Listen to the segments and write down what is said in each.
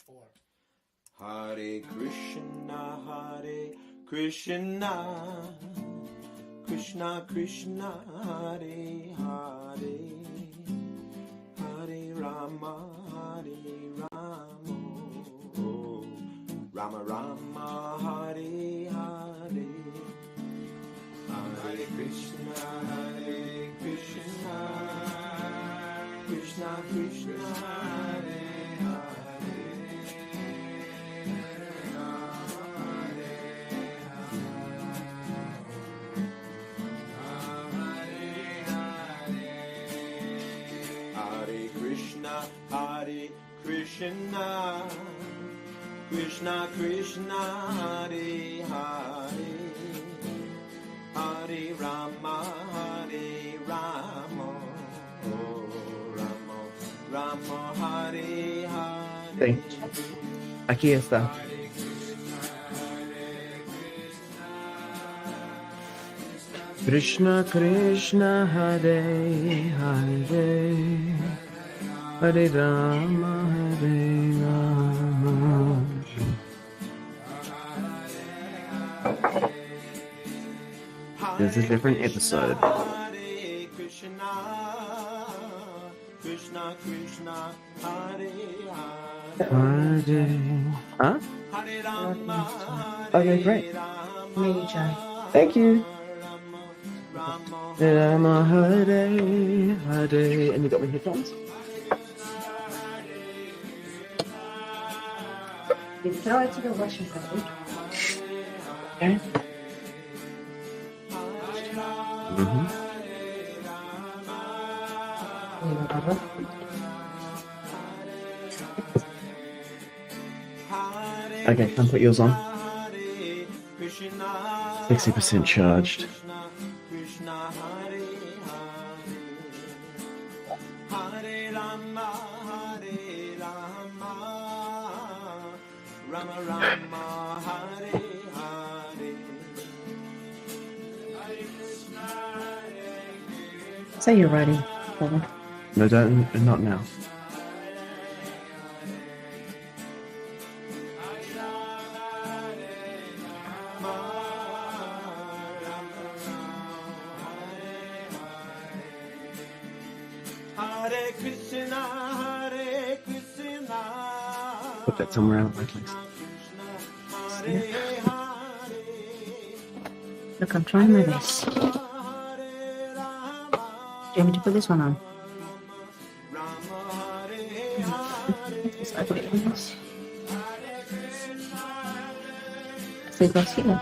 Hare Krishna, Krishna Krishna, Hare Hare, Hare Rama, Rama Rama, Hare Hare, Hare Krishna, Krishna Krishna, Hare Hare Krishna, Krishna Krishna, Hare Hare, Hare Rama, oh Rama, Hare Hare. Sí. Aquí está. Krishna Krishna, Hare Hare, Hare Rama, Hare Rama. This is a different episode. Hare Krishna, Krishna Krishna, Hare Hare. Huh? Hare Rama. Okay, great. Me, Jai. Thank you. Rama, Hare Hare. And you got my headphones? You throw it to the Russian code. Okay. Mm-hmm. Okay, can I put yours on? 60% charged. Rama Rama, Hare Hare. Say you're ready, brother. No, don't, not now. Hare Krishna, Hare Krishna. Put that somewhere out, please. Look, I'm trying my best. Do you want me to put this one on? This ugly one. So it goes here.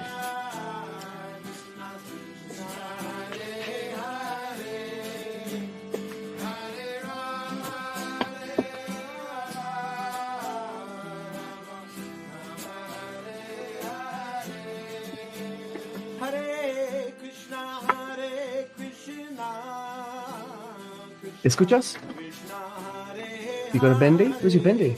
¿Escuchas? You got a bendy? Where's your bendy?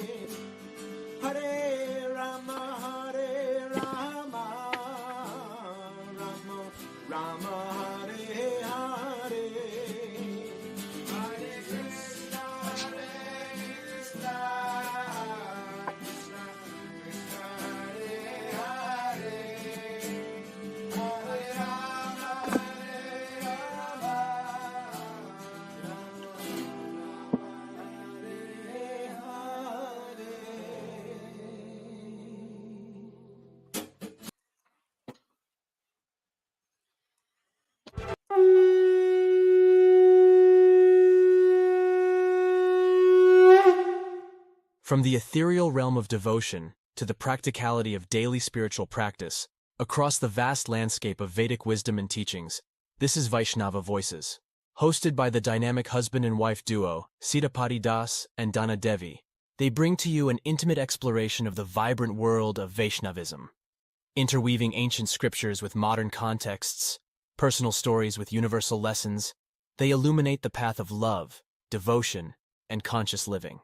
From the ethereal realm of devotion to the practicality of daily spiritual practice, across the vast landscape of Vedic wisdom and teachings, this is Vaishnava Voices. Hosted by the dynamic husband and wife duo, Sitapati Das and Dana Devi, they bring to you an intimate exploration of the vibrant world of Vaishnavism. Interweaving ancient scriptures with modern contexts, personal stories with universal lessons, they illuminate the path of love, devotion, and conscious living.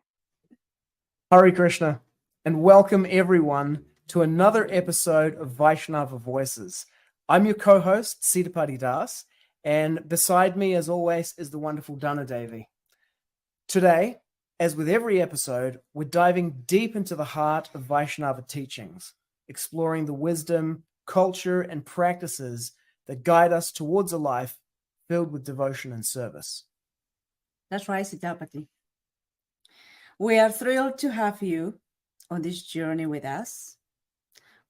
Hare Krishna, and welcome everyone to another episode of Vaishnava Voices. I'm your co-host, Sitapati Das, and beside me, as always, is the wonderful Dana Devi. Today, as with every episode, we're diving deep into the heart of Vaishnava teachings, exploring the wisdom, culture, and practices that guide us towards a life filled with devotion and service. That's right, Sitapati. We are thrilled to have you on this journey with us.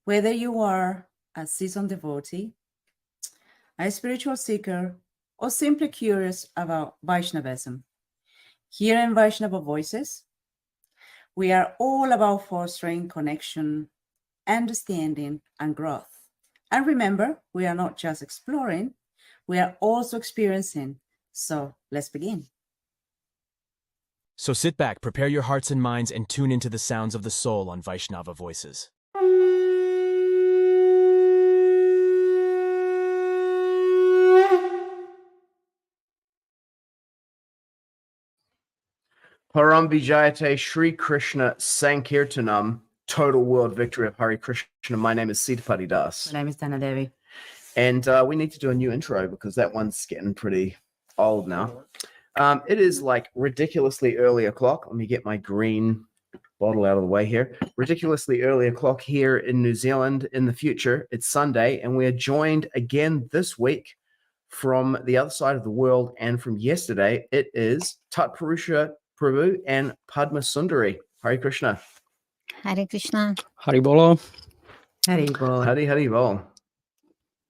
Whether you are a seasoned devotee, a spiritual seeker, or simply curious about Vaishnavism, here in Vaishnava Voices, we are all about fostering connection, understanding, and growth. And remember, we are not just exploring, we are also experiencing. So let's begin. So sit back, prepare your hearts and minds, and tune into the sounds of the soul on Vaishnava Voices. Param Vijayate Shri Krishna Sankirtanam, total world victory of Hare Krishna. My name is Sitapati Das. My name is Devi. And we need to do a new intro because that one's getting pretty old now. It is like ridiculously early o'clock. Let me get my green bottle out of the way here. Ridiculously early o'clock here in New Zealand in the future. It's Sunday, and we are joined again this week from the other side of the world and from yesterday. It is Tat Purusha and Padmasundari. Hare Krishna. Hare Krishna. Haribolo. Haribol. Hari Bol.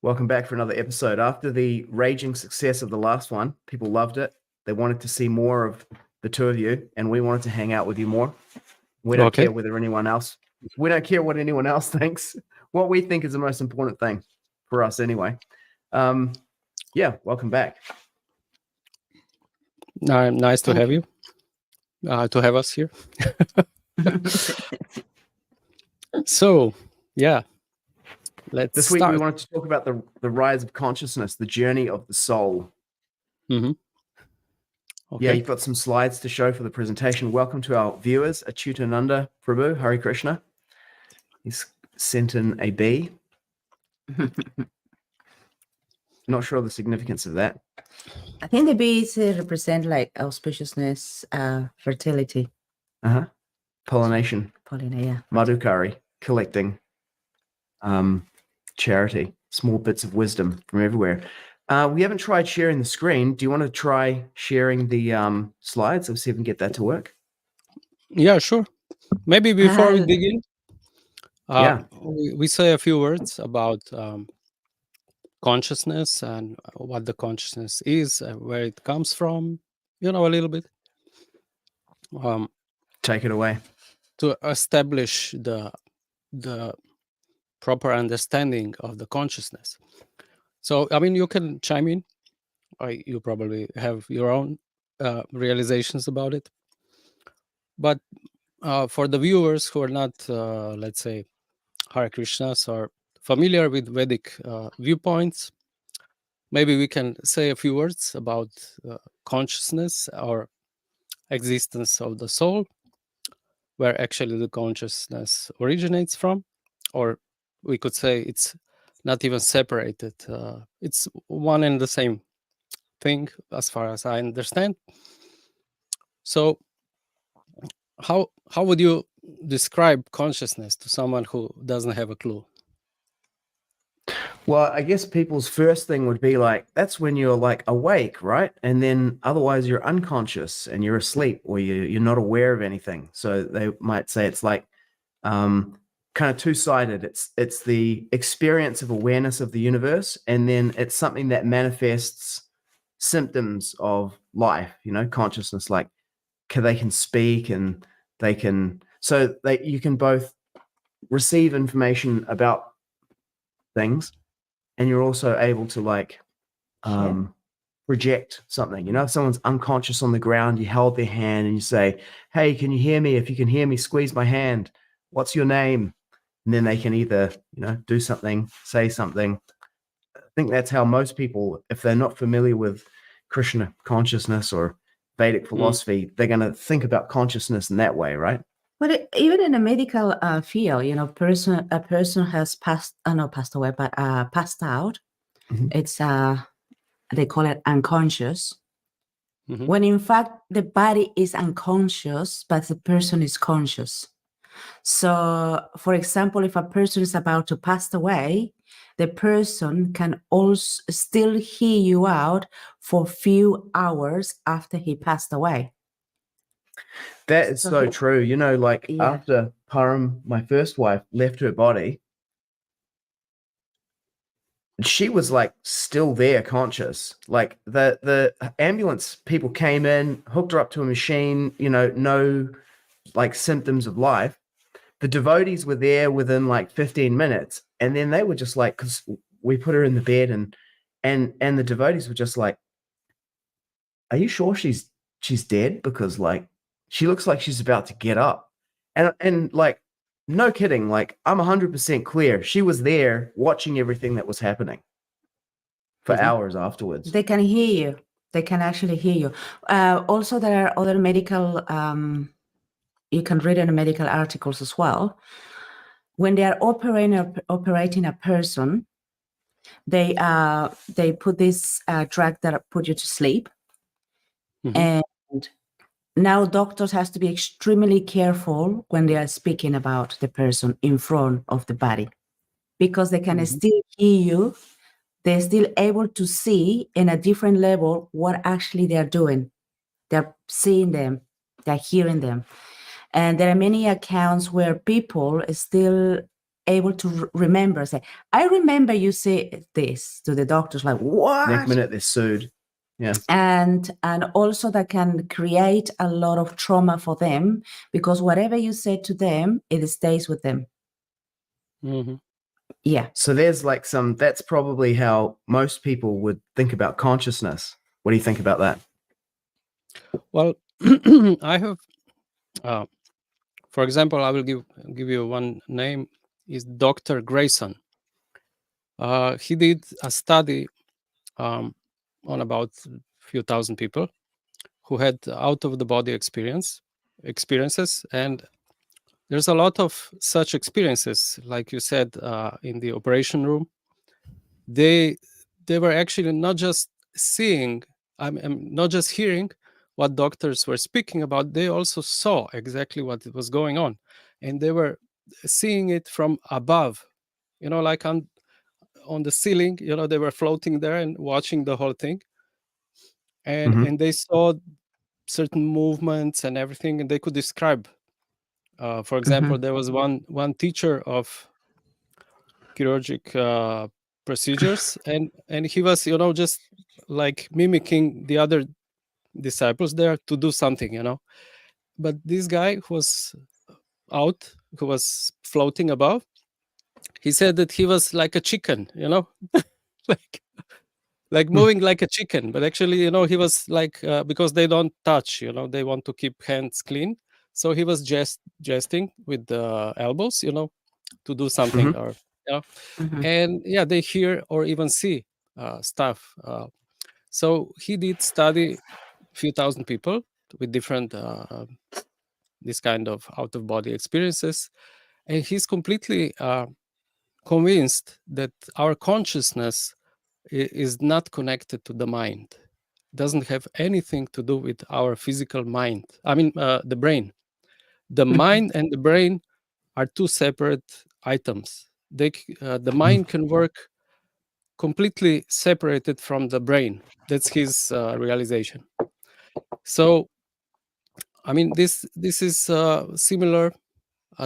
Welcome back for another episode. After the raging success of the last one, people loved it. They wanted to see more of the two of you, and we wanted to hang out with you more. We don't care whether anyone else. We don't care what anyone else thinks. What we think is the most important thing for us, anyway. Yeah, welcome back. Nice to have you. To have us here. So, yeah. This week we wanted to talk about the rise of consciousness, the journey of the soul. Mm-hmm. Okay. Yeah, you've got some slides to show for the presentation. Welcome to our viewers, Achyutananda Prabhu, Hare Krishna. He's sent in a bee. Not sure of the significance of that. I think the bees represent like auspiciousness, fertility. Pollination. Yeah. Madhukari, collecting charity, small bits of wisdom from everywhere. We haven't tried sharing the screen. Do you want to try sharing the slides? Let's see if we can get that to work. Yeah, sure. Maybe before we begin, Yeah. we say a few words about consciousness and what the consciousness is, where it comes from, a little bit. Take it away. To establish the proper understanding of the consciousness. So, you can chime in. You probably have your own realizations about it. But for the viewers who are not, let's say, Hare Krishnas or familiar with Vedic viewpoints, maybe we can say a few words about consciousness or existence of the soul, where actually the consciousness originates from, or we could say it's not even separated. It's one and the same thing, as far as I understand. So, how would you describe consciousness to someone who doesn't have a clue? Well, I guess people's first thing would be like, that's when you're like awake, right? And then otherwise you're unconscious and you're asleep, or you're not aware of anything. So they might say it's like kind of two-sided. It's the experience of awareness of the universe, and then it's something that manifests symptoms of life, consciousness, like they can speak and they can, so you can both receive information about things, and you're also able to like project something. If someone's unconscious on the ground, you hold their hand and you say, hey, can you hear me? If you can hear me, squeeze my hand. What's your name? And then they can either, do something, say something. I think that's how most people, if they're not familiar with Krishna consciousness or Vedic philosophy, they're going to think about consciousness in that way, right? But even in the medical field, a person has passed away, but passed out. Mm-hmm. It's they call it unconscious. Mhm. when in fact the body is unconscious, but the person is conscious. So, for example, if a person is about to pass away, the person can also still hear you out for few hours after he passed away. That is So so he- true. You know, like Yeah. after Param, my first wife, left her body, she was like still there, conscious. Like the ambulance people came in, hooked her up to a machine, you know, no like symptoms of life. The devotees were there within like 15 minutes, and then they were just like, because we put her in the bed, and the devotees were just like, are you sure she's dead? Because like she looks like she's about to get up. And like, no kidding, like I'm 100% clear. She was there watching everything that was happening for Mhm. hours afterwards. They can hear you. They can actually hear you. Also, there are other medical, you can read in the medical articles as well. When they are operating a person, they put this drug that put you to sleep. Mhm. And now doctors has to be extremely careful when they are speaking about the person in front of the body, because they can Mhm. still hear you. They're still able to see in a different level what actually they're doing. They're seeing them, they're hearing them. And there are many accounts where people are still able to remember, say, I remember you say this to the doctors, like, Next what? minute they're sued. Yeah. And also that can create a lot of trauma for them, because whatever you say to them, it stays with them. Mhm. Yeah. So there's like that's probably how most people would think about consciousness. What do you think about that? Well, I have, for example, I will give you one name. Is Dr. Grayson. He did a study on about a few thousand people who had out of the body experiences, and there's a lot of such experiences, like you said, in the operation room. They were actually not just seeing, I'm not just hearing what doctors were speaking about. They also saw exactly what was going on, and they were seeing it from above. You know, like on the ceiling. You know, they were floating there and watching the whole thing, and Mhm. they saw certain movements and everything, and they could describe. For example, there was one teacher of chirurgic procedures, and he was, you know, just like mimicking the other disciples there to do something, you know. But this guy who was who was floating above, he said that he was like a chicken, you know, like moving like a chicken. But actually, you know, he was like, because they don't touch, you know, they want to keep hands clean, so he was just jesting with the elbows, you know, to do something, Mhm. or you know. And yeah, they hear or even see stuff. So he did study a few thousand people with different this kind of out of body experiences, and he's completely convinced that our consciousness is not connected to the mind. Doesn't have anything to do with our physical mind. I mean, the brain. The mind and the brain are two separate items. The mind can work completely separated from the brain. That's his realization. So, I mean, this is similar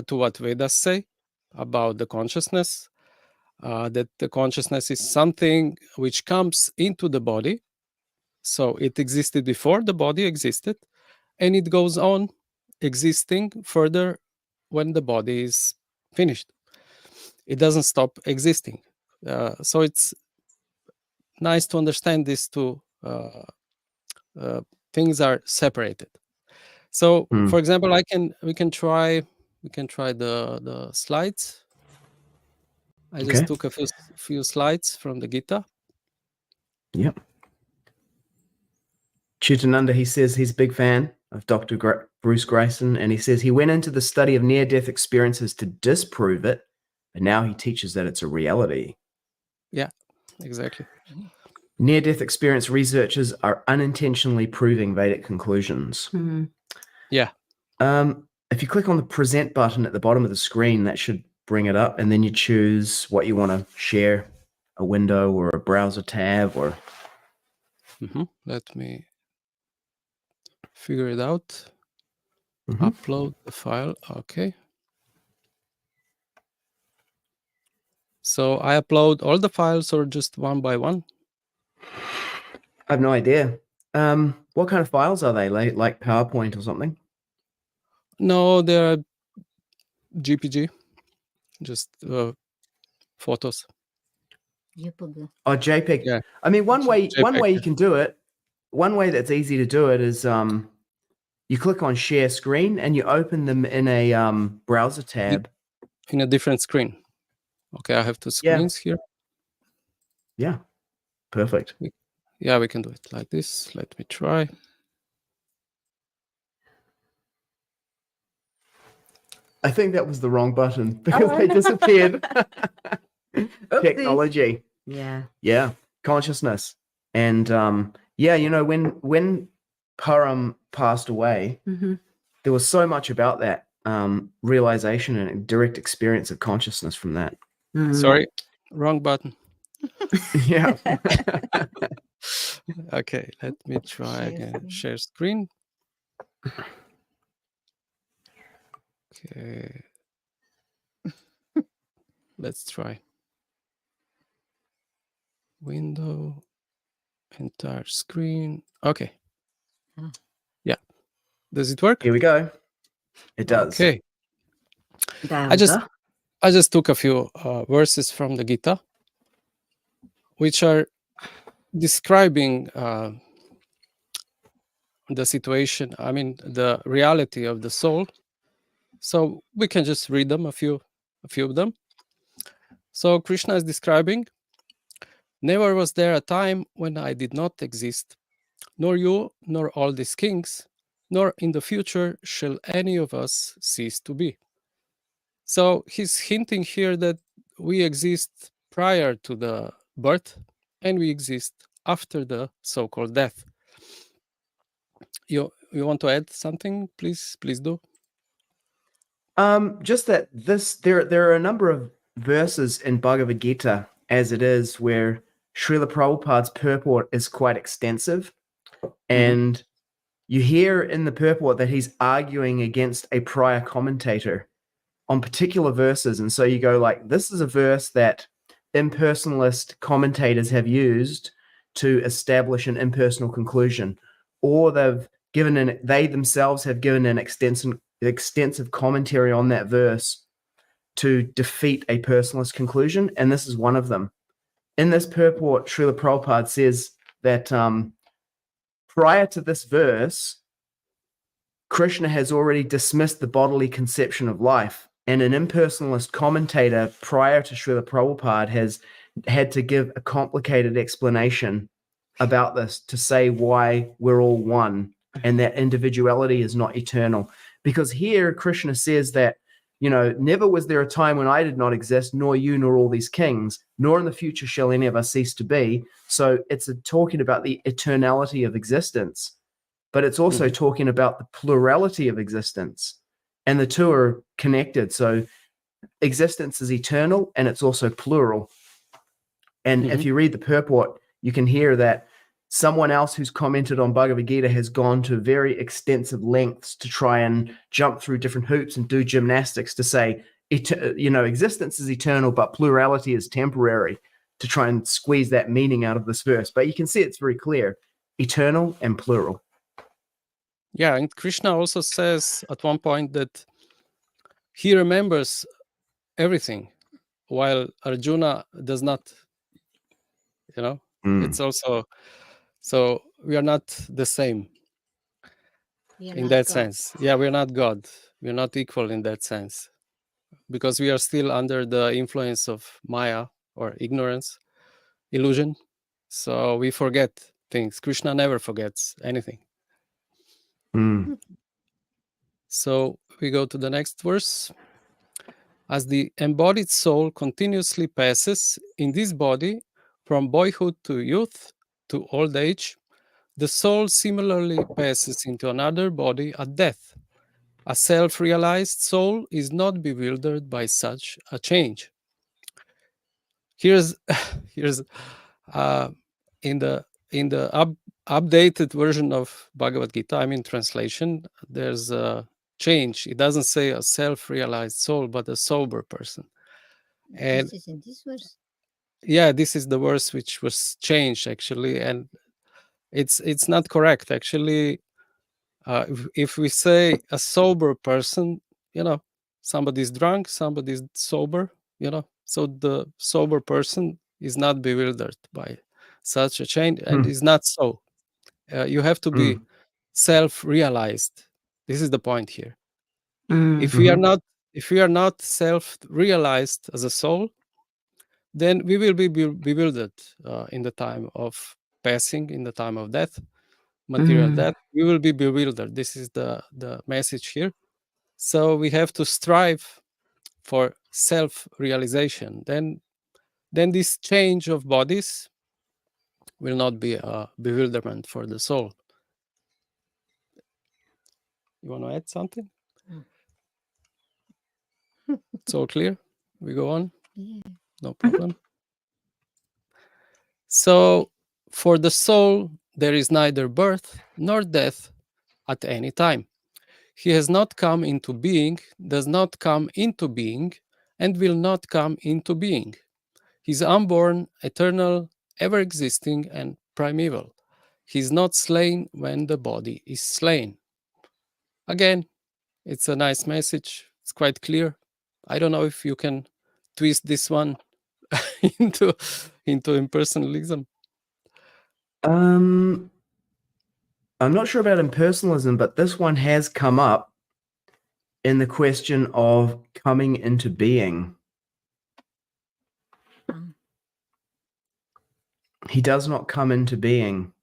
to what Vedas say about the consciousness. That the consciousness is something which comes into the body. So it existed before the body existed, and it goes on existing further when the body is finished. It doesn't stop existing. So it's nice to understand these two things are separated. So, Mm. for example, we can try the slides. I just Okay. took a few slides from the Gita. Yep. Chitananda, he says he's a big fan of Dr. Bruce Grayson, and he says he went into the study of near-death experiences to disprove it, and now he teaches that it's a reality. Yeah, exactly. Near-death experience researchers are unintentionally proving Vedic conclusions. Mhm. Yeah. If you click on the present button at the bottom of the screen, that should bring it up, and then you choose what you want to share, a window or a browser tab or... Let me figure it out. Mhm. Upload the file. Okay. So I upload all the files or just one by one? I have no idea. What kind of files are they? Like PowerPoint or something? No, they're GPG, just photos. JPG. Oh, JPEG. Yeah. I mean, one way JPEG, you can do it, one way that's easy to do it is you click on share screen and you open them in a browser tab. In a different screen. Okay, I have two Yeah. screens here. Yeah, perfect. Yeah, we can do it like this. Let me try. I think that was the wrong button because they disappeared. Technology. Yeah. Yeah, consciousness. And yeah, you know, when Param passed away, Mhm. there was so much about that realization and direct experience of consciousness from that. Mhm. Sorry, wrong button. Yeah. Okay, let me try Share again. screen. Share screen. Okay. Let's try. Window, entire screen. Okay. Ah. Yeah. Does it work? Here we go. It does. Okay. I just took a few verses from the Gita, which are describing the situation. I mean, the reality of the soul. So we can just read them, a few of them. So Krishna is describing, never was there a time when I did not exist, nor you, nor all these kings, nor in the future shall any of us cease to be. So he's hinting here that we exist prior to the birth and we exist after the so-called death. You want to add something? Please do. Just that there are a number of verses in Bhagavad Gita as it is where Srila Prabhupada's purport is quite extensive. And you hear in the purport that he's arguing against a prior commentator on particular verses. And so you go like, this is a verse that impersonalist commentators have used to establish an impersonal conclusion, or they themselves have given an extensive commentary on that verse to defeat a personalist conclusion, and this is one of them. In this purport, Srila Prabhupada says that prior to this verse, Krishna has already dismissed the bodily conception of life, and an impersonalist commentator prior to Srila Prabhupada has had to give a complicated explanation about this to say why we're all one and that individuality is not eternal. Because here Krishna says that, you know, never was there a time when I did not exist, nor you, nor all these kings, nor in the future shall any of us cease to be. So it's talking about the eternality of existence, but it's also talking about the plurality of existence, and the two are connected. So existence is eternal and it's also plural. And if you read the purport, you can hear that someone else who's commented on Bhagavad Gita has gone to very extensive lengths to try and jump through different hoops and do gymnastics to say, you know, existence is eternal, but plurality is temporary, to try and squeeze that meaning out of this verse. But you can see it's very clear, eternal and plural. Yeah, and Krishna also says at one point that he remembers everything, while Arjuna does not. You know, it's also, so we are not the same in that sense. Yeah, we're not God. We're not equal in that sense, because we are still under the influence of Maya or ignorance, illusion. So we forget things. Krishna never forgets anything. So we go to the next verse. As the embodied soul continuously passes in this body from boyhood to youth, to old age, the soul similarly passes into another body at death. A self-realized soul is not bewildered by such a change. Here's in the updated version of Bhagavad Gita, I mean translation, there's a change. It doesn't say a self-realized soul, but a sober person. And This is in this verse. yeah, this is the verse which was changed actually, and it's not correct actually. If we say a sober person, somebody's drunk, somebody's sober, so the sober person is not bewildered by such a change, and is not so. You have to be self-realized. This is the point here. If we are not self-realized as a soul, then we will be bewildered in the time of passing, in the time of death, material death. We will be bewildered. This is the message here. So we have to strive for self-realization. Then this change of bodies will not be a bewilderment for the soul. You want to add something? It's all clear? We go on? Yeah. No problem. So for the soul, there is neither birth nor death at any time. He has not come into being, does not come into being, and will not come into being. He is unborn, eternal, ever existing, and primeval. He is not slain when the body is slain. Again, it's a nice message. It's quite clear. I don't know if you can twist this one into impersonalism. I'm not sure about impersonalism, but this one has come up in the question of coming into being. He does not come into being.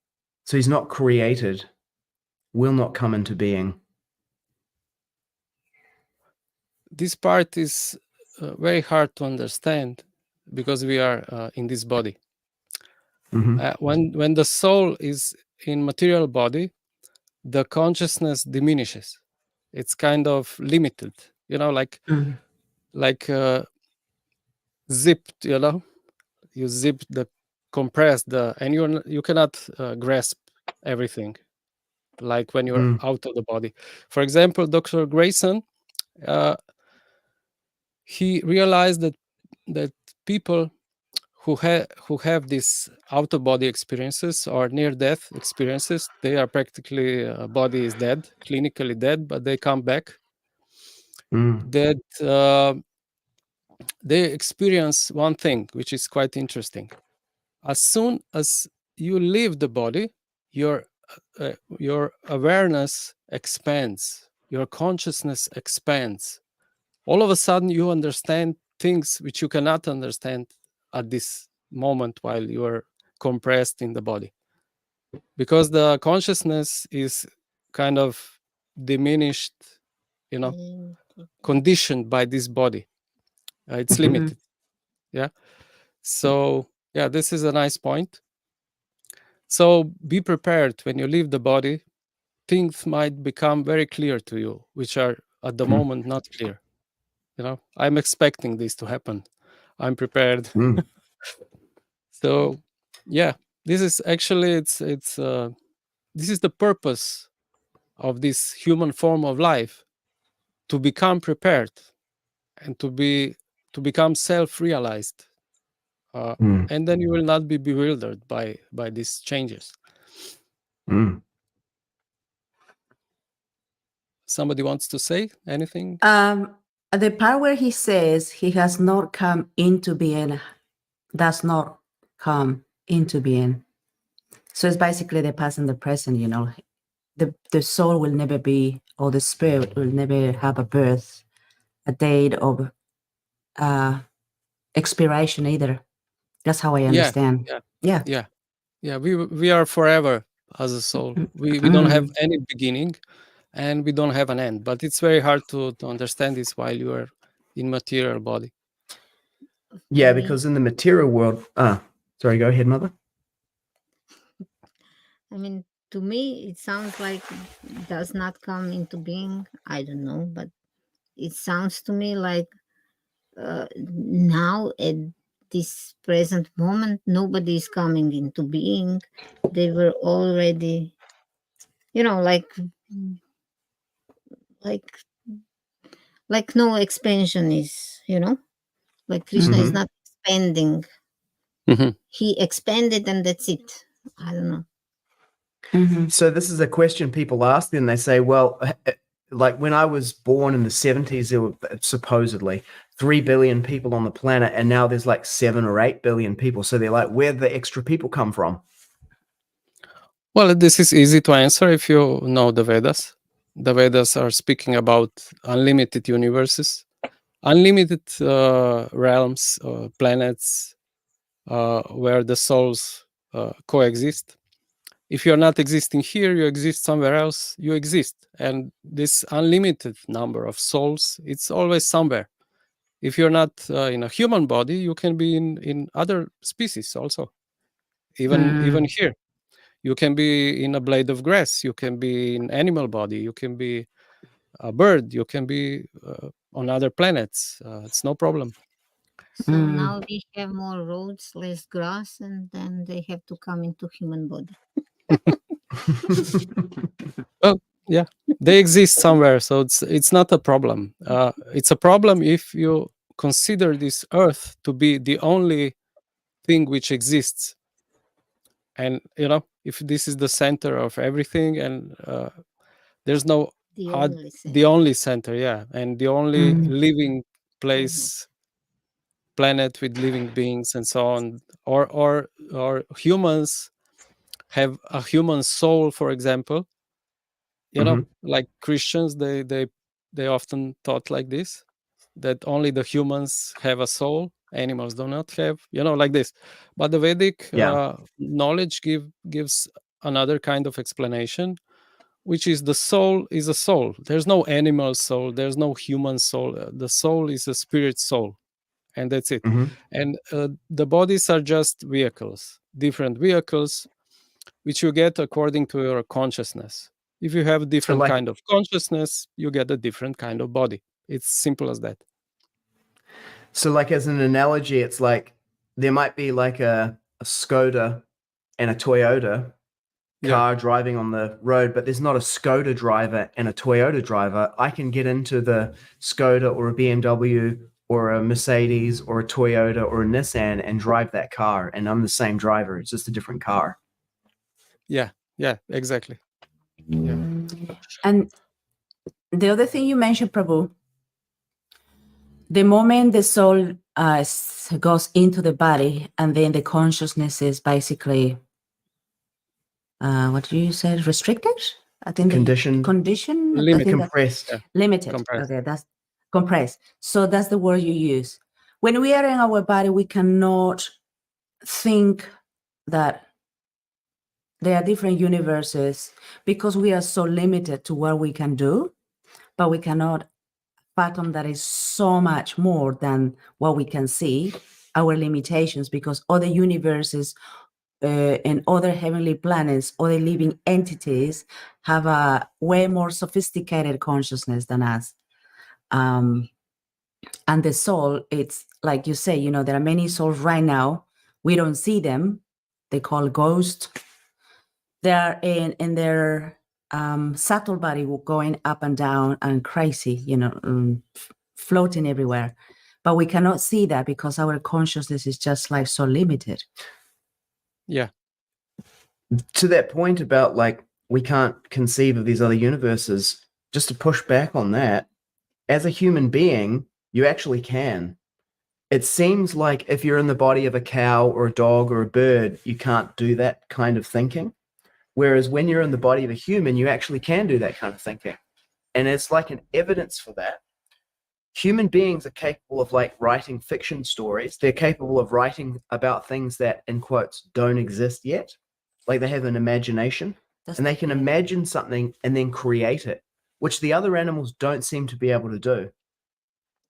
So he's not created, will not come into being. This part is very hard to understand because we are in this body. When the soul is in material body, the consciousness diminishes. It's kind of limited, like zipped. You zip the compress and you cannot grasp everything like when you're out of the body. For example, Dr. Grayson, he realized that people who have these out of body experiences or near death experiences, they are practically body is dead, clinically dead, but they come back. That they experience one thing which is quite interesting. As soon as you leave the body, your awareness expands, your consciousness expands. All of a sudden, you understand things which you cannot understand at this moment while you are compressed in the body, because the consciousness is kind of diminished, conditioned by this body. It's limited. Yeah. So yeah, this is a nice point. So be prepared when you leave the body. Things might become very clear to you, which are at the moment not clear. I'm expecting this to happen. I'm prepared. So yeah, this is actually this is the purpose of this human form of life, to become prepared and to become self-realized, and then you will not be bewildered by these changes. Somebody wants to say anything? The part where he says he has not come into being does not come into being. So it's basically the past and the present, The soul will never be, or the spirit will never have a birth, a date of expiration either. That's how I understand. Yeah. We are forever as a soul. We don't have any beginning, and we don't have an end. But it's very hard to understand this while you are in material body. Yeah, because in the material world, sorry, go ahead, Mother. I mean, to me, it sounds like it does not come into being. I don't know, but it sounds to me like now at this present moment, nobody is coming into being. They were already, like no expansion is, like Krishna is Mhm. not expanding. Mhm. He expanded and that's it. I don't know. So this is a question people ask, and they say, well, like when I was born in the 70s, there were supposedly 3 billion people on the planet, and now there's like 7 or 8 billion people. So they're like, where'd the extra people come from? Well, this is easy to answer if you know the Vedas. The Vedas are speaking about unlimited universes, unlimited realms, planets, where the souls coexist. If you're not existing here, you exist somewhere else, you exist. And this unlimited number of souls, it's always somewhere. If you're not in a human body, you can be in other species also, even here. You can be in a blade of grass, you can be in animal body, you can be a bird, you can be on other planets. It's no problem. So now we have more roads, less grass, and then they have to come into human body. Well, yeah, they exist somewhere, so it's not a problem. It's a problem if you consider this earth to be the only thing which exists, and if this is the center of everything, and there's no The odd, only the center. only center, yeah, and the only living place, planet with living beings and so on, or humans have a human soul, for example. Like Christians, they often thought like this, that only the humans have a soul, animals do not have, like this. But the Vedic Yeah. knowledge gives another kind of explanation, which is the soul is a soul. There's no animal soul, there's no human soul. The soul is a spirit soul, and that's it. And the bodies are just vehicles, different vehicles, which you get according to your consciousness. If you have a different like- kind of consciousness, you get a different kind of body. It's simple as that. So like as an analogy, it's like there might be like a Skoda and a Toyota car driving on the road, but there's not a Skoda driver and a Toyota driver. I can get into the Skoda or a BMW or a Mercedes or a Toyota or a Nissan and drive that car, and I'm the same driver. It's just a different car. Yeah, exactly. Yeah. And the other thing you mentioned, Prabhu, the moment the soul goes into the body, and then the consciousness is basically, what do you say, restricted? I think Conditioned. condition, Limited. Compressed. limited. Compressed. Okay, that's compressed. So that's the word you use. When we are in our body, we cannot think that there are different universes because we are so limited to what we can do, but we cannot fathom that is so much more than what we can see, our limitations, because other universes and other heavenly planets, other living entities have a way more sophisticated consciousness than us. And the soul, it's like you say, there are many souls right now. We don't see them. They call ghosts. They are in their subtle body going up and down and crazy, floating everywhere. But we cannot see that because our consciousness is just like so limited. Yeah. To that point about like we can't conceive of these other universes, just to push back on that, as a human being, you actually can. It seems like if you're in the body of a cow or a dog or a bird, you can't do that kind of thinking. Whereas when you're in the body of a human, you actually can do that kind of thinking. And it's like an evidence for that. Human beings are capable of like writing fiction stories. They're capable of writing about things that, in quotes, don't exist yet. Like they have an imagination. And they can imagine something and then create it, which the other animals don't seem to be able to do.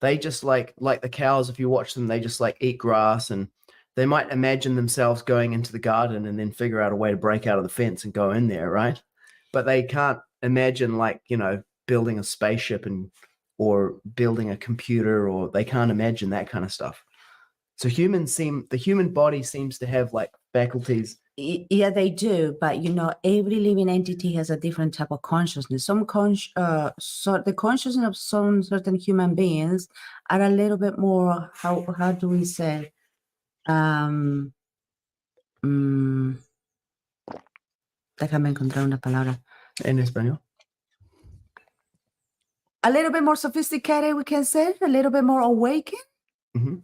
They just like the cows, if you watch them, they just like eat grass and they might imagine themselves going into the garden and then figure out a way to break out of the fence and go in there, right? But they can't imagine, like, you know, building a spaceship or building a computer, or they can't imagine that kind of stuff. So the human body seems to have like faculties. Yeah, they do, but you know, every living entity has a different type of consciousness. So the consciousness of some certain human beings are a little bit more, how do we say, déjame encontrar una palabra. En español. A little bit more sophisticated, we can say, a little bit more awakened. Mm-hmm.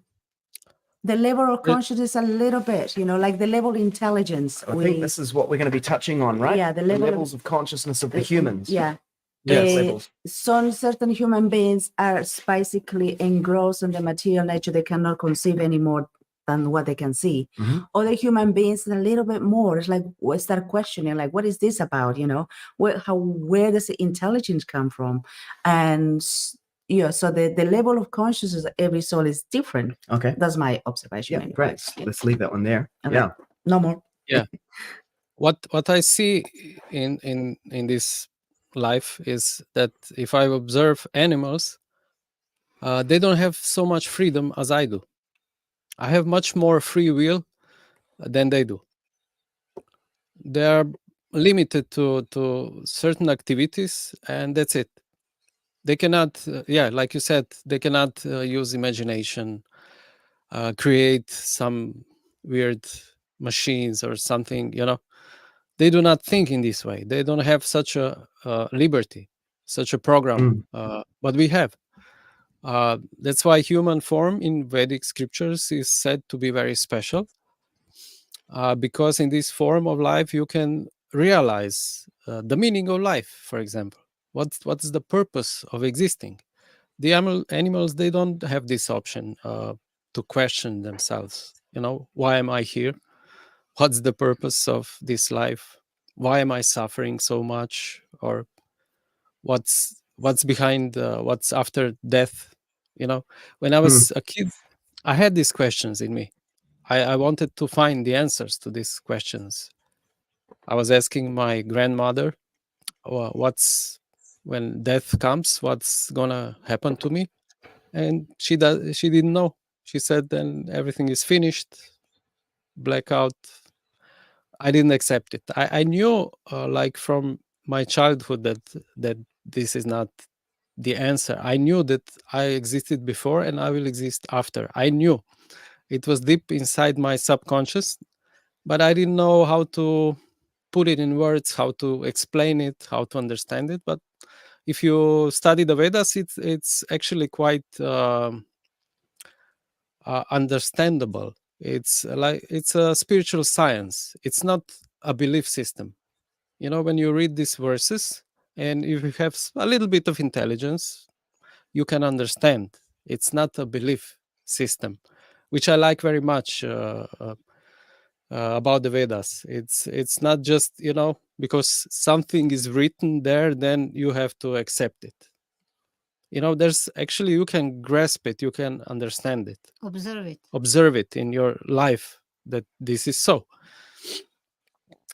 The level of consciousness a little bit, you know, like the level of intelligence. I think this is what we're going to be touching on, right? Yeah, the levels of consciousness of the humans. Yeah. Yes. Levels. Some certain human beings are basically engrossed in the material nature. They cannot conceive anymore than what they can see. Mm-hmm. Other human beings a little bit more. It's like we start questioning, like, what is this about? You know, where does the intelligence come from? And yeah, so the level of consciousness of every soul is different. Okay. That's my observation. Yeah, anyway. great. Yeah. Let's leave that one there. Okay. Yeah. No more. Yeah. What I see in this life is that if I observe animals, they don't have so much freedom as I do. I have much more free will than they do. They are limited to certain activities, and that's it. They cannot, like you said, they cannot use imagination, create some weird machines or something, you know. They do not think in this way. They don't have such a liberty, such a program, but we have. That's why human form in Vedic scriptures is said to be very special, because in this form of life you can realize the meaning of life. For example, what's the purpose of existing? The animals, they don't have this option to question themselves. You know, why am I here? What's the purpose of this life? Why am I suffering so much? Or what's behind, what's after death? You know, when I was a kid, I had these questions in me. I wanted to find the answers to these questions. I was asking my grandmother, when death comes, what's gonna happen to me? And she didn't know. She said, then everything is finished, blackout. I didn't accept it. I knew, like from my childhood, that this is not the answer. I knew that I existed before and I will exist after. I knew it was deep inside my subconscious, but I didn't know how to put it in words, how to explain it, how to understand it. But if you study the Vedas, it's actually quite understandable. It's a spiritual science. It's not a belief system. You know, when you read these verses and if you have a little bit of intelligence, you can understand. It's not a belief system, which I like very much about the Vedas. It's not just, you know, because something is written there, then you have to accept it. You know, there's actually, you can grasp it, you can understand it, observe it in your life, that this is so.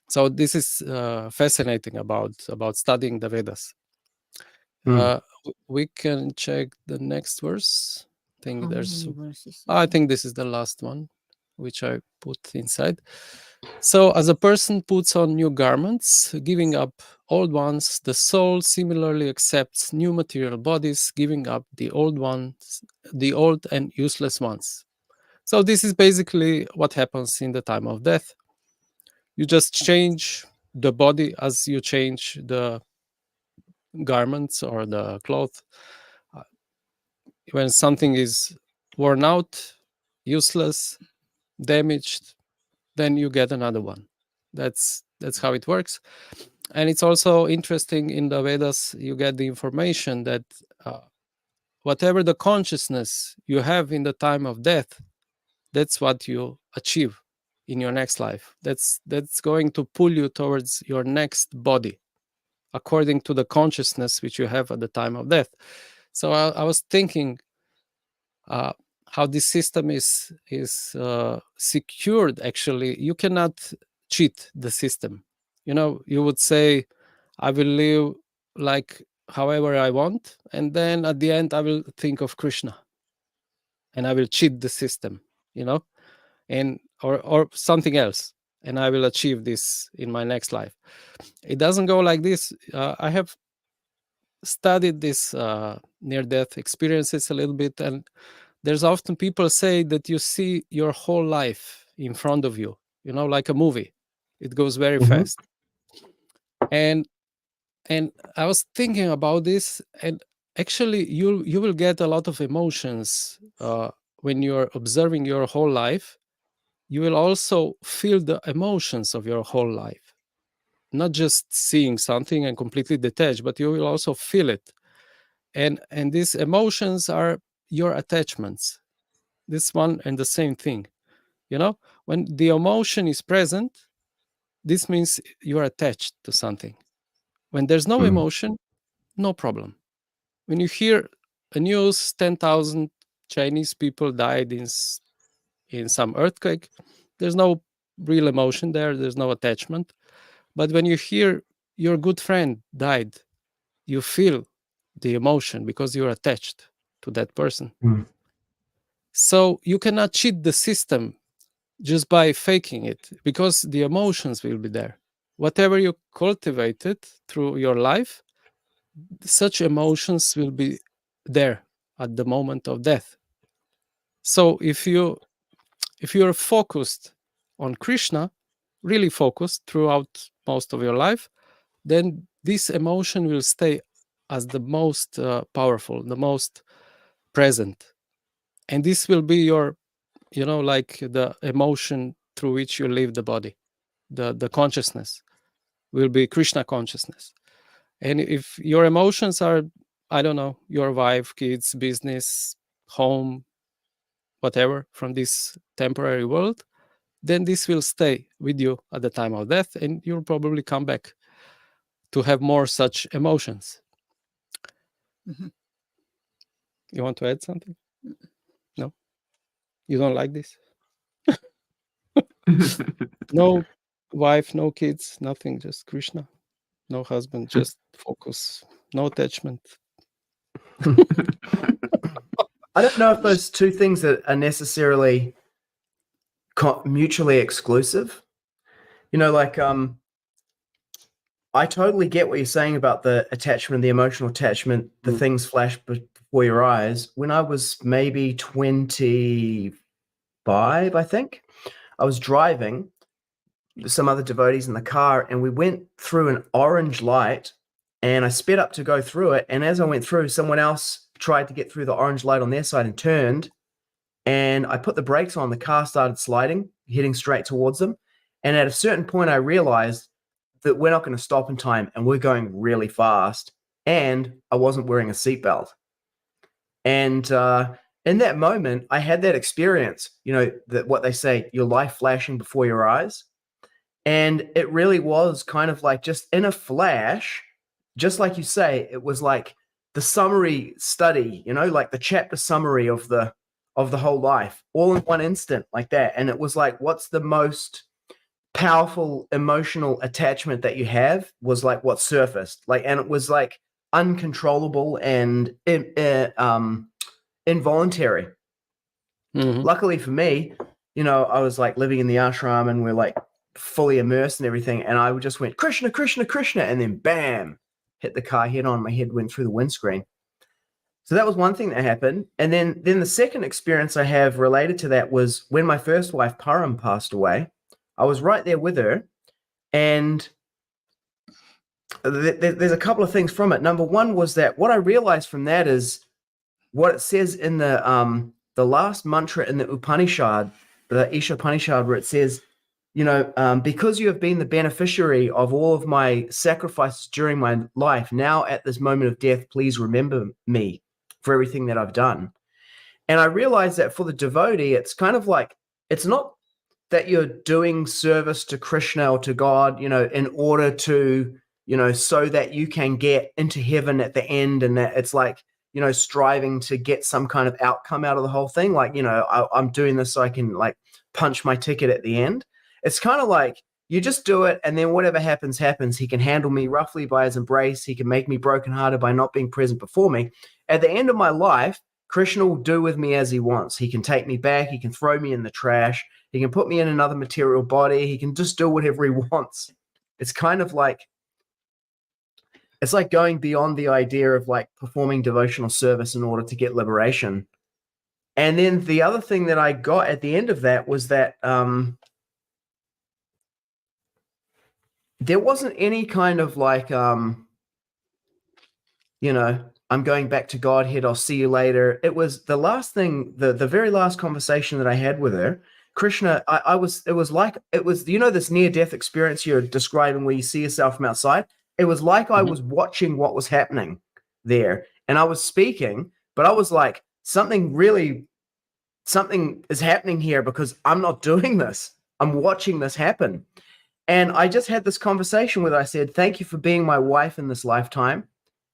So this is fascinating about studying the Vedas. We can check the next verse. I think I think this is the last one, which I put inside. So as a person puts on new garments, giving up old ones, the soul similarly accepts new material bodies, giving up the old ones, the old and useless ones. So this is basically what happens in the time of death. You just change the body as you change the garments or the cloth. When something is worn out, useless, damaged, then you get another one. That's how it works. And it's also interesting, in the Vedas you get the information that whatever the consciousness you have in the time of death, that's what you achieve in your next life. That's going to pull you towards your next body, according to the consciousness which you have at the time of death. So I was thinking, how this system is secured. Actually, you cannot cheat the system. You know, you would say, I will live like however I want, and then at the end I will think of Krishna and I will cheat the system, you know, and or something else, and I will achieve this in my next life. It doesn't go like this. I have studied this near-death experiences a little bit, and there's often people say that you see your whole life in front of you, you know, like a movie. It goes very Mhm. fast. And I was thinking about this, and actually you will get a lot of emotions when you're observing your whole life. You will also feel the emotions of your whole life, not just seeing something and completely detached, but you will also feel it. And these emotions are your attachments. This one and the same thing, you know. When the emotion is present, this means you're attached to something. When there's no Mm. emotion, no problem. When you hear a news, 10,000 Chinese people died in some earthquake, there's no real emotion there, there's no attachment. But when you hear your good friend died, you feel the emotion because you're attached to that person. Mm. So you cannot cheat the system just by faking it, because the emotions will be there. Whatever you cultivated through your life, such emotions will be there at the moment of death. So if you're focused on Krishna, really focused throughout most of your life, then this emotion will stay as the most powerful, the most present. And this will be your, you know, like the emotion through which you live the body. The consciousness will be Krishna consciousness. And if your emotions are, I don't know, your wife, kids, business, home, whatever, from this temporary world, then this will stay with you at the time of death, and you'll probably come back to have more such emotions. Mhm. You want to add something? No? You don't like this? No wife, no kids, nothing, just Krishna. No husband, just focus, no attachment. I don't know if those two things are necessarily mutually exclusive. You know, like I totally get what you're saying about the attachment, the emotional attachment, the things flash before your eyes. When I was maybe 25, I think, I was driving with some other devotees in the car, and we went through an orange light, and I sped up to go through it. And as I went through, someone else tried to get through the orange light on their side and turned. And I put the brakes on, the car started sliding, heading straight towards them. And at a certain point, I realized that we're not going to stop in time, and we're going really fast. And I wasn't wearing a seatbelt. And in that moment, I had that experience, you know, that what they say, your life flashing before your eyes. And it really was kind of like just in a flash, just like you say, it was like the summary study, you know, like the chapter summary of the whole life, all in one instant, like that. And it was like, what's the most powerful emotional attachment that you have, was like what surfaced, like, and it was like uncontrollable and involuntary. Mhm. Luckily for me, you know, I was like living in the ashram, and we're like fully immersed and everything, and I just went Krishna, Krishna, Krishna, and then bam, hit the car head on. My head went through the windscreen. So that was one thing that happened. And then the second experience I have related to that was when my first wife Param passed away. I was right there with her, and there's a couple of things from it. Number one was that what I realized from that is what it says in the last mantra in the Upanishad, the Isha Upanishad, where it says, you know, because you have been the beneficiary of all of my sacrifices during my life, now at this moment of death, please remember me for everything that I've done. And I realized that for the devotee, it's kind of like, it's not that you're doing service to Krishna or to God, you know, in order to, you know, so that you can get into heaven at the end. And that it's like, striving to get some kind of outcome out of the whole thing. Like, I'm doing this so I can like punch my ticket at the end. It's kind of like you just do it, and then whatever happens, happens. He can handle me roughly by his embrace. He can make me brokenhearted by not being present before me. At the end of my life, Krishna will do with me as he wants. He can take me back. He can throw me in the trash. He can put me in another material body. He can just do whatever he wants. It's kind of like, it's like going beyond the idea of like performing devotional service in order to get liberation. And then the other thing that I got at the end of that was that there wasn't any kind of like, I'm going back to Godhead, I'll see you later. It was the last thing, the very last conversation that I had with her, Krishna, it was this near-death experience you're describing where you see yourself from outside. It was like I was watching what was happening there, and I was speaking, but I was like, something is happening here because I'm not doing this. I'm watching this happen. And I just had this conversation with her. I said, thank you for being my wife in this lifetime.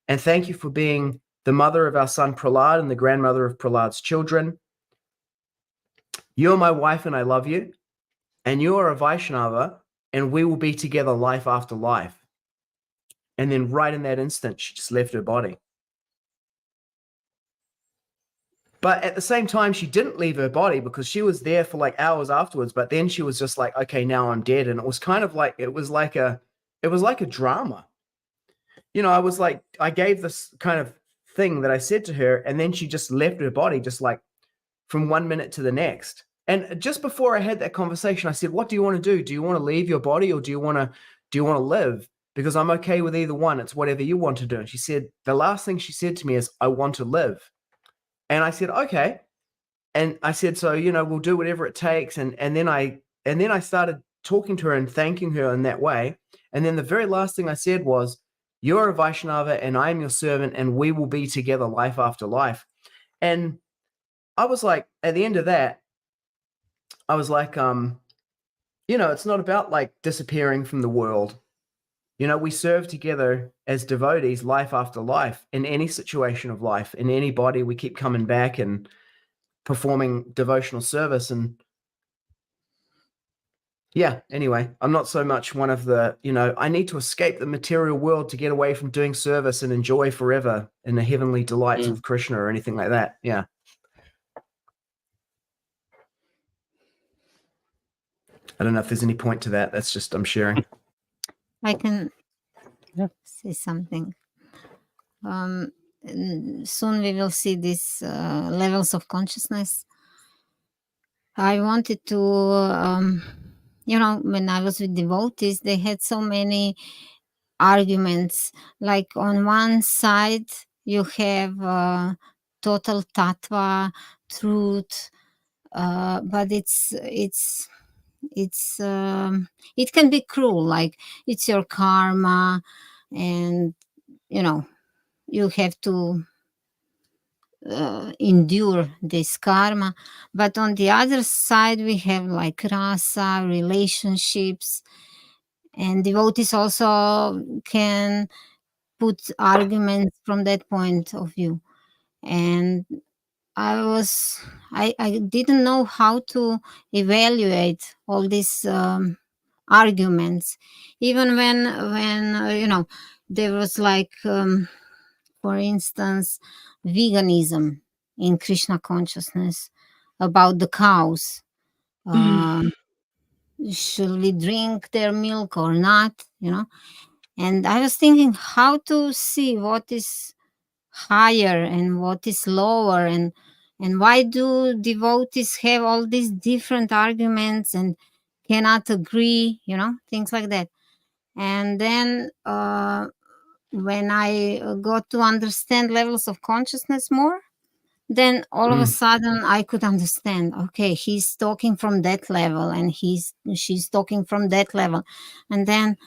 And thank you for being the mother of our son Prahlad and the grandmother of Prahlad's children. You're my wife and I love you. And you are a Vaishnava, and we will be together life after life. And then right in that instant, she just left her body. But at the same time, she didn't leave her body because she was there for like hours afterwards. But then she was just like, okay, now I'm dead. And it was kind of like, it was like a drama. I was like, I gave this kind of thing that I said to her, and then she just left her body just like from 1 minute to the next. And just before I had that conversation, I said, what do you want to do? Do you want to leave your body, or do you want to live? Because I'm okay with either one. It's whatever you want to do. And she said, the last thing she said to me is, I want to live. And I said, okay. And I said, so, we'll do whatever it takes. And then I started talking to her and thanking her in that way. And then the very last thing I said was, you're a Vaishnava and I am your servant, and we will be together life after life. And I was like, at the end of that, I was like, it's not about like disappearing from the world. We serve together as devotees life after life, in any situation of life, in any body. We keep coming back and performing devotional service. And yeah, anyway, I'm not so much one of the, I need to escape the material world to get away from doing service and enjoy forever in the heavenly delights of Krishna or anything like that. Yeah. I don't know if there's any point to that. That's just, I'm sharing. I can say something. Soon we will see these levels of consciousness. I wanted to, when I was with devotees, they had so many arguments. Like on one side, you have total tattva, truth, but it can be cruel. Like it's your karma, and you have to endure this karma. But on the other side, we have like rasa, relationships, and devotees also can put arguments from that point of view. And I didn't know how to evaluate all these arguments, even when there was like for instance veganism in Krishna consciousness, about the cows. Should we drink their milk or not? And I was thinking how to see what is higher and what is lower, and why do devotees have all these different arguments and cannot agree, things like that. And then when I got to understand levels of consciousness more, then all of a sudden I could understand, okay, he's talking from that level and she's talking from that level. And then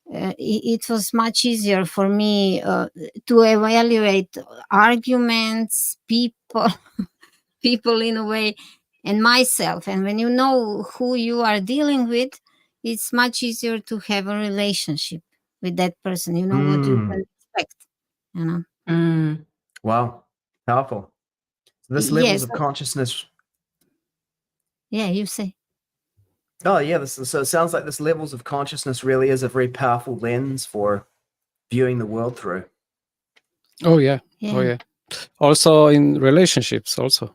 it was much easier for me to evaluate arguments, people in a way, and myself. And when you know who you are dealing with, it's much easier to have a relationship with that person. You know what you can expect. Wow. Powerful. This levels Yes. of consciousness. Yeah, you say. Oh yeah, so it sounds like this levels of consciousness really is a very powerful lens for viewing the world through. Oh yeah. Yeah. Oh yeah. Also in relationships also.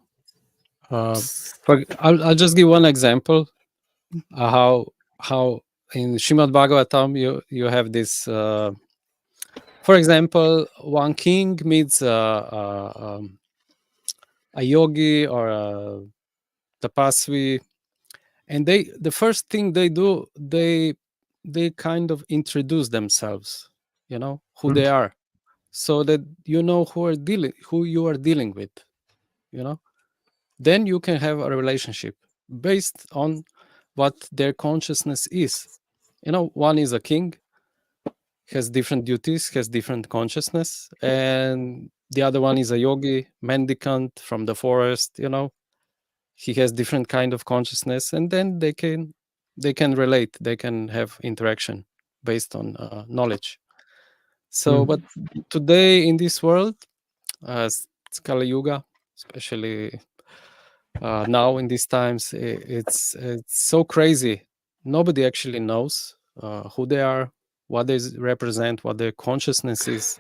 I'll just give one example. How in Srimad Bhagavatam you have this. For example, one king meets a yogi or a tapasvi, and the first thing they do, they kind of introduce themselves, who they are, so that you know who you are dealing with, then you can have a relationship based on what their consciousness is. One is a king, has different duties, has different consciousness, and the other one is a yogi, mendicant from the forest. He has different kind of consciousness, and then they can relate, they can have interaction based on knowledge. So but today in this world, it's Kali Yuga, especially now in these times, it's so crazy. Nobody actually knows who they are, what they represent, what their consciousness is,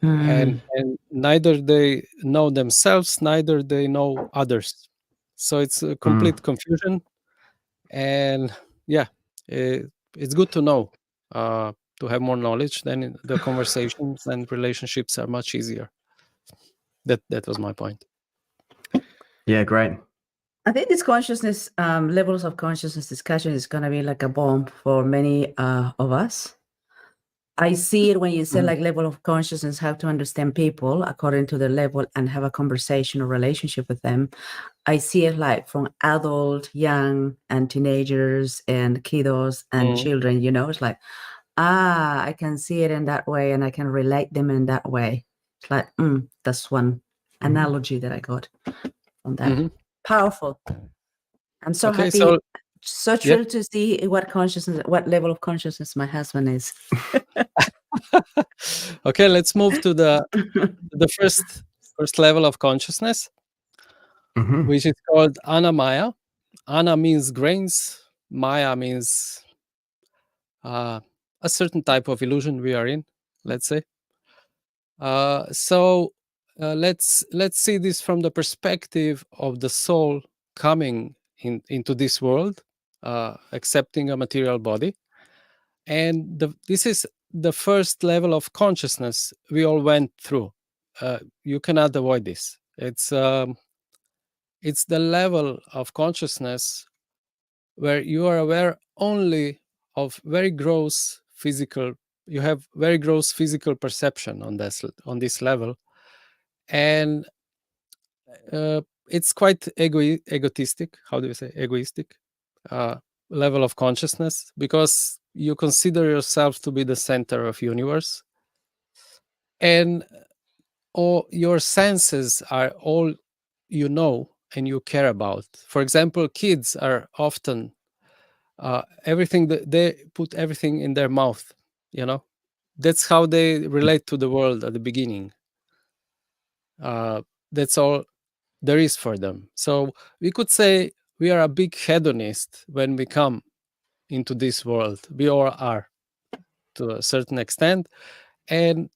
and neither they know themselves, neither they know others. So it's a complete confusion. And yeah, it's good to know, to have more knowledge. Then the conversations and relationships are much easier. That was my point. Yeah, great. I think this consciousness, levels of consciousness discussion is going to be like a bomb for many of us. I see it when you say like level of consciousness, how to understand people according to their level and have a conversation or relationship with them. I see it like from adult, young, and teenagers and kiddos and children, it's like, I can see it in that way and I can relate them in that way. It's like, that's one analogy that I got from that. Powerful. I'm so Okay, happy, so thrilled to see what level of consciousness my husband is. okay, let's move to the first level of consciousness, which is called Anamaya. Ana means grains, Maya means a certain type of illusion we are in, let's say. So let's see this from the perspective of the soul coming into this world, accepting a material body. And this is the first level of consciousness we all went through. You cannot avoid this. It's the level of consciousness where you are aware only of very gross physical. You have very gross physical perception on this level, and it's quite egotistic. How do you say egoistic? Level of consciousness, because you consider yourself to be the center of universe, and all your senses are all you know and you care about. For example, kids are often everything that they put everything in their mouth. That's how they relate to the world at the beginning. That's all there is for them. So we could say we are a big hedonist when we come into this world. We all are, to a certain extent. And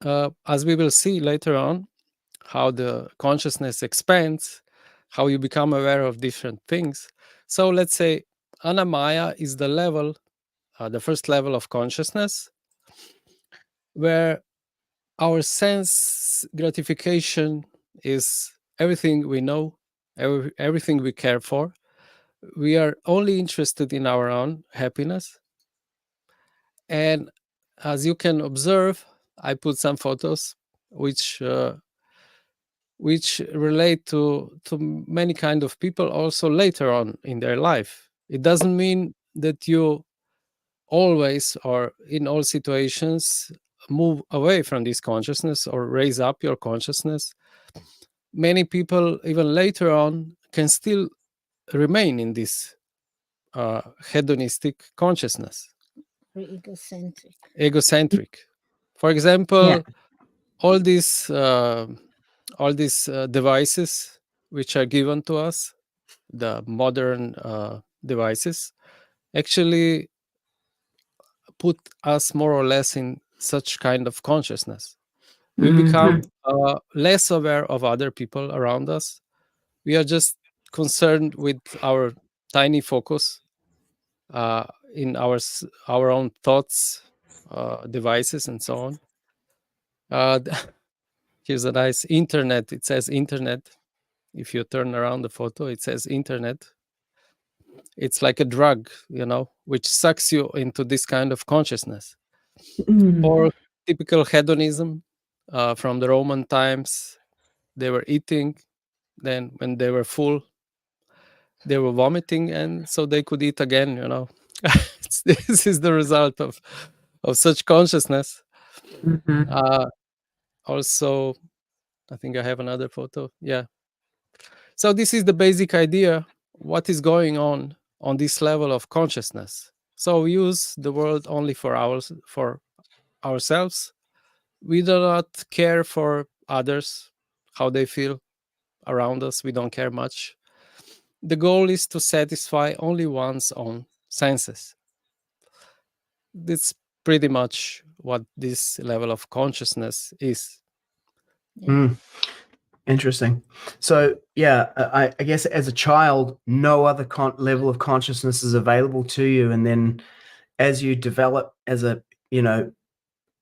as we will see later on, how the consciousness expands, how you become aware of different things. So let's say Anamaya is the level, the first level of consciousness, where our sense gratification is everything we know, everything we care for. We are only interested in our own happiness. And as you can observe, I put some photos which relate to many kind of people also later on in their life. It doesn't mean that you always or in all situations move away from this consciousness or raise up your consciousness. Many people even later on can still remain in this hedonistic consciousness, egocentric. For example, all these all these devices which are given to us, the modern devices, actually put us more or less in such kind of consciousness. We become less aware of other people around us. We are just concerned with our tiny focus in our own thoughts, devices, and so on. Here's a nice internet. It says internet. If you turn around the photo, it says internet. It's like a drug, which sucks you into this kind of consciousness. Or typical hedonism from the Roman times. They were eating, then when they were full, they were vomiting, and so they could eat again. This is the result of such consciousness. Also, I think I have another photo. Yeah. So this is the basic idea. What is going on this level of consciousness? So we use the world only for ourselves. We do not care for others, how they feel around us. We don't care much. The goal is to satisfy only one's own senses. That's pretty much what this level of consciousness is. Interesting. So yeah, I guess as a child, no other level of consciousness is available to you, and then as you develop as a,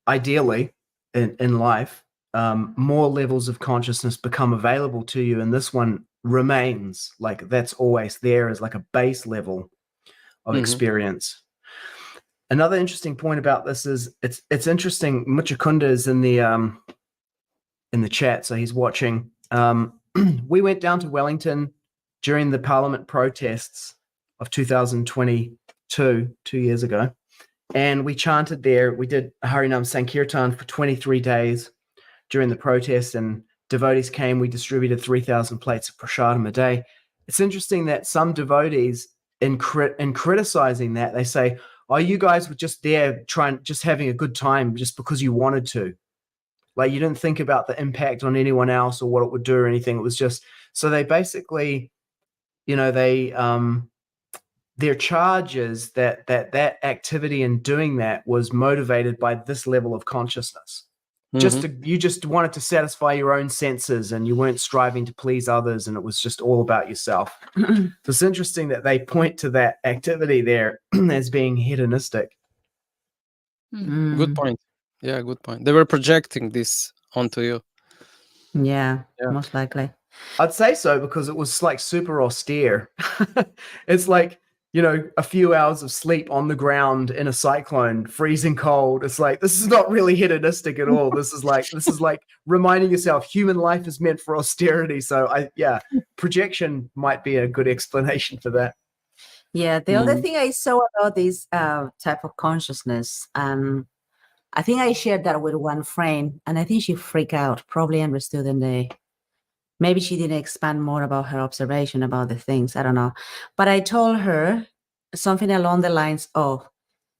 ideally in life, more levels of consciousness become available to you, and this one remains like that's always there as like a base level of experience. Another interesting point about this is it's interesting. Muchakunda is in the chat, so he's watching. We went down to Wellington during the Parliament protests of 2022, 2 years ago, and we chanted there. We did Harinam Sankirtan for 23 days during the protest, and devotees came. We distributed 3,000 plates of prasadam a day. It's interesting that some devotees, in criticizing that, they say, "Oh, you guys were just there just having a good time just because you wanted to. Like you didn't think about the impact on anyone else or what it would do or anything. It was just," so they basically, their charge is that activity and doing that was motivated by this level of consciousness. You just wanted to satisfy your own senses, and you weren't striving to please others, and it was just all about yourself. So it's interesting that they point to that activity there as being hedonistic. Good point. Yeah, good point. They were projecting this onto you. Yeah, most likely. I'd say so, because it was like super austere. It's like, a few hours of sleep on the ground in a cyclone, freezing cold. It's like, this is not really hedonistic at all. This is like reminding yourself human life is meant for austerity. So projection might be a good explanation for that. Yeah, the other thing I saw about this type of consciousness, I think I shared that with one friend, and I think she freaked out, probably understood maybe she didn't expand more about her observation about the things, I don't know. But I told her something along the lines of,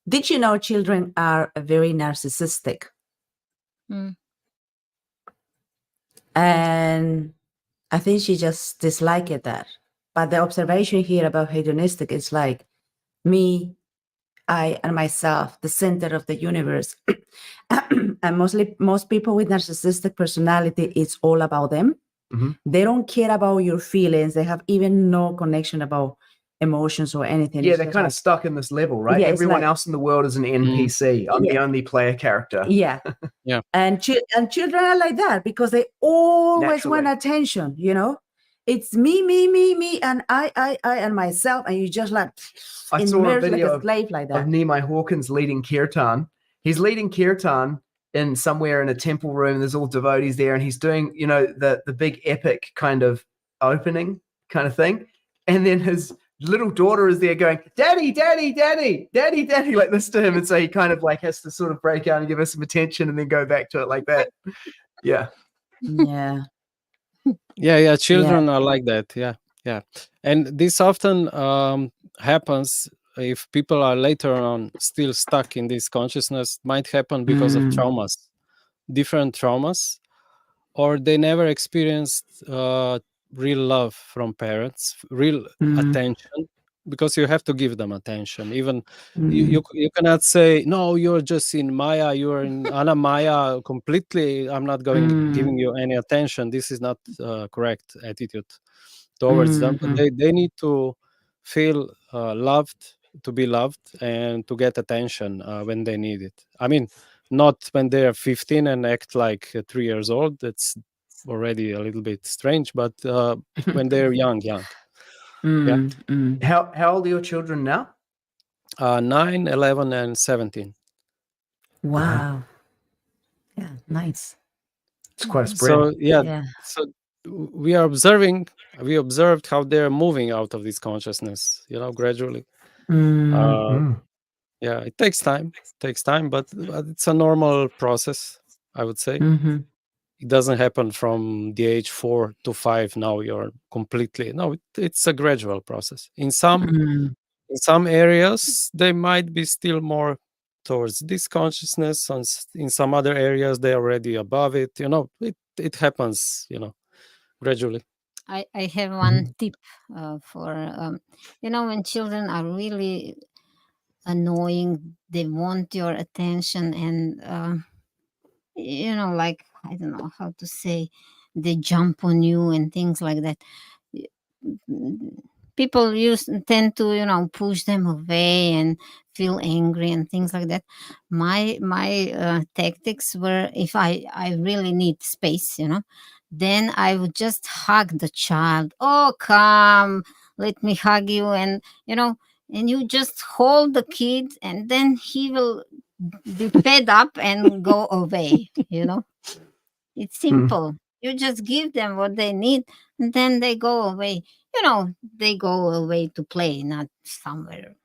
did you know children are very narcissistic? And I think she just disliked that. But the observation here about hedonistic is like me, I and myself, the center of the universe. And most people with narcissistic personality, it's all about them. They don't care about your feelings. They have even no connection about emotions or anything. Yeah, they're kind of stuck in this level, right? Yeah, everyone else in the world is an NPC. I'm the only player character. Yeah. Yeah. And children are like that because they always want attention, It's me, and I, and myself, and you just like I saw a video like a slave like that. of Nimai Hawkins leading kirtan. He's leading kirtan in somewhere in a temple room. There's all devotees there, and he's doing, the big epic kind of opening kind of thing. And then his little daughter is there going, "Daddy, daddy, daddy, daddy, daddy," like this to him. And so he kind of like has to sort of break out and give her some attention and then go back to it like that. Yeah. Yeah. Yeah. Children are like that. Yeah. And this often happens if people are later on still stuck in this consciousness. Might happen because of traumas, different traumas, or they never experienced real love from parents, real attention, because you have to give them attention. Even you cannot say, no, you're just in Maya, you're in Anamaya completely, I'm not giving you any attention. This is not correct attitude towards them. But they need to feel loved, to be loved, and to get attention when they need it. I mean, not when they're 15 and act like 3 years old. That's already a little bit strange, but when they're young. Yeah. How old are your children now? 9, 11, and 17. Wow. Yeah, nice. It's quite a spread. So Yeah. so we observed how they're moving out of this consciousness, gradually. Yeah, it takes time, but it's a normal process, I would say. It doesn't happen from the age 4 to 5. Now you're completely, no, it's a gradual process. In some areas, they might be still more towards this consciousness. In some other areas, they're already above it. It happens, gradually. I have one tip for, when children are really annoying, they want your attention, and, like, I don't know how to say, they jump on you and things like that. People tend to push them away and feel angry and things like that. My tactics were, if I really need space, then I would just hug the child. Oh, come, let me hug you. And and you just hold the kid, and then he will be fed up and go away. It's simple. You just give them what they need, and then they go away. They go away to play, not somewhere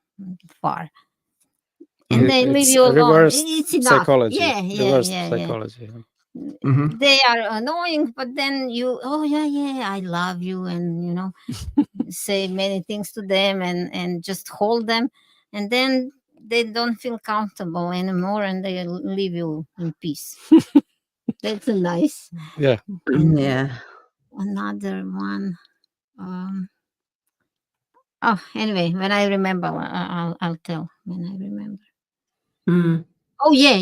far. And they leave you alone. Reverse It's enough. psychology. Yeah. Psychology. They are annoying, but then I love you, and say many things to them, and just hold them, and then they don't feel comfortable anymore, and they leave you in peace. That's nice. Yeah. Yeah. Another one. Anyway, when I remember, I'll tell when I remember. Oh yeah.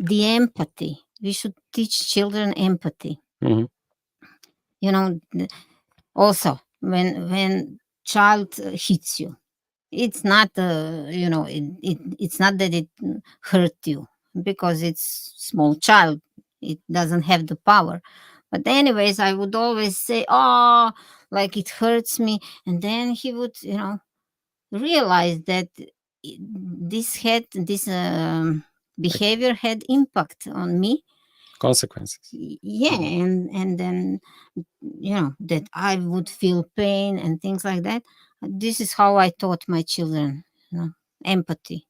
The empathy. We should teach children empathy. Also when child hits you, it's not it's not that it hurt you, because it's small child. It doesn't have the power. But anyways, I would always say, oh, like it hurts me. And then he would, realize that this behavior had impact on me. Consequences. Yeah. And then, that I would feel pain and things like that. This is how I taught my children, empathy.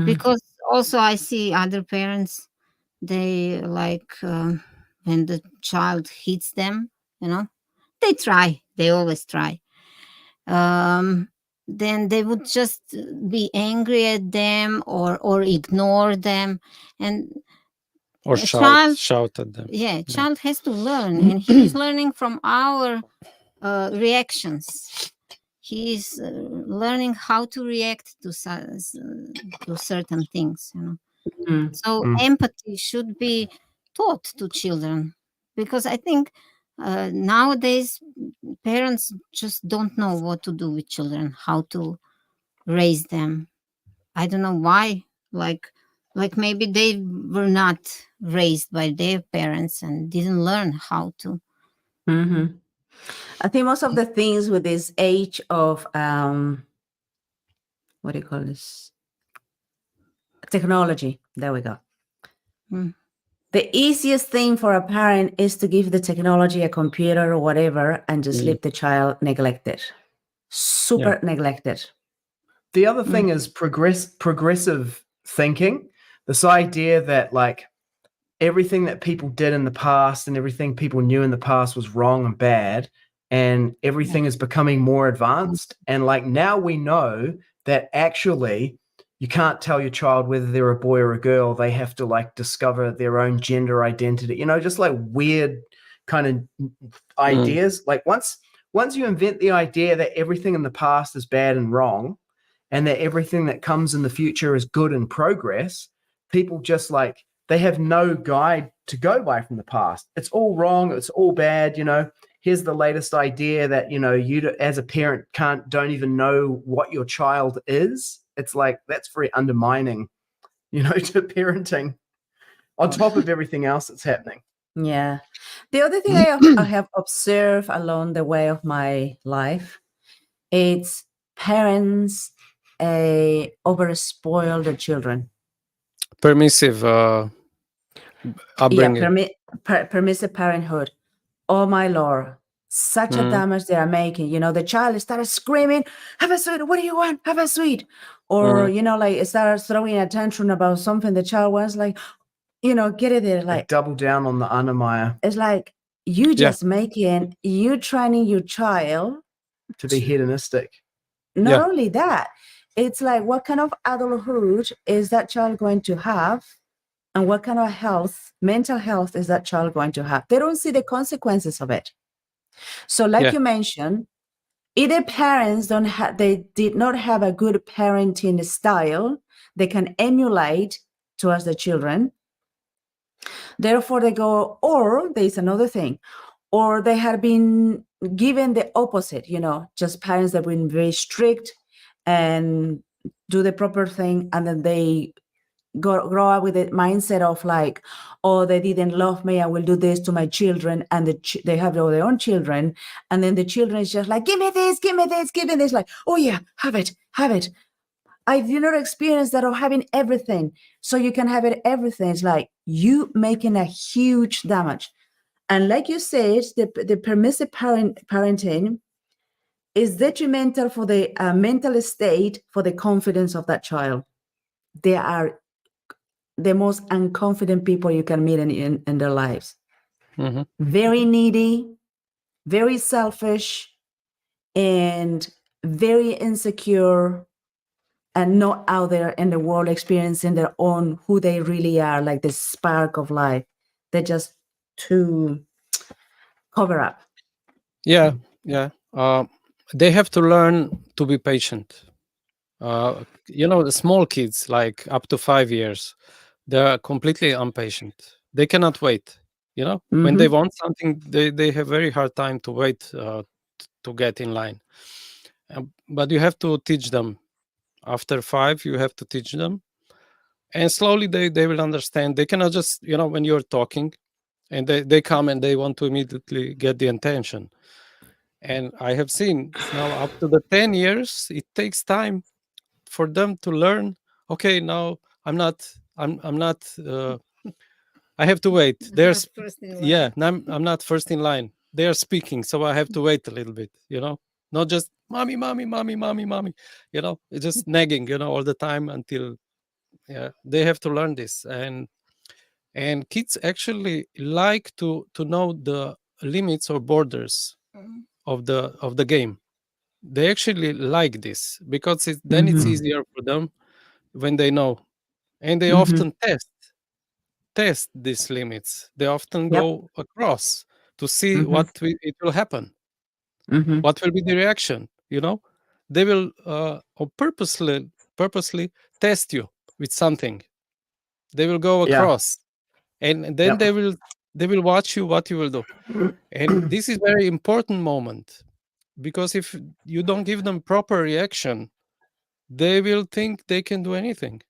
Because also I see other parents, they like, when the child hits them, they always try. Then they would just be angry at them or ignore them, and or shout at them. Yeah, child has to learn, and he's learning from our reactions. He's learning how to react to certain things. So empathy should be taught to children, because I think nowadays parents just don't know what to do with children, how to raise them. I don't know why. Like maybe they were not raised by their parents and didn't learn how to. I think most of the things with this age of what do you call this? Technology. There we go. The easiest thing for a parent is to give the technology, a computer or whatever, and just leave the child neglected. Super neglected. The other thing is progressive thinking. This idea that like everything that people did in the past and everything people knew in the past was wrong and bad, and everything is becoming more advanced. And like now we know that actually you can't tell your child whether they're a boy or a girl. They have to like discover their own gender identity, just like weird kind of ideas. Like once you invent the idea that everything in the past is bad and wrong, and that everything that comes in the future is good and progress, people just like, they have no guide to go by from the past. It's all wrong. It's all bad. Here's the latest idea that, you as a parent don't even know what your child is. It's like, that's very undermining, to parenting on top of everything else that's happening. Yeah. The other thing I have observed along the way of my life, it's parents over spoil their children. Permissive upbringing. Yeah, permissive parenthood. Oh my Lord, such a damage they are making. The child started screaming, "Have a sweet, what do you want? Have a sweet." Or, like it starts throwing a tantrum about something the child wants, like, get it there. Like double down on the Anamaya. It's like you training your child to be hedonistic. Not only that, it's like, what kind of adulthood is that child going to have? And what kind of mental health is that child going to have? They don't see the consequences of it. So like you mentioned, either parents they did not have a good parenting style they can emulate towards the children. Therefore they go, or there's another thing, or they had been given the opposite, just parents that have been very strict and do the proper thing, and then they grow up with the mindset of like, oh, they didn't love me, I will do this to my children, and they have their own children, and then the children is just like, give me this, give me this, give me this, like, oh yeah, have it. I did not experience that of having everything, so you can have it everything. It's like you making a huge damage. And like you said, the permissive parenting is detrimental for the mental state, for the confidence of that child. They are the most unconfident people you can meet in their lives. Very needy, very selfish, and very insecure, and not out there in the world experiencing their own, who they really are, like the spark of life. They're just to cover up. Yeah. They have to learn to be patient. The small kids, like up to 5 years, they're completely impatient. They cannot wait. When they want something, they have very hard time to wait to get in line. But you have to teach them. After 5, you have to teach them, and slowly they will understand. They cannot just, when you're talking and they come and they want to immediately get the attention. And I have seen now up to the 10 years, it takes time for them to learn. Okay, now I'm not I have to wait. There's I'm not first in line. They are speaking, so I have to wait a little bit, not just mommy, mommy, mommy, mommy, mommy, it's just nagging, all the time until they have to learn this. And kids actually like to know the limits or borders of the game. They actually like this because then it's easier for them when they know, and they often test these limits. They often go across to see what it will happen, what will be the reaction. They will purposely test you with something. They will go across, and then they will watch you what you will do. And this is very important moment, because if you don't give them proper reaction, they will think they can do anything.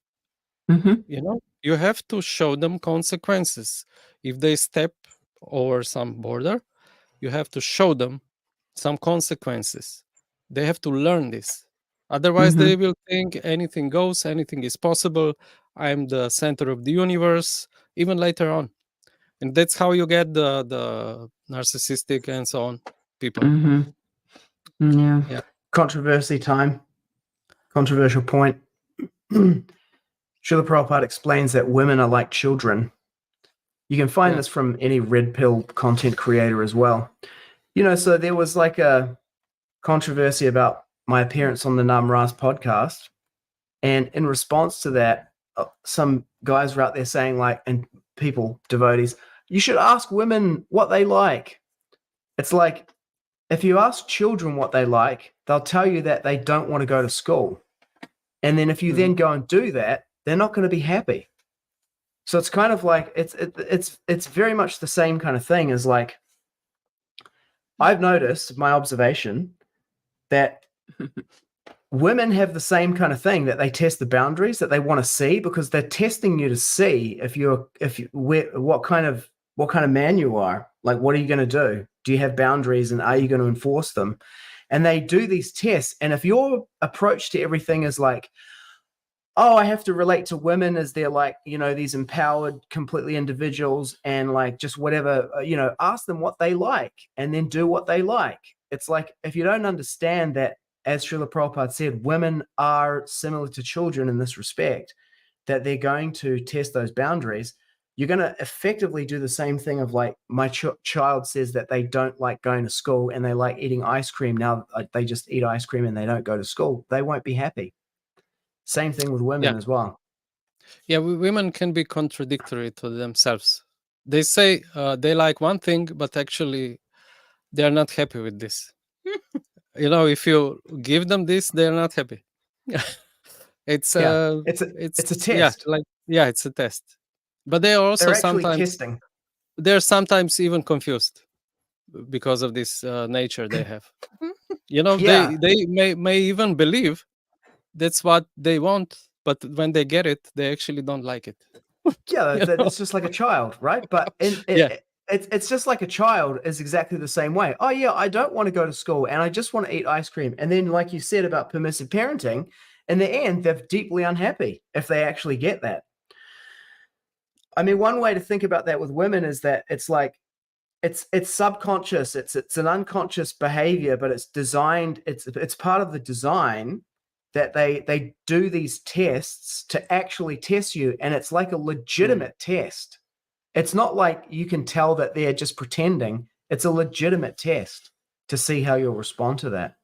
You have to show them consequences. If they step over some border, you have to show them some consequences. They have to learn this. Otherwise, they will think anything goes, anything is possible. I'm the center of the universe, even later on. And that's how you get the narcissistic and so on people. Yeah. Controversy time. Controversial point. Srila Prabhupada explains that women are like children. You can find this from any red pill content creator as well. So there was like a controversy about my appearance on the Nam Ras podcast, And in response to that, some guys were out there saying, like, and people, devotees, you should ask women what they like. It's like, if you ask children what they like, they'll tell you that they don't want to go to school. And then if you then go and do that, they're not going to be happy. So it's kind of like, it's very much the same kind of thing as, like, I've noticed, my observation, that women have the same kind of thing, that they test the boundaries that they want to see, because they're testing you to see what kind of man you are. Like, what are you going to do? Do you have boundaries, and are you going to enforce them? And they do these tests. And if your approach to everything is like, oh, I have to relate to women as they're, like, you know, these empowered, completely individuals, and, like, just whatever, you know, ask them what they like and then do what they like. It's like, if you don't understand that, as Srila Prabhupada said, women are similar to children in this respect, that they're going to test those boundaries, you're going to effectively do the same thing of, like, my child says that they don't like going to school and they like eating ice cream. Now they just eat ice cream and they don't go to school. They won't be happy. Same thing with women as well. Yeah, women can be contradictory to themselves. They say they like one thing, but actually they are not happy with this. You know, if you give them this, they are not happy. It's a test. It's a test. But they are also testing. They're sometimes even confused because of this nature they have. You know, they may even believe that's what they want, but when they get it, they actually don't like it. It's just like a child, right? But it's just like a child is exactly the same way. Oh yeah, I don't want to go to school and I just want to eat ice cream. And then, like you said about permissive parenting, in the end, they're deeply unhappy if they actually get that. I mean, one way to think about that with women is that it's like, it's subconscious, it's an unconscious behavior, but it's designed, it's part of the design that they do these tests to actually test you, and it's like a legitimate test. It's not like you can tell that they're just pretending. It's a legitimate test to see how you'll respond to that.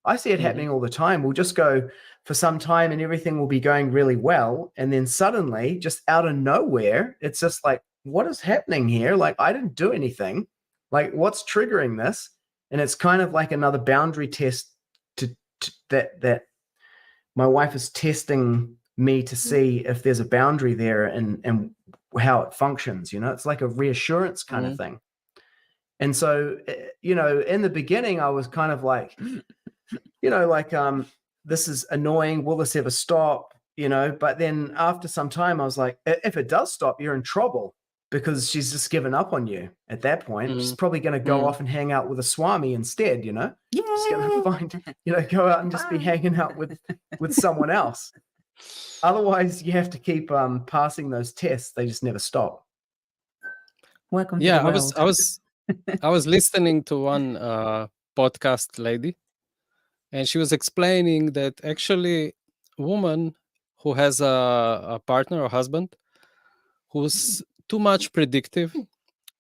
I see it happening all the time. We'll just go for some time and everything will be going really well, and then suddenly, just out of nowhere, it's just like, what is happening here? Like, I didn't do anything. Like, what's triggering this? And it's kind of like another boundary test that my wife is testing me to see if there's a boundary there and how it functions. You know, it's like a reassurance kind of thing. And so, you know, in the beginning, I was kind of like, you know, like, this is annoying. Will this ever stop? You know, but then after some time, I was like, if it does stop, you're in trouble, because she's just given up on you at that point. She's probably going to go off and hang out with a Swami instead, you know? She's going to find, you know, go out and just be hanging out with someone else. Otherwise, you have to keep passing those tests. They just never stop. Welcome to the world. I was listening to one podcast lady, and she was explaining that actually woman who has a partner or husband who's too much predictive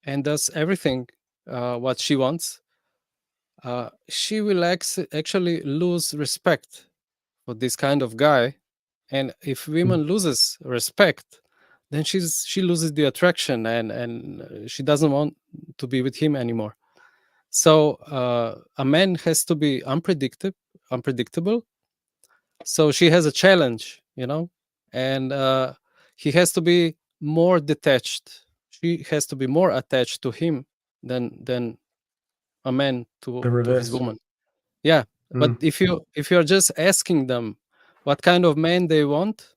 and does everything what she wants, she will actually lose respect for this kind of guy. And if women loses respect, then she loses the attraction, and she doesn't want to be with him anymore. So a man has to be unpredictable. So she has a challenge, you know, and he has to be more detached. She has to be more attached to him than a man to his woman. Yeah, but if you're just asking them what kind of man they want,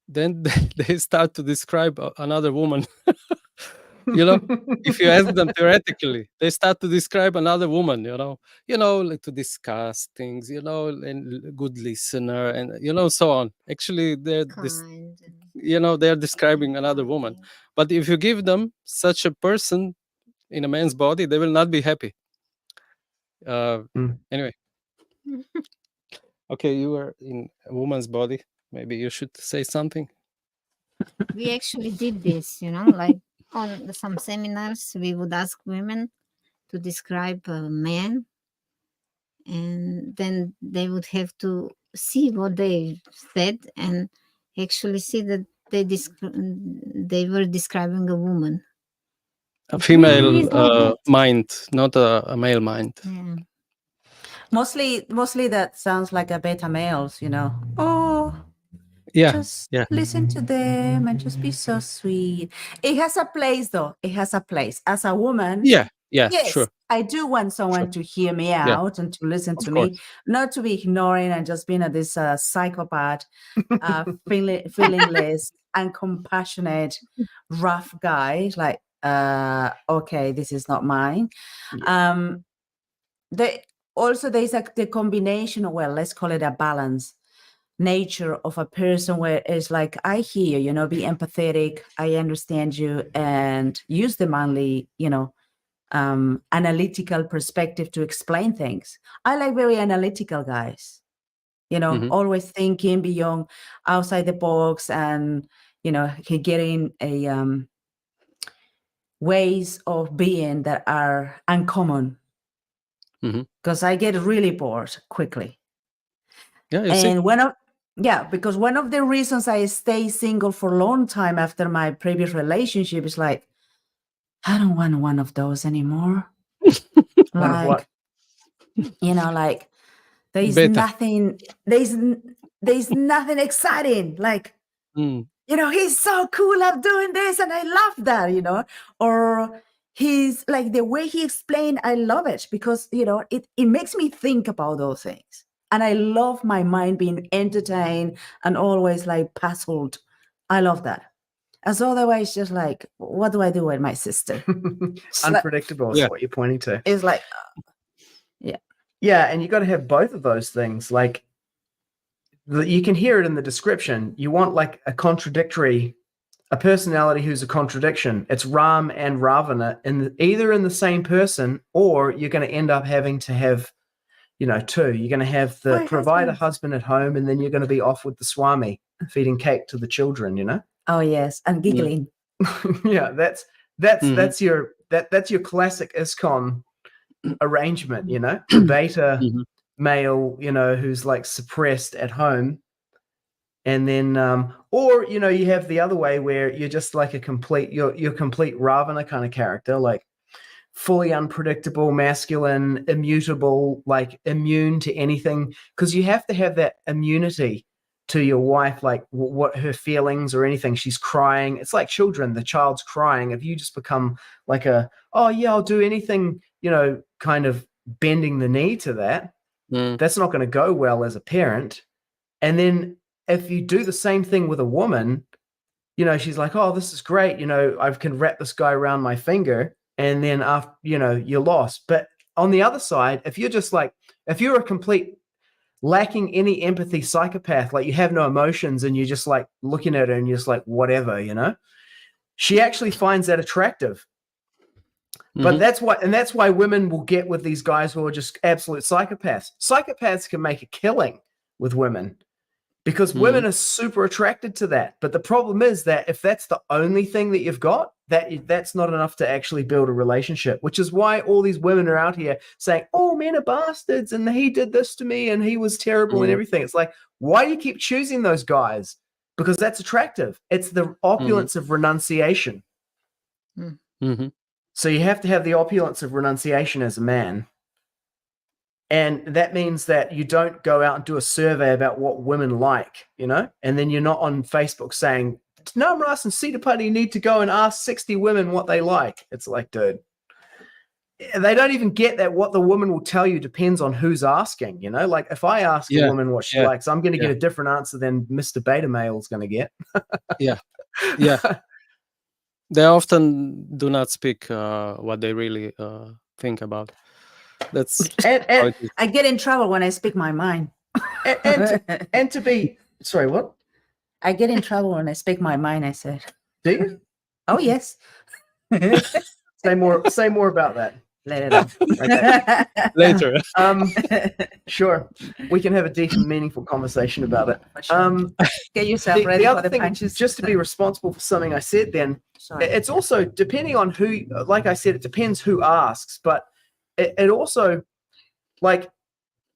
then they start to describe another woman. You know, if you ask them theoretically, they start to describe another woman, you know, like to discuss things, you know, and good listener, and you know, so on. Actually, they're they're describing another woman. But if you give them such a person in a man's body, they will not be happy. Anyway. Okay, you were in a woman's body. Maybe you should say something. We actually did this, you know, like on some seminars, we would ask women to describe a man, and then they would have to see what they said and actually see that they were describing a woman. A female Really good. mind, not a male mind. Yeah. Mostly that sounds like a beta males, you know. Oh, Yeah, just yeah. listen to them and just be so sweet. It has a place, though. It has a place. As a woman, Yeah, yes, sure. I do want someone to hear me out and to listen to me, not to be ignoring and just being this psychopath, feelingless, uncompassionate, rough guy. Like, okay, this is not mine. There's the combination of, well, let's call it a balance nature of a person where it's like, I hear, you know, be empathetic, I understand you, and use the manly, you know, analytical perspective to explain things. I like very analytical guys, you know, always thinking beyond, outside the box, and, you know, getting a ways of being that are uncommon. Because I get really bored quickly. Yeah, you And because one of the reasons I stay single for a long time after my previous relationship is like, I don't want one of those anymore. One of what? You know, like there's Beta. nothing exciting. Like, you know, he's so cool at doing this and I love that, you know, or he's like, the way he explained, I love it because, you know, it makes me think about those things. And I love my mind being entertained and always like puzzled. I love that. As otherwise, just like, what do I do with my sister? Unpredictable is what you're pointing to. It's like, yeah, and you got to have both of those things. Like, you can hear it in the description. You want like a personality who's a contradiction. It's Ram and Ravana either in the same person, or you're going to end up having to have, you know, two. You're going to have the provider husband at home, and then you're going to be off with the Swami feeding cake to the children, you know? Oh yes, and giggling. Yeah, that's your classic ISKCON arrangement, you know? The beta male, you know, who's like suppressed at home. And then or, you know, you have the other way where you're just like you're complete Ravana kind of character, like fully unpredictable, masculine, immutable, like immune to anything, because you have to have that immunity to your wife, like what her feelings or anything. She's crying. It's like children. The child's crying. If you just become like oh yeah, I'll do anything, you know, kind of bending the knee to that, that's not going to go well as a parent. And then if you do the same thing with a woman, you know, she's like, oh, this is great. You know, I can wrap this guy around my finger. And then after, you know, you're lost. But on the other side, if you're a complete lacking any empathy psychopath, like you have no emotions and you're just like looking at her and you're just like, whatever, you know, she actually finds that attractive. But that's why women will get with these guys who are just absolute psychopaths. Psychopaths can make a killing with women because women are super attracted to that. But the problem is that if that's the only thing that you've got, that's not enough to actually build a relationship, which is why all these women are out here saying, oh, men are bastards and he did this to me and he was terrible and everything. It's like, why do you keep choosing those guys? Because that's attractive. It's the opulence of renunciation. So you have to have the opulence of renunciation as a man. And that means that you don't go out and do a survey about what women like, you know, and then you're not on Facebook saying, Namras and Sitapati need to go and ask 60 women what they like. It's like, dude, they don't even get that what the woman will tell you depends on who's asking, you know, like if I ask a woman what she likes, I'm going to get a different answer than Mr. Beta Male's going to get. Yeah. They often do not speak what they really think about. That's and I get in trouble when I speak my mind. and to be sorry, what? I get in trouble when I speak my mind. I said, do you? Oh yes. Say more about that later. Okay. Later. Sure. We can have a deep and meaningful conversation about it. Get yourself ready the for other the thing, punches. just to be responsible for something I said then, it's also depending on who, like I said, it depends who asks, but it also, like,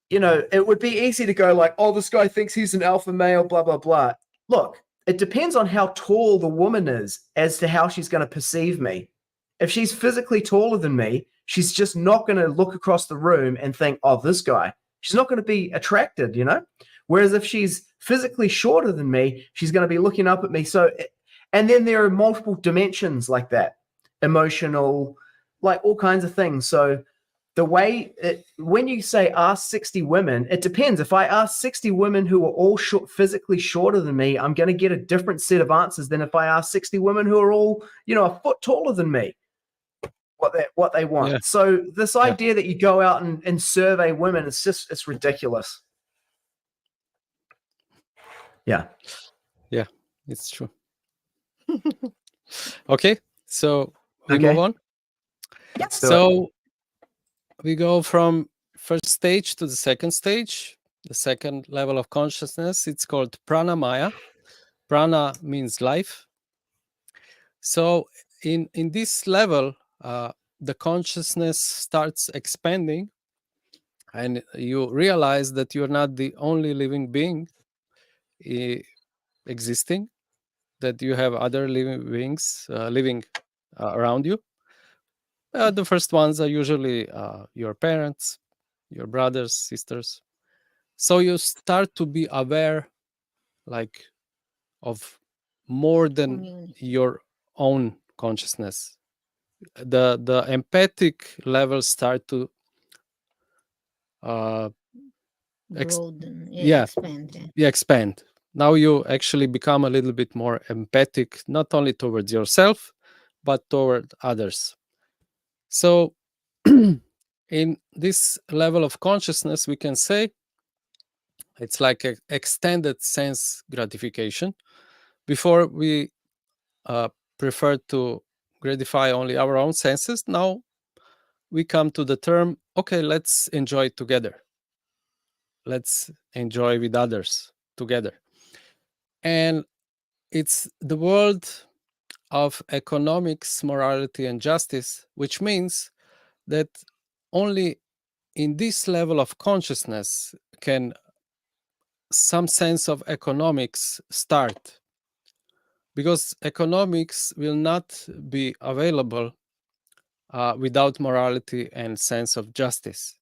you know, it would be easy to go like, oh, this guy thinks he's an alpha male, blah, blah, blah. Look, it depends on how tall the woman is as to how she's going to perceive me. If she's physically taller than me, she's just not going to look across the room and think, oh, this guy. She's not going to be attracted, you know? Whereas if she's physically shorter than me, she's going to be looking up at me. So, and then there are multiple dimensions like that, emotional, like all kinds of things. So the way, when you say ask 60 women, it depends. If I ask 60 women who are all physically shorter than me, I'm going to get a different set of answers than if I ask 60 women who are all, you know, a foot taller than me, what they want. Yeah. So this idea that you go out and survey women, it's ridiculous. Yeah. Yeah, it's true. Okay, so we Okay. move on. Let's do it. So we go from first stage to the second stage, the second level of consciousness. It's called pranamaya. Prana means life. So in this level, the consciousness starts expanding, and you realize that you're not the only living being existing, that you have other living beings living around you. The first ones are usually your parents, your brothers, sisters. So you start to be aware, like, of more than Community. your own consciousness. The empathic levels start to Broaden, yeah. expand. expand. Now you actually become a little bit more empathic, not only towards yourself, but toward others. So in this level of consciousness, we can say it's like an extended sense gratification. Before we prefer to gratify only our own senses, now we come to the term, okay, let's enjoy together. Let's enjoy with others together. And it's the world of economics, morality, and justice, which means that only in this level of consciousness can some sense of economics start, because economics will not be available without morality and sense of justice.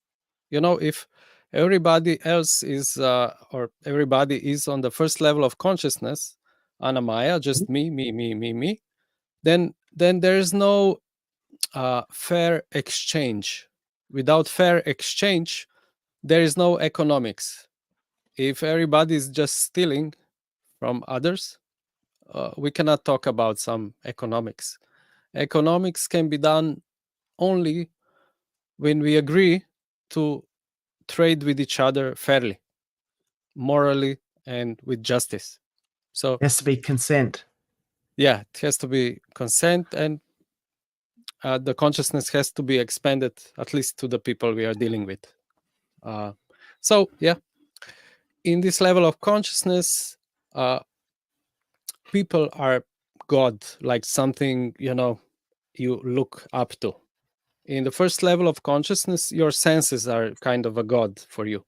You know, if everybody else is or everybody is on the first level of consciousness, anamaya, just me, then there is no fair exchange. Without fair exchange, there is no economics. If everybody is just stealing from others, we cannot talk about some economics. Economics can be done only when we agree to trade with each other fairly, morally, and with justice. So It has to be consent. yeah, it has to be consent, and the consciousness has to be expanded, at least to the people we are dealing with. So yeah, in this level of consciousness, people are God, like something, you know, you look up to. In the first level of consciousness, your senses are kind of a God for you.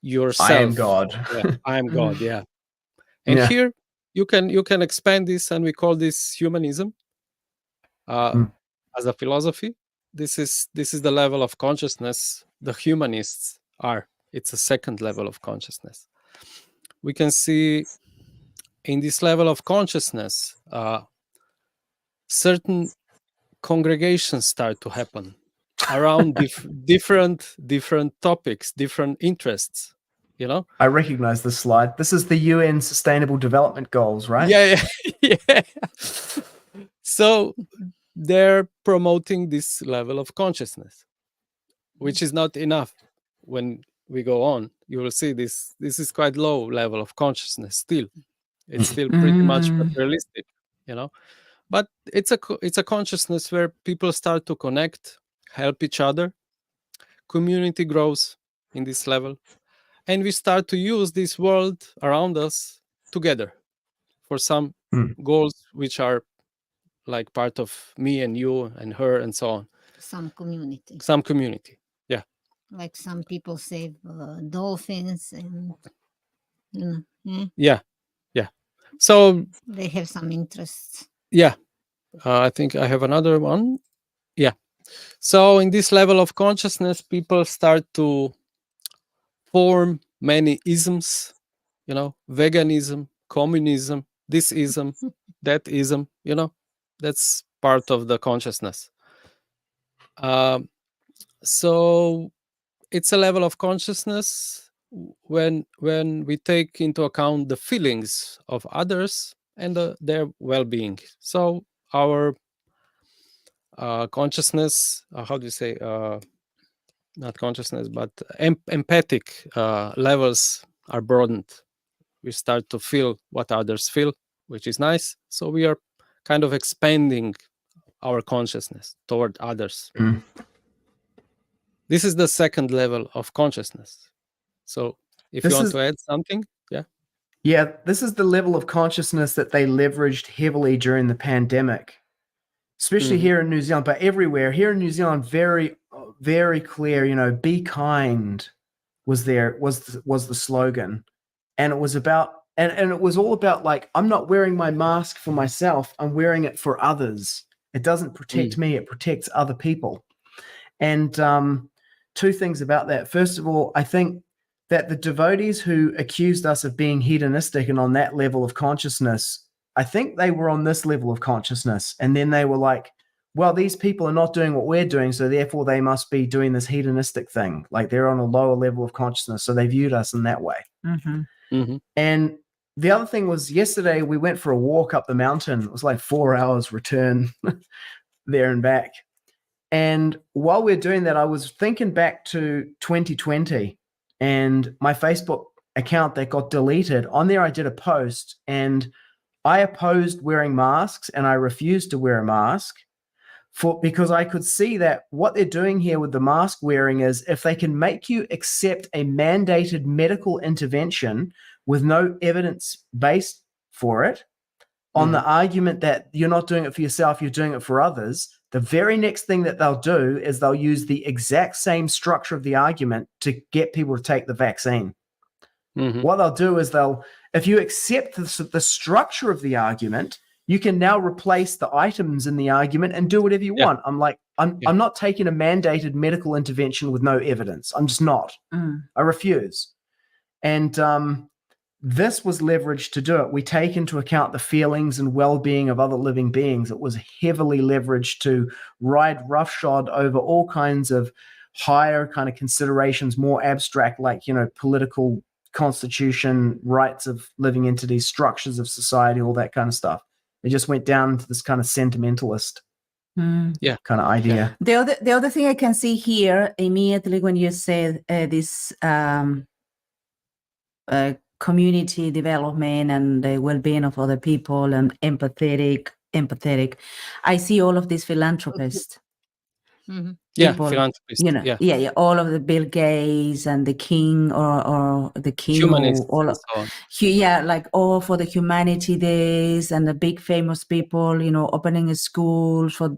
Yourself. I am God. Yeah, I am God. Yeah. And Yeah. here you can expand this, and we call this humanism as a philosophy. This is the level of consciousness the humanists are. It's a second level of consciousness. We can see in this level of consciousness certain congregations start to happen around different topics, different interests, you know. I recognize this slide. This is the UN Sustainable Development Goals, right? Yeah. So they're promoting this level of consciousness, which is not enough. When we go on, you will see this is quite low level of consciousness still. It's still pretty much materialistic, you know. But it's a consciousness where people start to connect, help each other. Community grows in this level, and we start to use this world around us together for some goals which are like part of me and you and her and so on. Some community. Some community, yeah. Like some people save dolphins, and you know, Yeah. So they have some interests. yeah, I think I have another one. Yeah. So in this level of consciousness, people start to form many isms, veganism, communism, this ism, that ism, that's part of the consciousness. So it's a level of consciousness when we take into account the feelings of others and their well-being. So our consciousness, how do you say, not consciousness, but empathic levels are broadened. We start to feel what others feel, which is nice. So we are kind of expanding our consciousness toward others. Mm. This is the second level of consciousness. So if This you want is- to add something, yeah. Yeah, this is the level of consciousness that they leveraged heavily during the pandemic, especially here in New Zealand, but everywhere. Here in New Zealand, very, very clear, be kind was the slogan. And it was about, and it was all about like, I'm not wearing my mask for myself, I'm wearing it for others. It doesn't protect me, it protects other people. And two things about that. First of all, I think that the devotees who accused us of being hedonistic and on that level of consciousness, I think they were on this level of consciousness. And then they were like, well, these people are not doing what we're doing, so therefore they must be doing this hedonistic thing. Like they're on a lower level of consciousness. So they viewed us in that way. And the other thing was yesterday we went for a walk up the mountain. It was like 4 hours return there and back. And while we're doing that, I was thinking back to 2020 and my Facebook account that got deleted. On there, I did a post and I opposed wearing masks and I refused to wear a mask because I could see that what they're doing here with the mask wearing is if they can make you accept a mandated medical intervention with no evidence base for it, on the argument that you're not doing it for yourself, you're doing it for others, the very next thing that they'll do is they'll use the exact same structure of the argument to get people to take the vaccine. What they'll do is if you accept the structure of the argument, you can now replace the items in the argument and do whatever you want. I'm like, I'm not taking a mandated medical intervention with no evidence. I'm just not. I refuse. And this was leveraged to do it. We take into account the feelings and well-being of other living beings. It was heavily leveraged to ride roughshod over all kinds of higher kind of considerations, more abstract, like, political constitution, rights of living entities, structures of society, all that kind of stuff. It just went down to this kind of sentimentalist kind of idea. The other thing I can see here immediately when you say this community development and the well-being of other people and empathetic, I see all of these philanthropists. People, philanthropists. All of the Bill Gates and the king or the king, humanists, all and so on. like all for the humanity days and the big famous people, opening a school for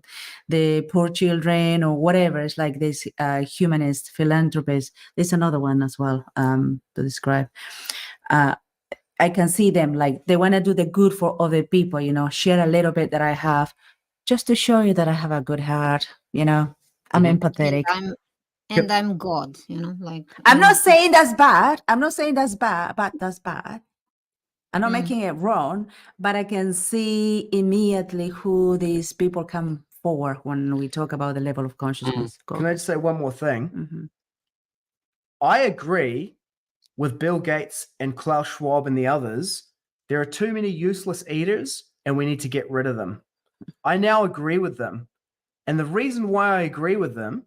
the poor children or whatever. It's like this humanist philanthropist. There's another one as well to describe. I can see them like they want to do the good for other people, share a little bit that I have just to show you that I have a good heart, I'm empathetic. I'm God, like I'm not saying that's bad. I'm not saying that's bad, but that's bad. I'm not making it wrong, but I can see immediately who these people come forward when we talk about the level of consciousness. Can I just say one more thing? I agree with Bill Gates and Klaus Schwab and the others. There are too many useless eaters and we need to get rid of them. I now agree with them. And the reason why I agree with them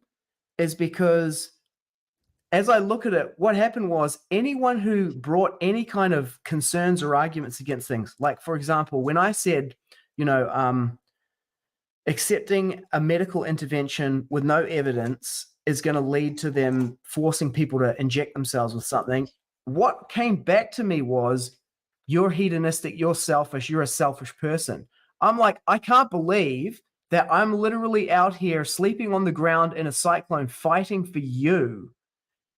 is because as I look at it, what happened was anyone who brought any kind of concerns or arguments against things, like, for example, when I said, accepting a medical intervention with no evidence is going to lead to them forcing people to inject themselves with something, what came back to me was, you're hedonistic, you're selfish, you're a selfish person. I'm like, I can't believe that I'm literally out here sleeping on the ground in a cyclone fighting for you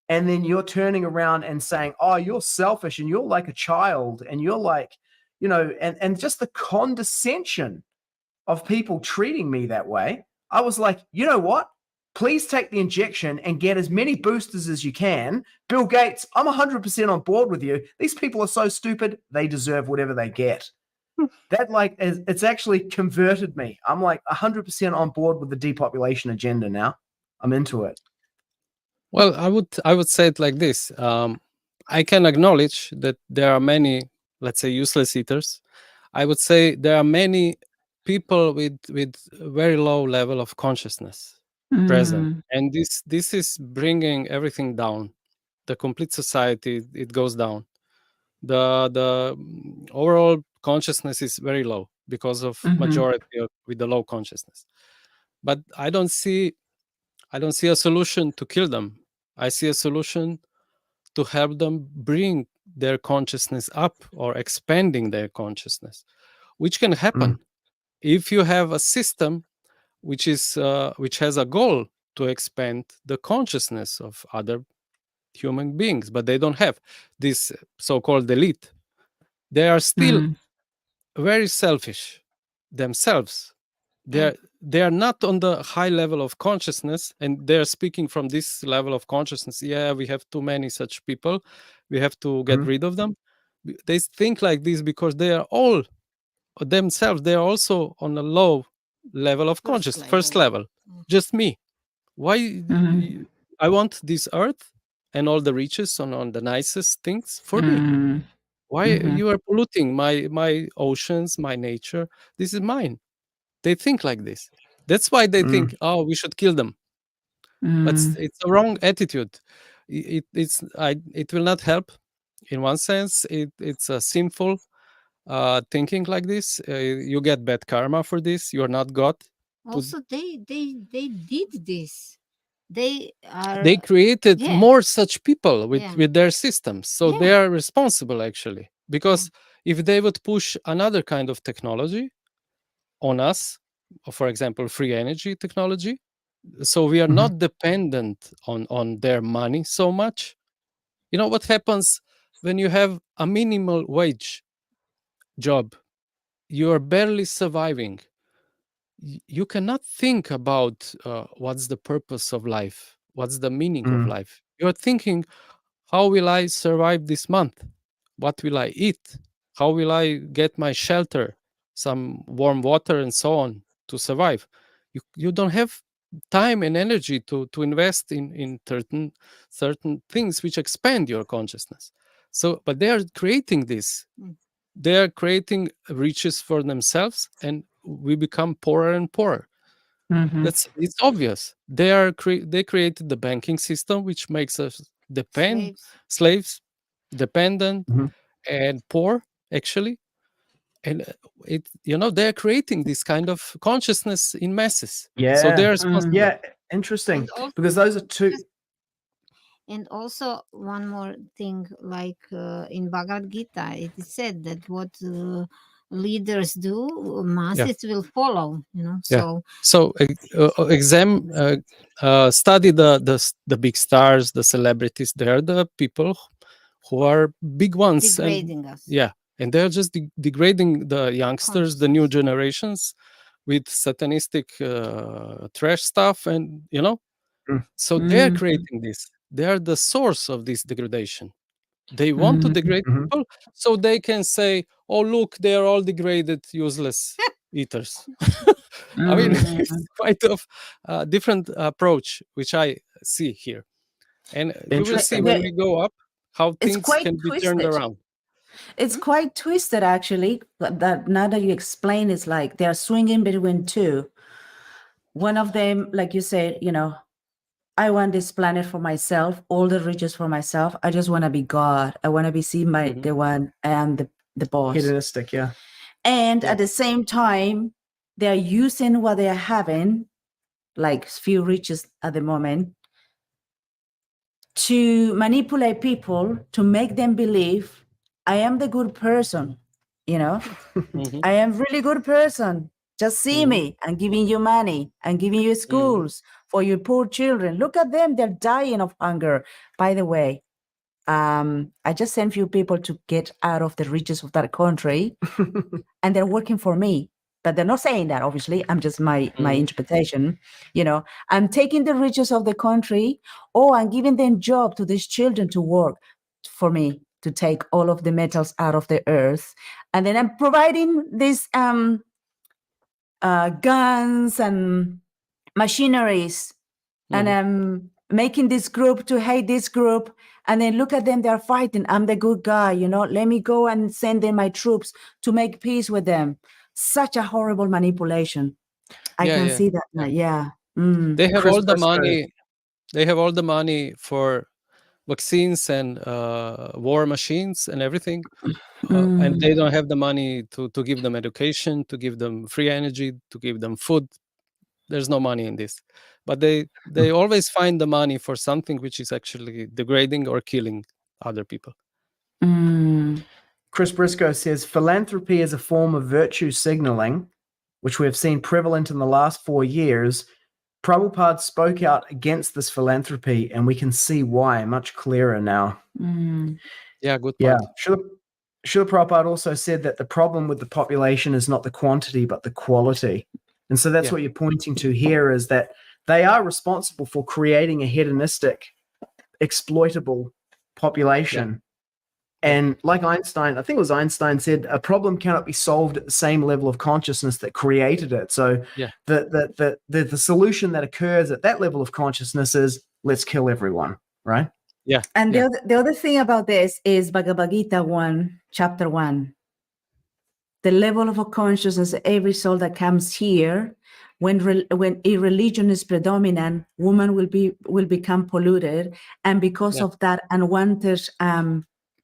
and then you're turning around and saying, oh, you're selfish and you're like a child and you're like, you know, and just the condescension of people treating me that way. I was like, you know what? Please take the injection and get as many boosters as you can. Bill Gates, I'm 100% on board with you. These people are so stupid, they deserve whatever they get. That like it's actually converted me. I'm like 100% on board with the depopulation agenda now. I'm into it. Well, I would say it like this. I can acknowledge that there are many, let's say, useless eaters. I would say there are many people with very low level of consciousness present, and this is bringing everything down. The complete society, it goes down. The overall consciousness is very low because of majority with the low consciousness. But I don't see a solution to kill them. I see a solution to help them bring their consciousness up or expanding their consciousness, which can happen if you have a system which has a goal to expand the consciousness of other human beings, but they don't have this so-called elite. They are still very selfish themselves. They are not on the high level of consciousness, and they're speaking from this level of consciousness. Yeah, we have too many such people, we have to get rid of them. They think like this because they are all themselves, they are also on a low level of consciousness, first level. Just me. Why I want this earth and all the riches on the nicest things for me. Why you are polluting my oceans, my nature? This is mine. They think like this. That's why they think, oh, we should kill them. But it's a wrong attitude. It will not help. In one sense, it's a sinful thinking like this. You get bad karma for this. You're not God. Also, they did this. They created Yeah. more such people with Yeah. their systems. So they Yeah. are responsible, actually. Because if they would push another kind of technology on us, for example, free energy technology, so we are not dependent on their money so much. You know what happens when you have a minimal wage job? You are barely surviving. You cannot think about what's the purpose of life, what's the meaning of life. You're thinking, how will I survive this month? What will I eat? How will I get my shelter, some warm water, and so on to survive? You don't have time and energy to invest in certain things which expand your consciousness. So, but they are creating this. They are creating riches for themselves, and we become poorer and poorer. It's obvious. They created the banking system, which makes us slaves, dependent, and poor, actually. And they're creating this kind of consciousness in masses. So they're responsible. Yeah, interesting. And also- Because those are two. And also one more thing, like in Bhagavad Gita, it is said that what leaders do, masses will follow. So So study the big stars, the celebrities. They are the people who are big ones, degrading us. Yeah, and they're just degrading the youngsters, the new generations, with satanistic trash stuff, and so they're creating this. They are the source of this degradation. They want to degrade people, so they can say, "Oh, look, they are all degraded, useless eaters." I mean, it's quite a different approach, which I see here, and you will see when we go up how things can be turned around. It's quite twisted, actually. That now that you explain, it's like they're swinging between two. One of them, like you said, I want this planet for myself, all the riches for myself. I just want to be God. I want to be seen by the one and the boss. Hedonistic, yeah. And at the same time, they're using what they're having, like few riches at the moment, to manipulate people, to make them believe I am the good person. I am really good person. Just see me. I'm giving you money. I'm giving you schools for your poor children. Look at them. They're dying of hunger. By the way, I just sent few people to get out of the riches of that country, and they're working for me. But they're not saying that, obviously. I'm just my interpretation. You know, I'm taking the riches of the country. Oh, I'm giving them job to these children to work for me, to take all of the metals out of the earth, and then I'm providing these guns and machineries, and I'm making this group to hate this group, and then look at them, they're fighting. I'm the good guy, you know, let me go and send them my troops to make peace with them. Such a horrible manipulation. I can see that now. Yeah. They have Chris all the Briscoe. money. They have all the money for vaccines and war machines and everything. And they don't have the money to give them education, to give them free energy, to give them food. There's no money in this. But they always find the money for something which is actually degrading or killing other people. Chris Briscoe says philanthropy is a form of virtue signaling, which we have seen prevalent in the last 4 years. Prabhupada spoke out against this philanthropy, and we can see why much clearer now. Yeah, good point. Yeah. Srila Prabhupada also said that the problem with the population is not the quantity, but the quality. And so that's what you're pointing to here, is that they are responsible for creating a hedonistic, exploitable population. And like Einstein, I think it was Einstein said, a problem cannot be solved at the same level of consciousness that created it. So the solution that occurs at that level of consciousness is let's kill everyone, right? Yeah. And the other thing about this is Bhagavad Gita 1, chapter 1. The level of a consciousness, every soul that comes here, when a religion is predominant, woman will become polluted, and because of that, unwanted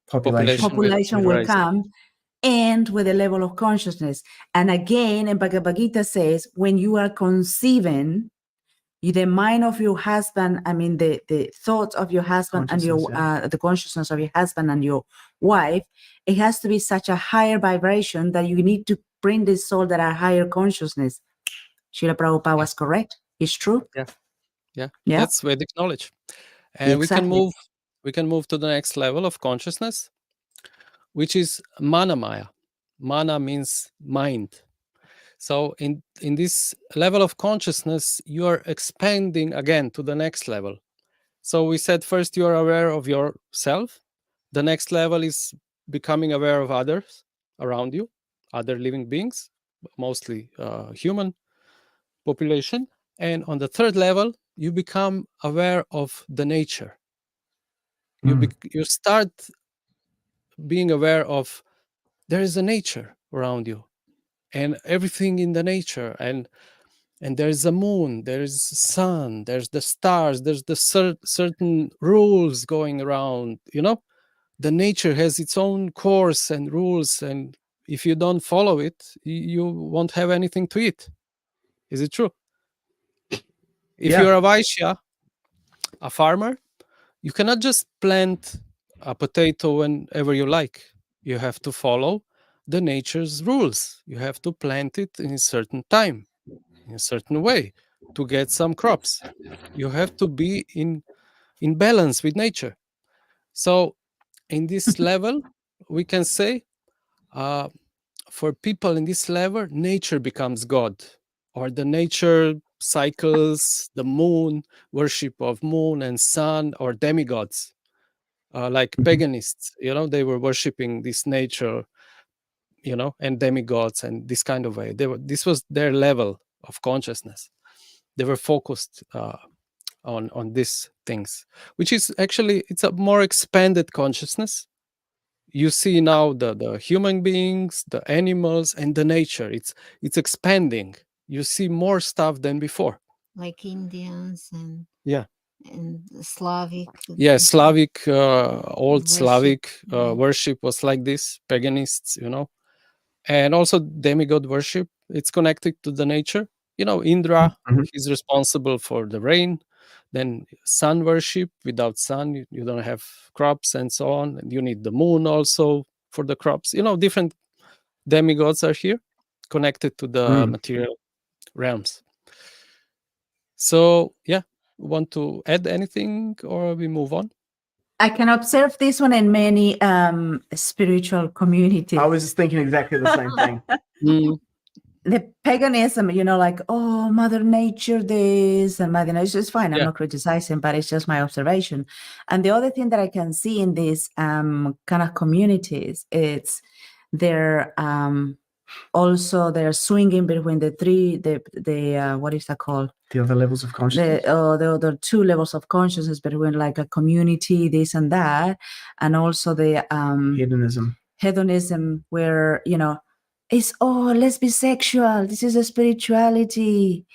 population will come, and with a level of consciousness. And again, and Bhagavad Gita says, when you are conceiving, the mind of your husband, I mean the thoughts of your husband and your the consciousness of your husband and your wife, it has to be such a higher vibration that you need to bring this soul that are higher consciousness. Srila Prabhupada was correct. It's true. Yeah. That's Vedic knowledge. And Exactly. we can move to the next level of consciousness, which is manamaya. Mana means mind. So in this level of consciousness, you are expanding again to the next level. So we said first you are aware of yourself. The next level is becoming aware of others around you, other living beings, mostly human population. And on the third level, you become aware of the nature. You start being aware of there is a nature around you and everything in the nature, and there's a moon, there's sun, there's the stars, there's the certain rules going around, you know. The nature has its own course and rules, and if you don't follow it, you won't have anything to eat. Is it true? If you're a Vaishya, a farmer, you cannot just plant a potato whenever you like. You have to follow the nature's rules. You have to plant it in a certain time, in a certain way, to get some crops. You have to be in balance with nature. So in this level, we can say for people in this level, nature becomes God, or the nature cycles, the moon, worship of moon and sun, or demigods. Like paganists, you know, they were worshiping this nature, you know, and demigods and this kind of way. This was their level of consciousness. They were focused on these things, which is actually, it's a more expanded consciousness. You see now the human beings, the animals, and the nature. It's expanding. You see more stuff than before. Like Indians and Slavic. Yeah, Slavic, old worship. Slavic worship was like this, paganists, you know. And also demigod worship, it's connected to the nature. You know, Indra, he's responsible for the rain. Then sun worship, without sun, you don't have crops and so on. And you need the moon also for the crops. You know, different demigods are here. connected to the material realms. So yeah, want to add anything or we move on? I can observe this one in many spiritual communities. I was just thinking exactly the same thing. The paganism, like, oh, Mother Nature this and Mother Nature is fine. I'm not criticizing, but it's just my observation. And the other thing that I can see in these kind of communities, it's they're also they're swinging between the three, the what is that called? The other levels of consciousness. The other two levels of consciousness between like a community, this and that, and also the hedonism, where it's let's be sexual. This is a spirituality,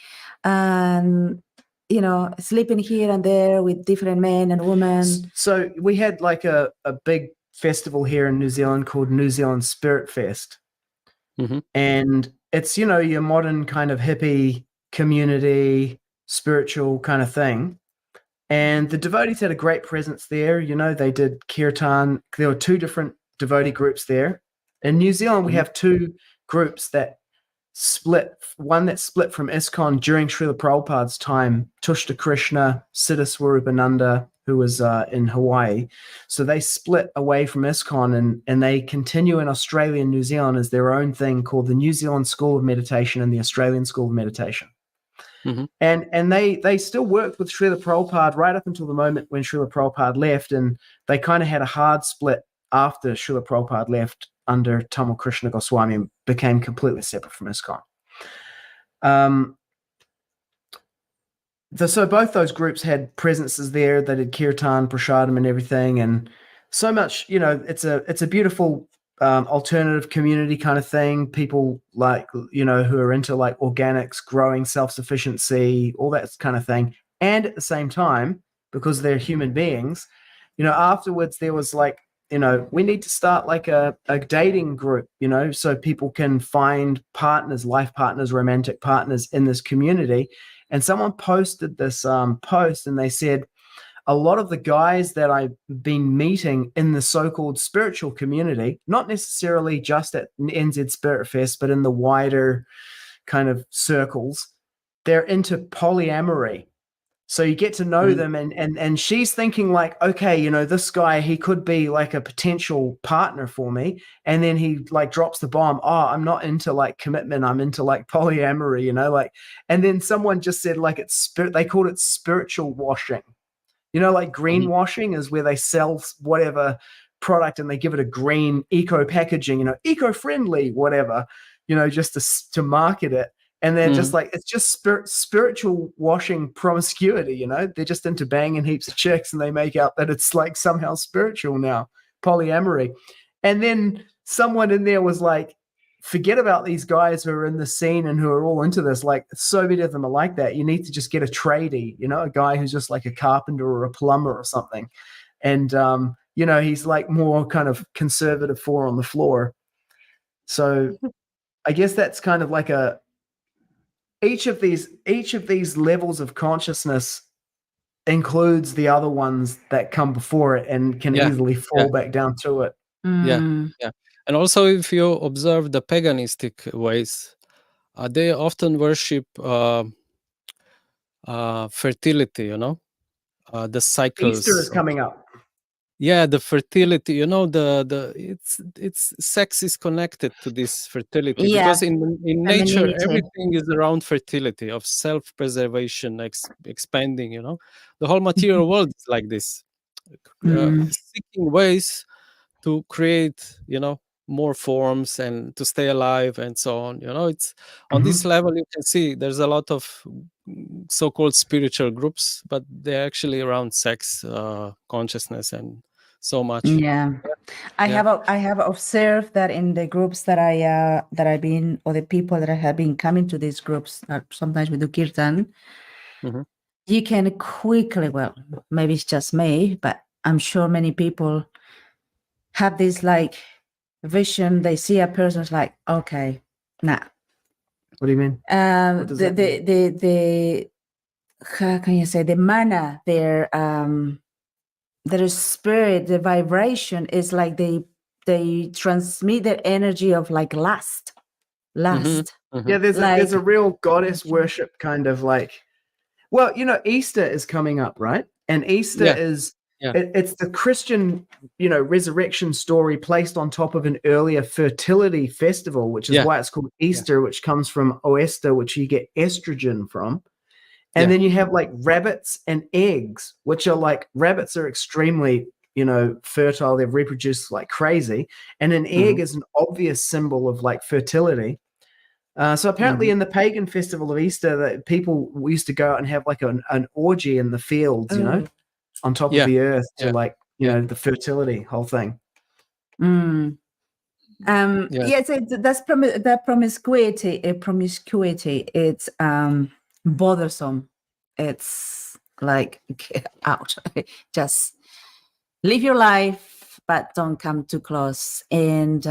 and sleeping here and there with different men and women. So we had like a big festival here in New Zealand called New Zealand Spirit Fest. And it's, your modern kind of hippie community, spiritual kind of thing. And the devotees had a great presence there. They did kirtan. There were two different devotee groups there. In New Zealand, we have two groups that split. One that split from ISKCON during Srila Prabhupada's time, Tushta Krishna, Siddha Swarupananda, who was in Hawaii. So they split away from ISKCON and they continue in Australia and New Zealand as their own thing called the New Zealand School of Meditation and the Australian School of Meditation. And they still worked with Srila Prabhupada right up until the moment when Srila Prabhupada left, and they kind of had a hard split after Srila Prabhupada left under Tamal Krishna Goswami and became completely separate from ISKCON. So both those groups had presences there. They did kirtan, prasadam, and everything, and so much. It's a beautiful alternative community kind of thing. People like who are into like organics, growing, self-sufficiency, all that kind of thing. And at the same time, because they're human beings, afterwards there was like, we need to start like a dating group, so people can find partners, life partners, romantic partners in this community. And someone posted this post and they said, a lot of the guys that I've been meeting in the so-called spiritual community, not necessarily just at NZ Spirit Fest, but in the wider kind of circles, they're into polyamory. So you get to know them and she's thinking like, okay, this guy, he could be like a potential partner for me. And then he like drops the bomb. Oh, I'm not into like commitment. I'm into like polyamory, and then someone just said like they called it spiritual washing. Like greenwashing is where they sell whatever product and they give it a green eco packaging, eco-friendly, whatever, just to market it. And they're just like, it's just spiritual washing promiscuity, they're just into banging heaps of chicks and they make out that it's like somehow spiritual now, polyamory. And then someone in there was like, forget about these guys who are in the scene and who are all into this. Like so many of them are like that. You need to just get a tradie, a guy who's just like a carpenter or a plumber or something. And, he's like more kind of conservative, four on the floor. So I guess that's kind of like each of these levels of consciousness includes the other ones that come before it and can easily fall back down to it. Yeah. And also, if you observe the paganistic ways, they often worship fertility, the cycles. Easter is coming up. Yeah, the fertility, it's sex is connected to this fertility because in nature everything is around fertility, of self-preservation, expanding. The whole material world is like this, seeking ways to create, more forms and to stay alive and so on. It's on this level you can see there's a lot of so-called spiritual groups, but they're actually around sex, consciousness, and so much. I have observed that in the groups that I've been, or the people that have been coming to these groups, sometimes we do kirtan, you can quickly, well, maybe it's just me, but I'm sure many people have this like vision. They see a person, it's like, okay, nah. What do you mean? The how can you say, the mana, their spirit, the vibration is like they transmit their energy of like lust. lust. Yeah, there's a Like- real goddess worship kind of like, well, you know, Easter is coming up, right? And Easter Yeah. is Yeah. it's the Christian, you know, resurrection story placed on top of an earlier fertility festival, which is Yeah. why it's called Easter, which comes from oester, which you get estrogen from. And Yeah. then you have like rabbits and eggs, which are like, rabbits are extremely, you know, fertile. They reproduce like crazy. And an egg is an obvious symbol of like fertility. So apparently in the pagan festival of Easter, that people used to go out and have like an orgy in the fields, you know, on top Yeah. of the earth to Yeah. like, you know, the fertility whole thing. Mm. Yeah. Yes, that's that promiscuity. It's bothersome. It's like, get out. Just live your life, but don't come too close. And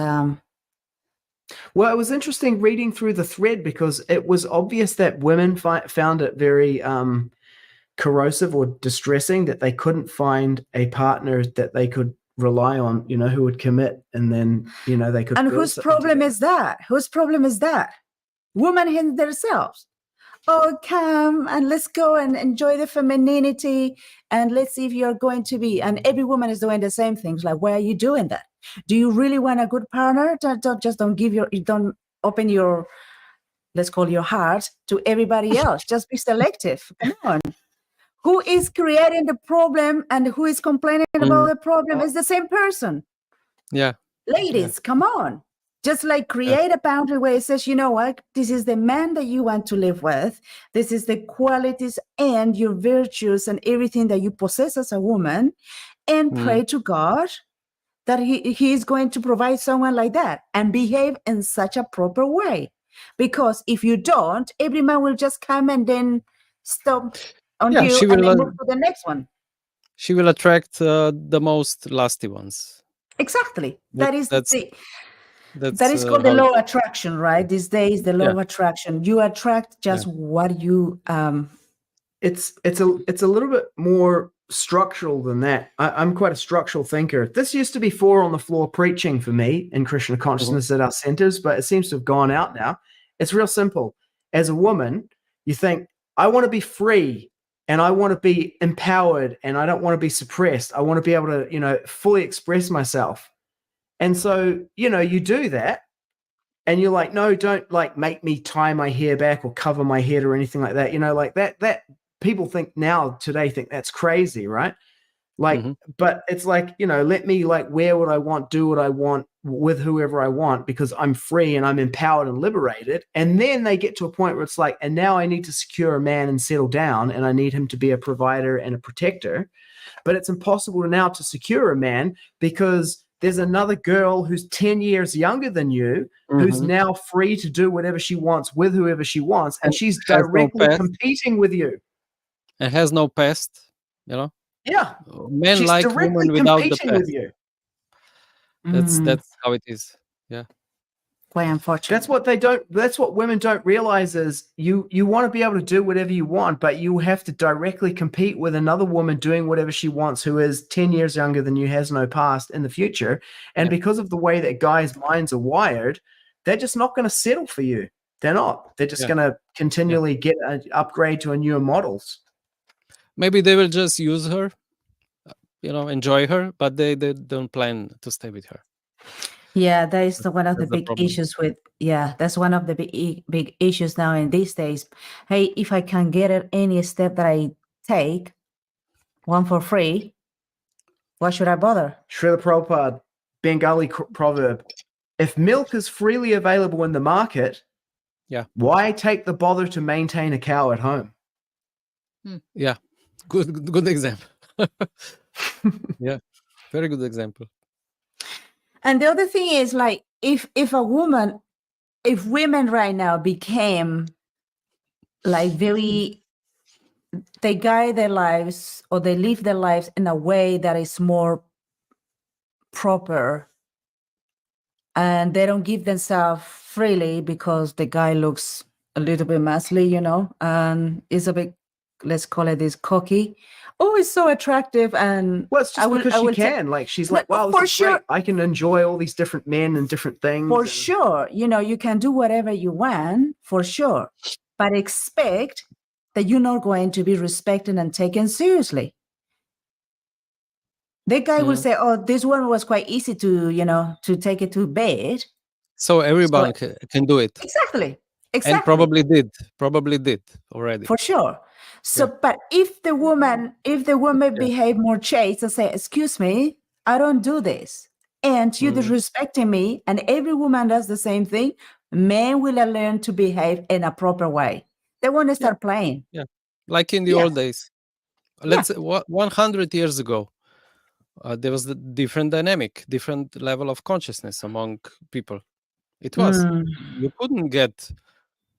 Well, it was interesting reading through the thread because it was obvious that women found it very corrosive or distressing that they couldn't find a partner that they could rely on, you know, who would commit, and then, you know, they could. and build whose something problem together. is that? Whose problem is that? Women in themselves. Oh, come and let's go and enjoy the femininity, and let's see if you're going to be. And every woman is doing the same things. Like, why are you doing that? Do you really want a good partner? Don't open your, let's call your heart to everybody else. Just be selective. Come on. Who is creating the problem and who is complaining about the problem is the same person. Yeah. Ladies, come on. Just like create a boundary where it says, you know what, this is the man that you want to live with. This is the qualities and your virtues and everything that you possess as a woman. And pray to God that he is going to provide someone like that and behave in such a proper way. Because if you don't, every man will just come and then stop on Yeah, you she and will, then move to the next one. She will attract the most lusty ones. Exactly. That's That is called the law of attraction, right? These days, the law of attraction. You attract just what you It's a little bit more structural than that. I'm quite a structural thinker. This used to be 4 on the floor preaching for me in Krishna consciousness at our centers, but it seems to have gone out now. It's real simple. As a woman, you think, I want to be free and I want to be empowered and I don't want to be suppressed. I want to be able to, you know, fully express myself. And so, you know, you do that and you're like, no, don't like make me tie my hair back or cover my head or anything like that. You know, like that people think today think that's crazy, right? Like, but it's like, you know, let me like wear what I want, do what I want with whoever I want because I'm free and I'm empowered and liberated. And then they get to a point where it's like, and now I need to secure a man and settle down and I need him to be a provider and a protector. But it's impossible now to secure a man because there's another girl who's 10 years younger than you who's now free to do whatever she wants with whoever she wants. And she's directly competing with you. And has no past, you know? Yeah. Men she's like directly women without the competing past. with you. That's how it is. Yeah. Quite unfortunate. That's what women don't realize is you want to be able to do whatever you want, but you have to directly compete with another woman doing whatever she wants who is 10 years younger than you, has no past in the future. And because of the way that guys' minds are wired, they're just not going to settle for you. They're not. They're just going to continually get an upgrade to a newer models. Maybe they will just use her, you know, enjoy her, but they don't plan to stay with her. Yeah, that is one of the That's the big problem. issues with, that's one of the big issues now in these days. Hey, if I can get it any step that I take, one for free, why should I bother? Srila Prabhupada, Bengali proverb, if milk is freely available in the market, why take the bother to maintain a cow at home? Yeah, good example. Yeah, very good example. And the other thing is, like, if women right now became like they guide their lives or they live their lives in a way that is more proper, and they don't give themselves freely because the guy looks a little bit muscly, you know, and is a bit let's call it this cocky. Oh, it's so attractive, and Well, it's just because she take- can. Like, she's No, like, wow, for this is sure. great. I can enjoy all these different men and different things. For and- sure, you can do whatever you want, for sure, but expect that you're not going to be respected and taken seriously. The guy will say, "Oh, this one was quite easy to take it to bed." So everyone can do it, Exactly. and probably did already. For sure. So, Yeah. but if the woman behave more chaste and say, "Excuse me, I don't do this," and you're disrespecting me, and every woman does the same thing, men will learn to behave in a proper way. They want to start playing. Yeah, like in the old days. Let's say 100 years ago, there was a different dynamic, different level of consciousness among people. It was. You couldn't get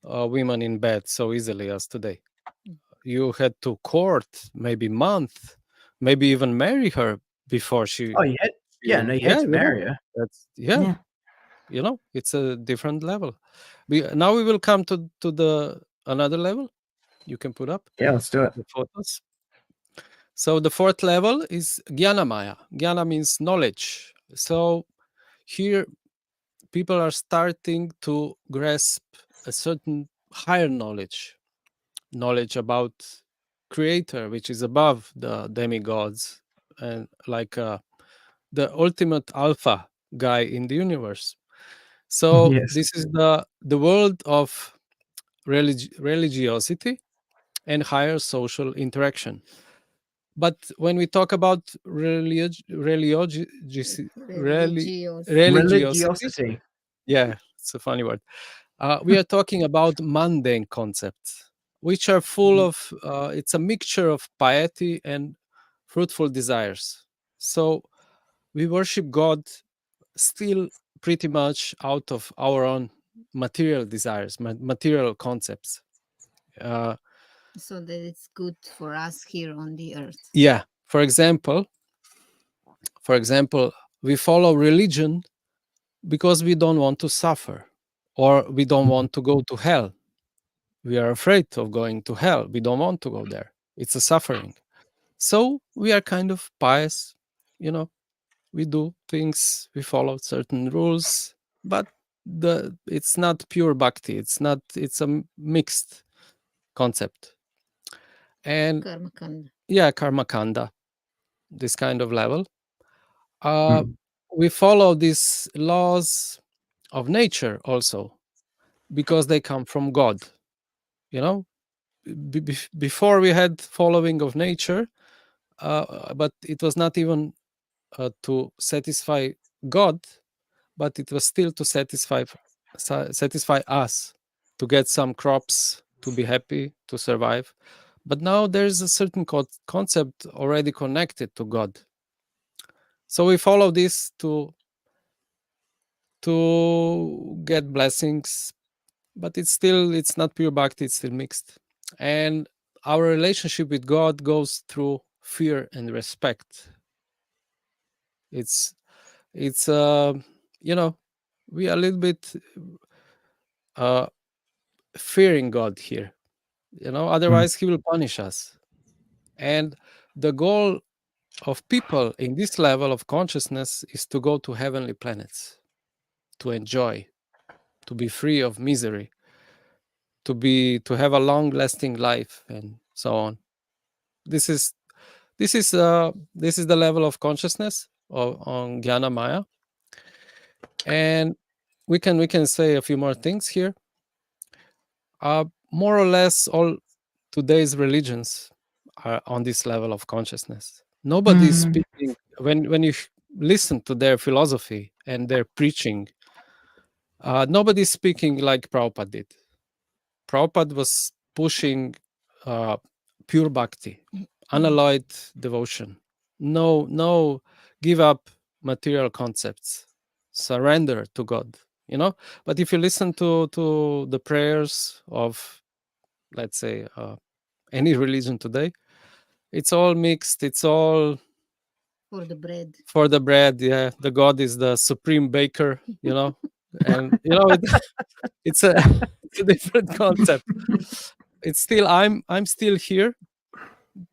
women in bed so easily as today. You had to court, maybe month, maybe even marry her before she. Oh, you had, you had to marry her. That's it's a different level. Now we will come to the another level. You can put up. Yeah, let's do it. The photos. So the fourth level is Jnana Maya. Jnana means knowledge. So here people are starting to grasp a certain higher knowledge about creator, which is above the demigods, and like the ultimate alpha guy in the universe. So this is the world of religiosity and higher social interaction. But when we talk about religiosity, yeah, it's a funny word. We are talking about mundane concepts, which are full of, it's a mixture of piety and fruitful desires. So we worship God still pretty much out of our own material desires, material concepts. So that it's good for us here on the earth. Yeah. For example, we follow religion because we don't want to suffer, or we don't want to go to hell. We are afraid of going to hell. We don't want to go there. It's a suffering. So we are kind of pious, we do things, we follow certain rules, but it's not pure bhakti. It's a mixed concept. And karma kanda, this kind of level. We follow these laws of nature also because they come from God. Before we had following of nature, but it was not even to satisfy God, but it was still to satisfy us, to get some crops, to be happy, to survive. But now there's a certain concept already connected to God. So we follow this to get blessings, but it's not pure bhakti, it's still mixed. And our relationship with God goes through fear and respect. It's we are a little bit fearing God here. Otherwise he will punish us. And the goal of people in this level of consciousness is to go to heavenly planets, to enjoy, to be free of misery, to have a long lasting life, and so on. This is the level of consciousness on Jnana Maya. And we can say a few more things here. More or less all today's religions are on this level of consciousness. Nobody is speaking when you listen to their philosophy and their preaching. Nobody's speaking like Prabhupada did. Prabhupada was pushing pure bhakti, unalloyed devotion. No, give up material concepts, surrender to God. But if you listen to the prayers of, let's say, any religion today, it's all mixed. It's all for the bread. For the bread, yeah. The God is the supreme baker, and it's a different concept. It's still I'm still here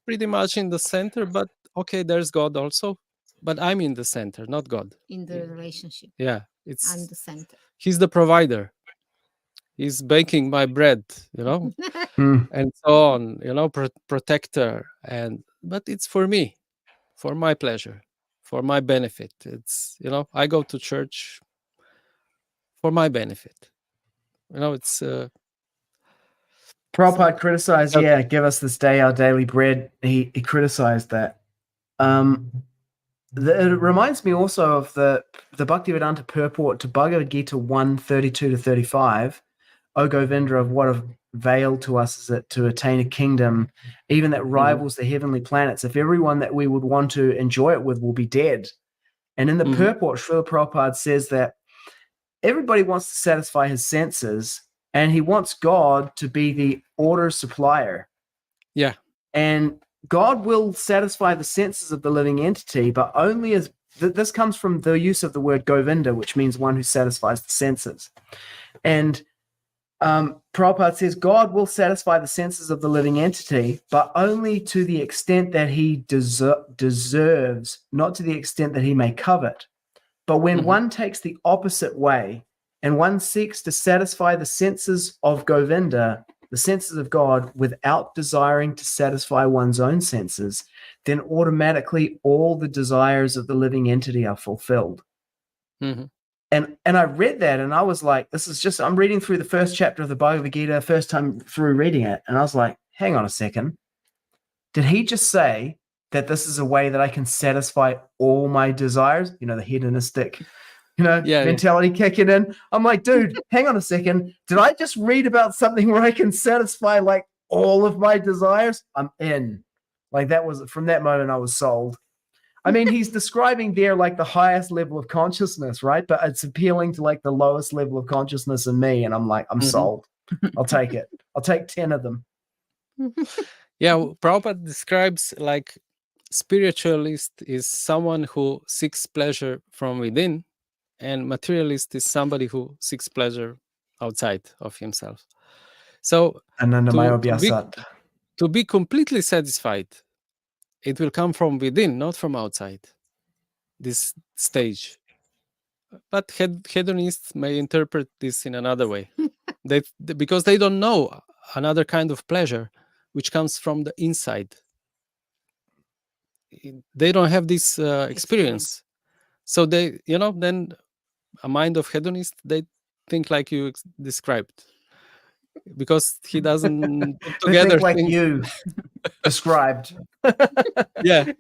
pretty much in the center, but okay, there's God also, but I'm in the center, not God. In the relationship, Yeah, I'm it's the center. He's the provider. He's baking my bread, Mm. and so on, protector, but it's for me, for my pleasure, for my benefit. It's, I go to church for my benefit. It's Prabhupada criticized, Uh, give us this day our daily bread. He criticized that. It reminds me also of the Bhaktivedanta purport to Bhagavad Gita 1:32 to 35. O Govinda, of what avail to us is it to attain a kingdom, even that rivals the heavenly planets, if everyone that we would want to enjoy it with will be dead. And in the purport, Srila Prabhupada says that everybody wants to satisfy his senses, and he wants God to be the order supplier. Yeah. And God will satisfy the senses of the living entity, but only as this comes from the use of the word Govinda, which means one who satisfies the senses. And Prabhupada says God will satisfy the senses of the living entity, but only to the extent that he deserves, not to the extent that he may covet. But when one takes the opposite way and one seeks to satisfy the senses of Govinda, the senses of God, without desiring to satisfy one's own senses, then automatically all the desires of the living entity are fulfilled. And I read that and I was like, I'm reading through the first chapter of the Bhagavad Gita, first time through reading it. And I was like, hang on a second. Did he just say that this is a way that I can satisfy all my desires? The hedonistic, mentality kicking in. I'm like, dude, hang on a second. Did I just read about something where I can satisfy like all of my desires? I'm in. Like that was, from that moment I was sold. I mean, he's describing there like the highest level of consciousness, right? But it's appealing to like the lowest level of consciousness in me. And I'm like, I'm sold. I'll take it. I'll take 10 of them. Yeah, Prabhupada describes like spiritualist is someone who seeks pleasure from within, and materialist is somebody who seeks pleasure outside of himself. So to be completely satisfied, it will come from within, not from outside, this stage. But hedonists may interpret this in another way. Because they don't know another kind of pleasure, which comes from the inside. They don't have this experience. So they, then a mind of hedonist, they think like you described. Because he doesn't put together think like things. You described. Yeah.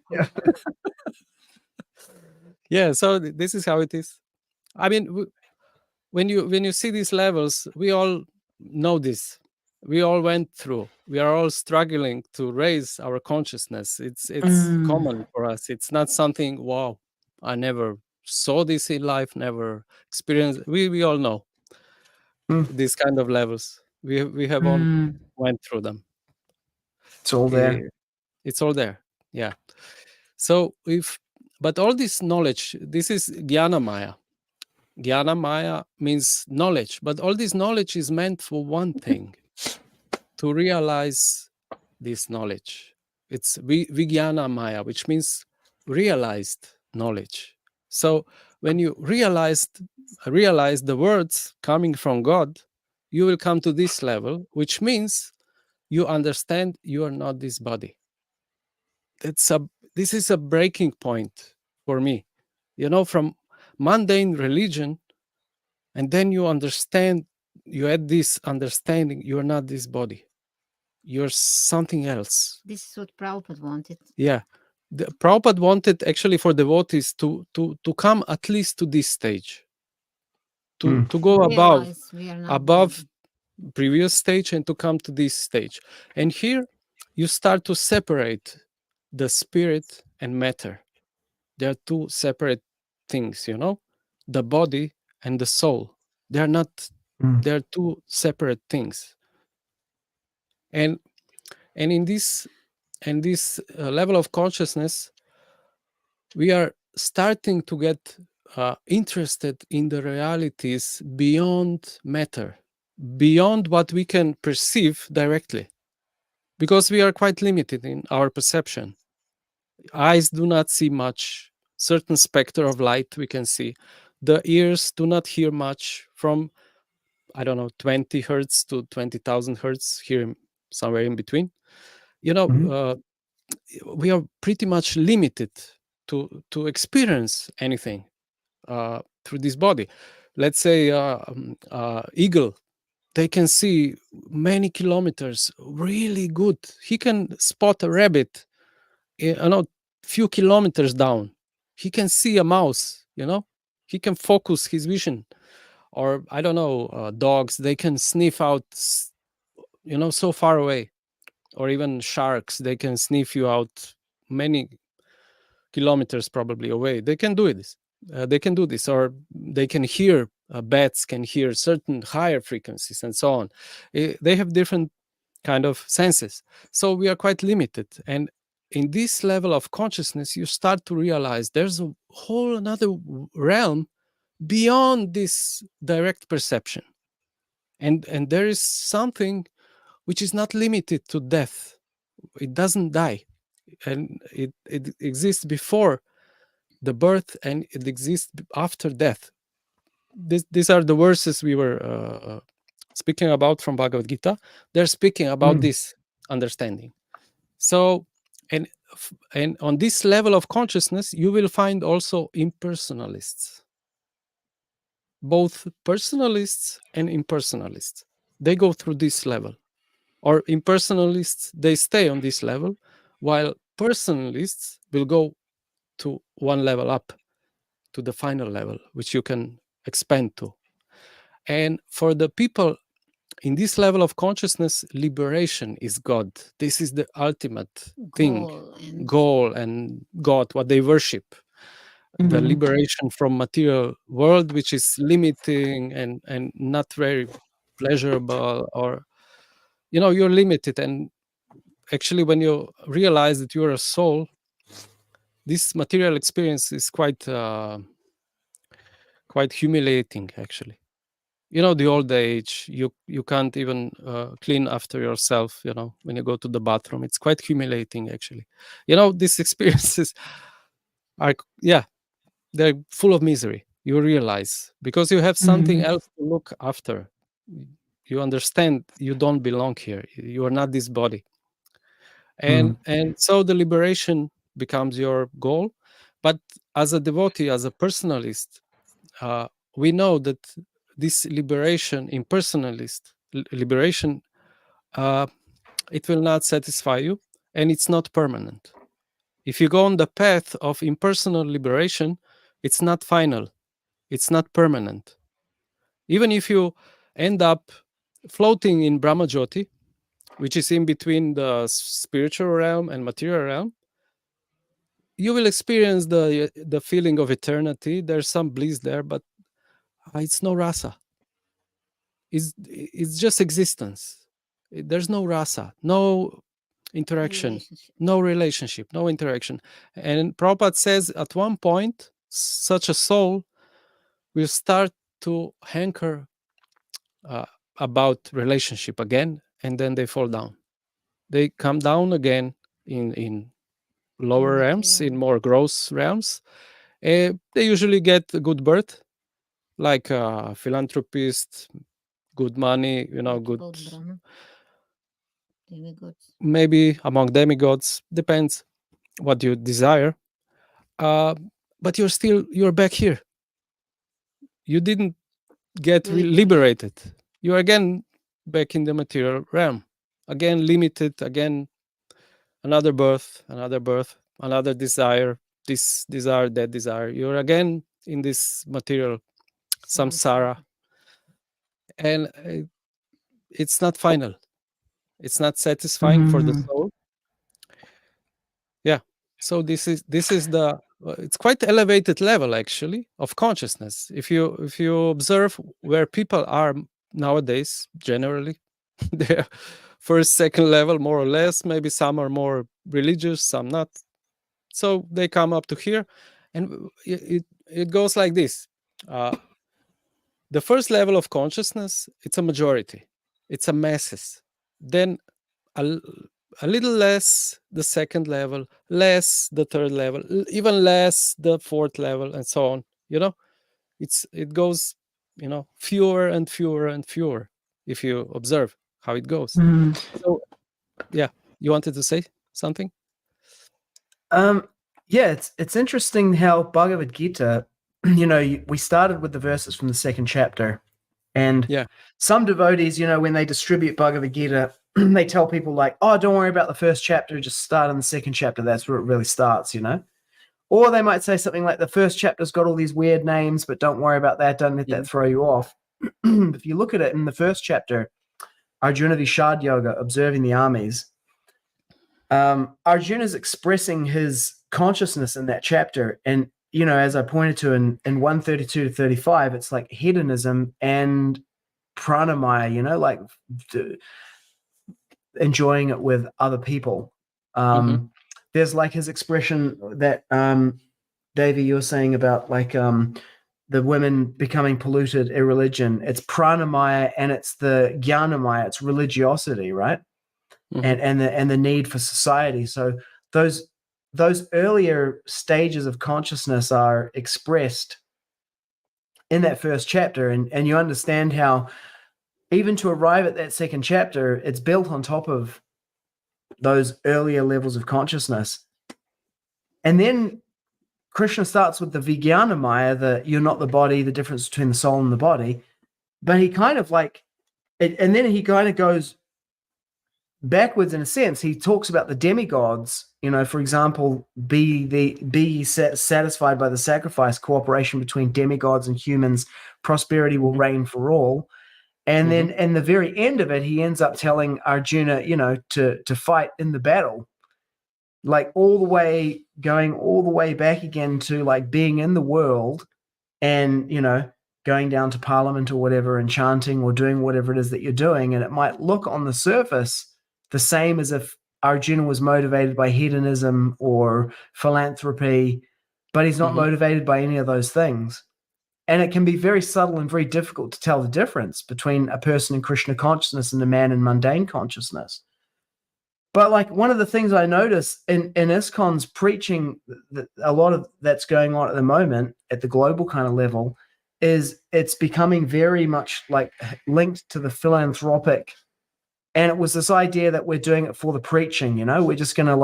Yeah, so this is how it is. I mean, when you see these levels, we all know this. We all went through. We are all struggling to raise our consciousness. It's common for us. It's not something, wow, I never saw this in life, never experienced. We all know these kind of levels. We have all went through them. It's all there. It's all there. Yeah. So but all this knowledge, this is Jnana Maya. Jnana Maya means knowledge, but all this knowledge is meant for one thing, to realize this knowledge. It's Vijnana Maya, which means realized knowledge. So when you realize the words coming from God, you will come to this level, which means you understand you are not this body. This is a breaking point for me, from mundane religion, and then you understand, you add this understanding, you are not this body. You're something else. This is what Prabhupada wanted. Yeah. Prabhupada wanted actually for devotees to come at least to this stage. To go above previous stage and to come to this stage. And here you start to separate the spirit and matter. They are two separate things, the body and the soul. They are not, they're two separate things. And in this level of consciousness, we are starting to get interested in the realities beyond matter, beyond what we can perceive directly. because we are quite limited in our perception. Eyes do not see much. Certain specter of light we can see. The ears do not hear much from, I don't know, 20 hertz to 20,000 hertz, here somewhere in between. You know, Mhm. we are pretty much limited to experience anything through this body. Let's say eagle, they can see many kilometers really good. He can spot a rabbit, few kilometers down. He can see a mouse, he can focus his vision. Or I don't know, dogs, they can sniff out, so far away. Or even sharks, they can sniff you out many kilometers probably away. They can do this. Or they can hear. Bats can hear certain higher frequencies and so on. They have different kind of senses. So we are quite limited. And in this level of consciousness, you start to realize there's a whole another realm beyond this direct perception. And there is something which is not limited to death. It doesn't die. And it exists before the birth, and it exists after death. These are the verses we were speaking about from Bhagavad Gita. They're speaking about this understanding. So, and on this level of consciousness, you will find also impersonalists. Both personalists and impersonalists. They go through this level. Or impersonalists, they stay on this level, while personalists will go to one level up, to the final level, which you can expand to. And for the people in this level of consciousness, liberation is God. This is the ultimate goal and God, what they worship. The liberation from material world, which is limiting and not very pleasurable, or you're limited. And actually, when you realize that you're a soul, this material experience is quite humiliating, actually. The old age, you can't even clean after yourself, when you go to the bathroom. It's quite humiliating, actually. These experiences are, they're full of misery. You realize, because you have something else to look after. You understand you don't belong here. You are not this body. And so the liberation becomes your goal. But as a devotee, as a personalist, we know that this liberation, impersonalist liberation, it will not satisfy you, and it's not permanent. If you go on the path of impersonal liberation, it's not final, it's not permanent. Even if you end up floating in Brahmajyoti, which is in between the spiritual realm and material realm, you will experience the feeling of eternity. There's some bliss there, but it's no rasa. It's just existence. There's no rasa, no interaction, no relationship, no interaction. And Prabhupada says at one point, such a soul will start to hanker about relationship again, and then they fall down. They come down again in lower realms, in more gross realms. They usually get a good birth, like a philanthropist, good money, good. Maybe among demigods, depends what you desire. But you're back here. You didn't get liberated. You're again back in the material realm. Again limited, again another birth, another desire, this desire, that desire. You're again in this material samsara. And it's not final. It's not satisfying for the soul. Yeah. So this is the it's quite elevated level, actually, of consciousness. If you observe where people are nowadays, generally, they're first, second level, more or less. Maybe some are more religious, some not. So they come up to here, and it goes like this. The first level of consciousness, it's a majority. It's a masses. Then a little less the second level, less the third level, even less the fourth level, and so on. It goes, fewer and fewer and fewer if you observe how it goes. So, yeah, you wanted to say something? Yeah, it's interesting how Bhagavad Gita, we started with the verses from the second chapter, and some devotees, when they distribute Bhagavad Gita, they tell people like, oh, don't worry about the first chapter, just start on the second chapter. That's where it really starts, Or they might say something like, the first chapter's got all these weird names, but don't worry about that. Don't let that throw you off. If you look at it in the first chapter, Arjuna Vishad Yoga, observing the armies, Arjuna's expressing his consciousness in that chapter. And, as I pointed to in 132 to 35, it's like hedonism and pranamaya, like enjoying it with other people. There's like his expression that Devi, you were saying about like the women becoming polluted, irreligion. It's pranamaya and it's the jnanamaya, it's religiosity, right? And the need for society. So those earlier stages of consciousness are expressed in that first chapter, and you understand how even to arrive at that second chapter, it's built on top of those earlier levels of consciousness. And then Krishna starts with the Vijnanamaya, the you're not the body, the difference between the soul and the body. But he kind of like, and then he kind of goes backwards in a sense. He talks about the demigods, for example, be satisfied by the sacrifice, cooperation between demigods and humans, prosperity will reign for all. And then in the very end of it, he ends up telling Arjuna, to fight in the battle, like going all the way back again to like being in the world and, going down to parliament or whatever and chanting or doing whatever it is that you're doing. And it might look on the surface the same as if Arjuna was motivated by hedonism or philanthropy, but he's not motivated by any of those things. And it can be very subtle and very difficult to tell the difference between a person in Krishna consciousness and a man in mundane consciousness. But like one of the things I notice in ISKCON's preaching, a lot of that's going on at the moment at the global kind of level, is it's becoming very much like linked to the philanthropic. And it was this idea that we're doing it for the preaching, we're just going to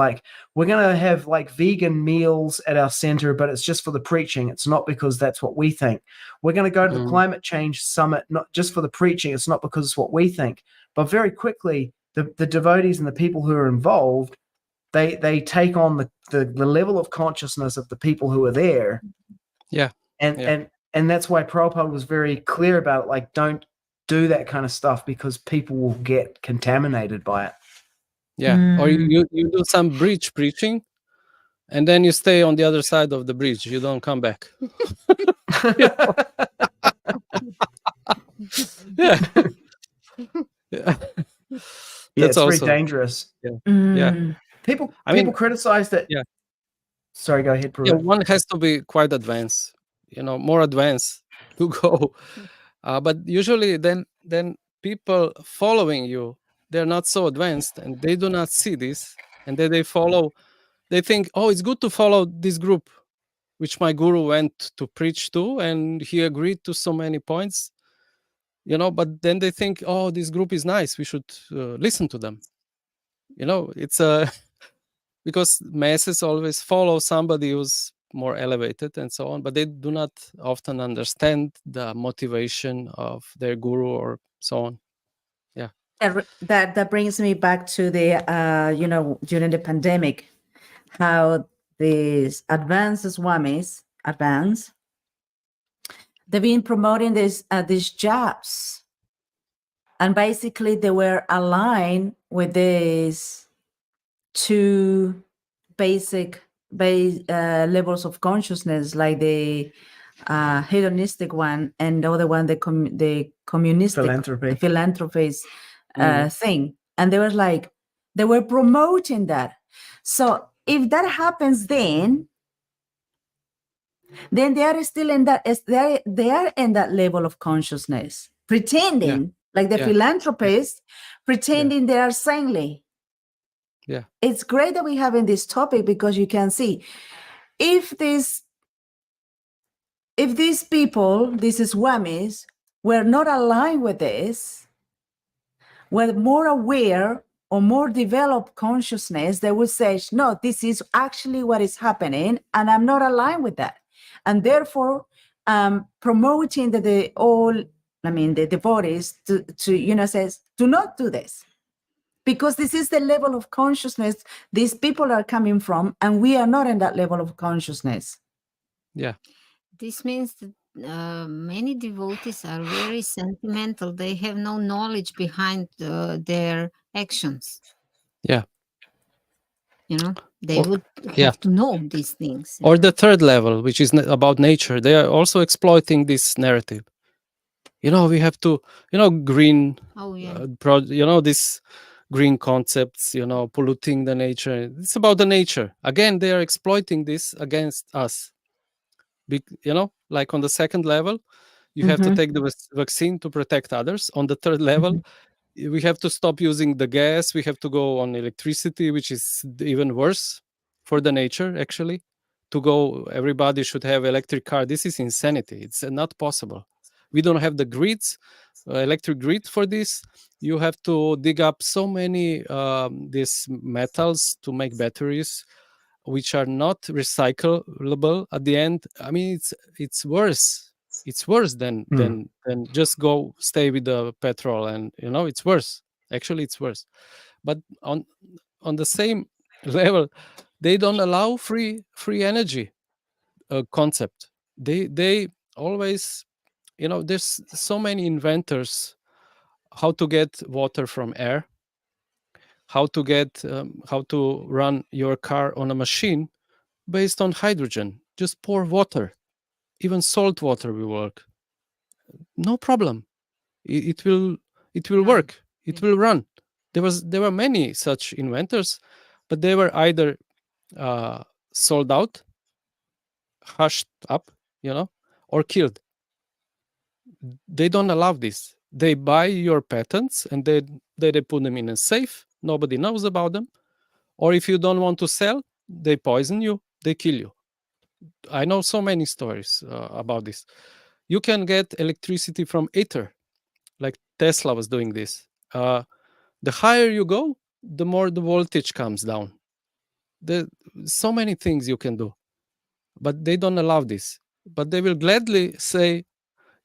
we're going to have like vegan meals at our center, but it's just for the preaching. It's not because that's what we think. We're going to go to the climate change summit, not just for the preaching. It's not because it's what we think. But very quickly, the devotees and the people who are involved, they take on the level of consciousness of the people who are there. Yeah. And that's why Prabhupada was very clear about it, like, don't do that kind of stuff because people will get contaminated by it. Yeah. Or you do some bridge preaching and then you stay on the other side of the bridge. You don't come back. Yeah. It's also very dangerous. Yeah. People criticize that. Yeah. Sorry, go ahead, Prabhu. Yeah, one has to be quite advanced, more advanced to go. But usually then people following you, they're not so advanced and they do not see this. And then they think, oh, it's good to follow this group, which my guru went to preach to, and he agreed to so many points, but then they think, oh, this group is nice. We should listen to them. It's because masses always follow somebody who's more elevated and so on, but they do not often understand the motivation of their guru or so on. Yeah. That brings me back to the, during the pandemic, how these advanced swamis, they've been promoting these jobs. And basically they were aligned with these two basic levels of consciousness, like the hedonistic one and the other one, the communistic philanthropist thing. And they were promoting that. So if that happens, then they are still in that, they are in that level of consciousness, pretending like the philanthropists, pretending they are saintly. Yeah. It's great that we have in this topic, because you can see if these people, these swamis, were not aligned with this, were more aware or more developed consciousness, they would say, no, this is actually what is happening, and I'm not aligned with that. And therefore, promoting the devotees to says, do not do this. Because this is the level of consciousness these people are coming from, and we are not in that level of consciousness. Yeah. This means that many devotees are very sentimental. They have no knowledge behind their actions. Yeah. They would yeah. have to know these things. Or the third level, which is about nature. They are also exploiting this narrative. We have to, green, Oh, yeah. this green concepts, polluting the nature. It's about the nature. Again, they are exploiting this against us. Like on the second level, you have to take the vaccine to protect others. On the third level, we have to stop using the gas. We have to go on electricity, which is even worse for the nature, actually. Everybody should have electric car. This is insanity. It's not possible. We don't have the grids, electric grid for this. You have to dig up so many these metals to make batteries, which are not recyclable at the end. I mean, it's worse. It's worse than just stay with the petrol, and it's worse. Actually, it's worse. But on the same level, they don't allow free energy concept. They always, there's so many inventors how to get water from air, how to run your car on a machine based on hydrogen. Just pour water. Even salt water will work. No problem. It will work. It will run. There were many such inventors, but they were either sold out, hushed up, or killed. They don't allow this. They buy your patents and they put them in a safe. Nobody knows about them. Or if you don't want to sell, they poison you. They kill you. I know so many stories about this. You can get electricity from ether, like Tesla was doing this. The higher you go, the more the voltage comes down. There's so many things you can do, but they don't allow this. But they will gladly say,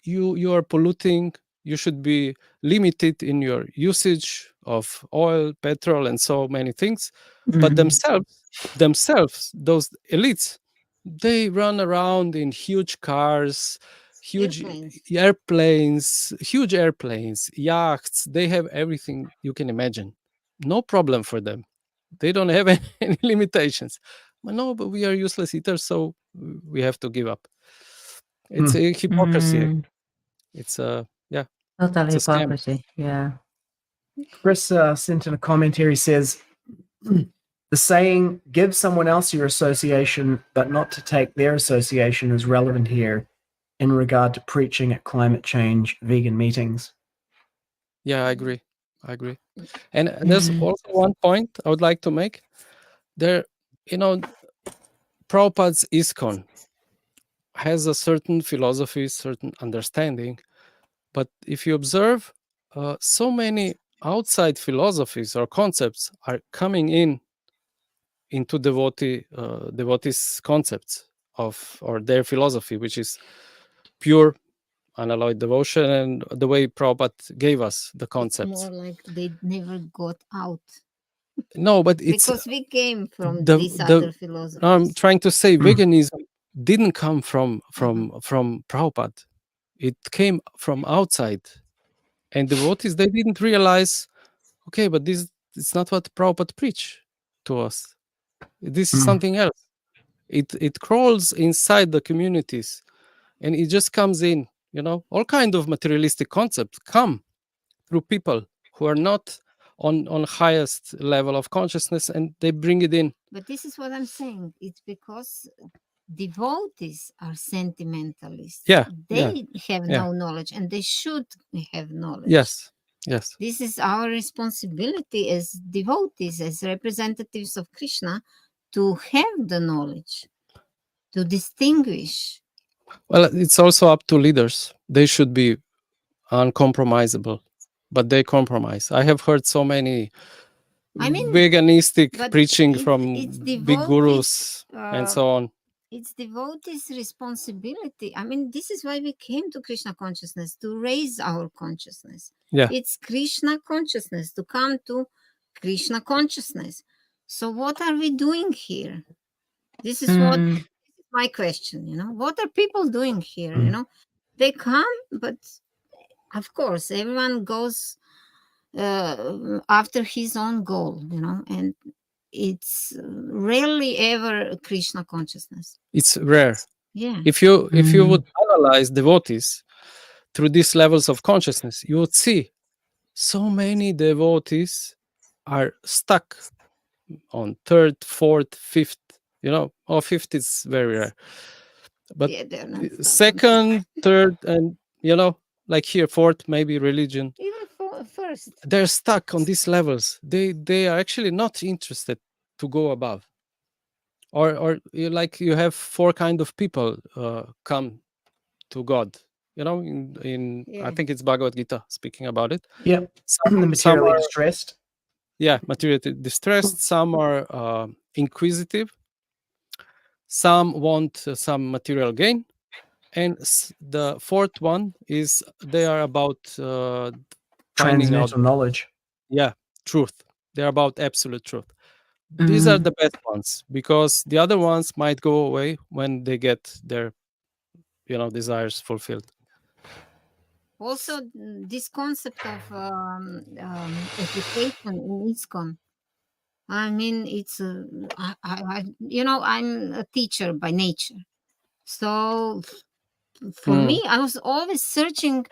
you are polluting. You should be limited in your usage of oil, petrol, and so many things. But themselves, those elites, they run around in huge cars, huge airplanes, yachts. They have everything you can imagine. No problem for them. They don't have any limitations. No, but we are useless eaters, so we have to give up. It's a hypocrisy. It's total it's a hypocrisy. Yeah. Chris sent in a comment here. He says, the saying, give someone else your association, but not to take their association, is relevant here in regard to preaching at climate change vegan meetings. Yeah, I agree. And there's also one point I would like to make. There, Prabhupada's ISKCON has a certain philosophy, certain understanding. But if you observe, so many outside philosophies or concepts are coming into devotees' concepts or their philosophy, which is pure unalloyed devotion, and the way Prabhupada gave us the concepts. It's more like they never got out. No, but it's because we came from these other philosophies. I'm trying to say veganism didn't come from Prabhupada. It came from outside. And devotees, they didn't realize, okay, but it's not what Prabhupada preached to us. This is something else. It crawls inside the communities, and it just comes in. All kind of materialistic concepts come through people who are not on highest level of consciousness, and they bring it in. But this is what I'm saying. It's because devotees are sentimentalists. Yeah, They have no knowledge, and they should have knowledge. Yes. Yes. This is our responsibility as devotees, as representatives of Krishna, to have the knowledge, to distinguish. Well, it's also up to leaders. They should be uncompromisable, but they compromise. I have heard so many I mean, veganistic but preaching it's from big devotees, gurus and so on. it's devotees' responsibility. I mean, this is why we came to Krishna consciousness, to raise our consciousness. Yeah. It's Krishna consciousness, to come to Krishna consciousness. So what are we doing here? This is what my question, you know. What are people doing here? You know, they come, but of course, everyone goes after his own goal, you know, and it's rarely ever Krishna consciousness. It's rare. Yeah. If you would analyze devotees through these levels of consciousness, you would see so many devotees are stuck on third, fourth, fifth. You know, fifth is very rare. But Yeah, they're not stuck on second, third, and you know, like here, fourth, maybe religion. even first. They're stuck on these levels. They are actually not interested to go above. Or you have four kind of people come to God. You know, in I Yeah. think it's Bhagavad Gita speaking about it. Yep. Some The materially are, distressed. yeah, materially distressed. Some are inquisitive. Some want some material gain, and the fourth one is they are about finding out, Transcendental knowledge. yeah, truth. They're about absolute truth. These are the best ones, because the other ones might go away when they get their, you know, desires fulfilled. Also, this concept of education in ISKCON. I mean, it's you know, I'm a teacher by nature, so for me, I was always searching